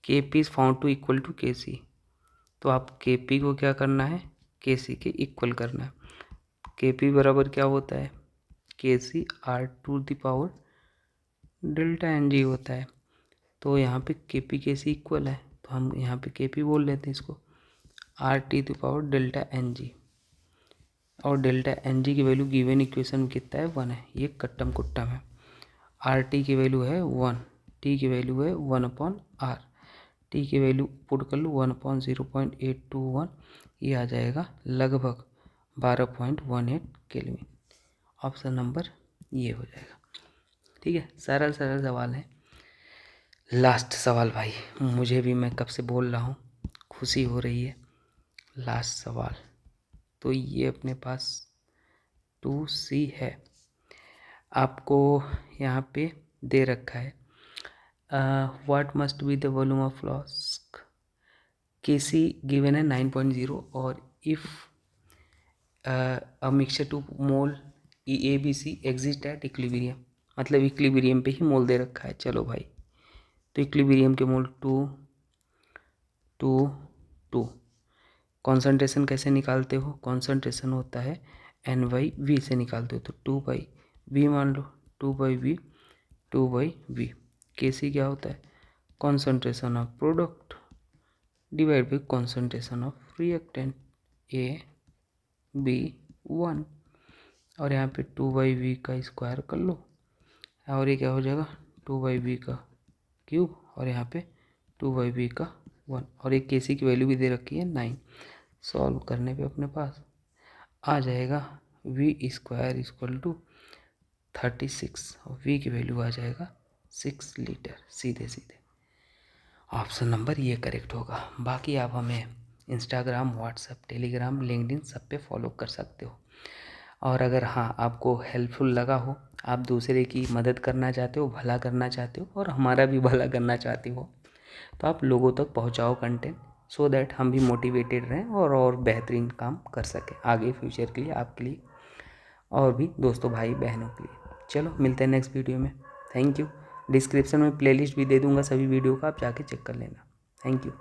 K p is found to equal to K c, तो आप के पी को क्या करना है, के सी के इक्वल करना है। के पी बराबर क्या होता है, के सी R⁴ डेल्टा Ng होता है, तो यहाँ पे के पी के सी इक्वल है, तो हम यहाँ पे के पी बोल लेते हैं इसको, R⁴ डेल्टा Ng, और डेल्टा Ng की वैल्यू गिवन इक्वेशन में कितना है 1 है, ये कट्टम कुट्टम है। RT की वैल्यू है 1, T की वैल्यू है 1/R, T की वैल्यू पुट कर लो 1/0.821, ये आ जाएगा लगभग 12.18 केल्विन, ऑप्शन नंबर ये हो जाएगा। ठीक है, सरल सरल सवाल है। लास्ट सवाल भाई, मुझे भी, मैं कब से बोल रहा हूँ, खुशी हो रही है। लास्ट सवाल तो ये अपने पास 2C है, आपको यहाँ पे दे रखा है what must be the volume of flask, Kc given है 9.0 और if a mixture 2 mole ABC exist at equilibrium, मतलब इक्विलिब्रियम पे ही मोल दे रखा है। चलो भाई, तो इक्विलिब्रियम के मोल 2 2 2। कॉन्सेंट्रेशन कैसे निकालते हो, कॉन्सेंट्रेशन होता है N/V से निकालते हो, तो 2/V मान लो, 2/V 2/V। Kc क्या होता है, concentration of product divide by concentration of reactant AB1, और यहाँ पे 2/V का स्क्वायर कर लो, और ये क्या हो जाएगा 2/V का क्यूब, और यहाँ पे 2/V का 1, और एक Kc की वैल्यू भी दे रखी है 9। सॉल्व करने पे अपने पास आ जाएगा V² = 36, और V की वैल्यू आ जाएगा 6 लीटर। सीधे सीधे ऑप्शन नंबर ये करेक्ट होगा। बाकी आप हमें इंस्टाग्राम, व्हाट्सएप, टेलीग्राम, लिंक्डइन सब पे फॉलो कर सकते हो। और अगर हाँ आपको हेल्पफुल लगा हो, आप दूसरे की मदद करना चाहते हो, भला करना चाहते हो, और हमारा भी भला करना चाहते हो, तो आप लोगों तक पहुंचाओ कंटेंट, सो दैट हम भी मोटिवेटेड रहें और बेहतरीन काम कर सकें आगे फ्यूचर के लिए, आपके लिए और भी दोस्तों भाई बहनों के लिए। चलो मिलते हैं नेक्स्ट वीडियो में। Thank you. डिस्क्रिप्शन में प्लेलिस्ट भी दे दूंगा सभी वीडियो का, आप जाके चेक कर लेना। Thank you.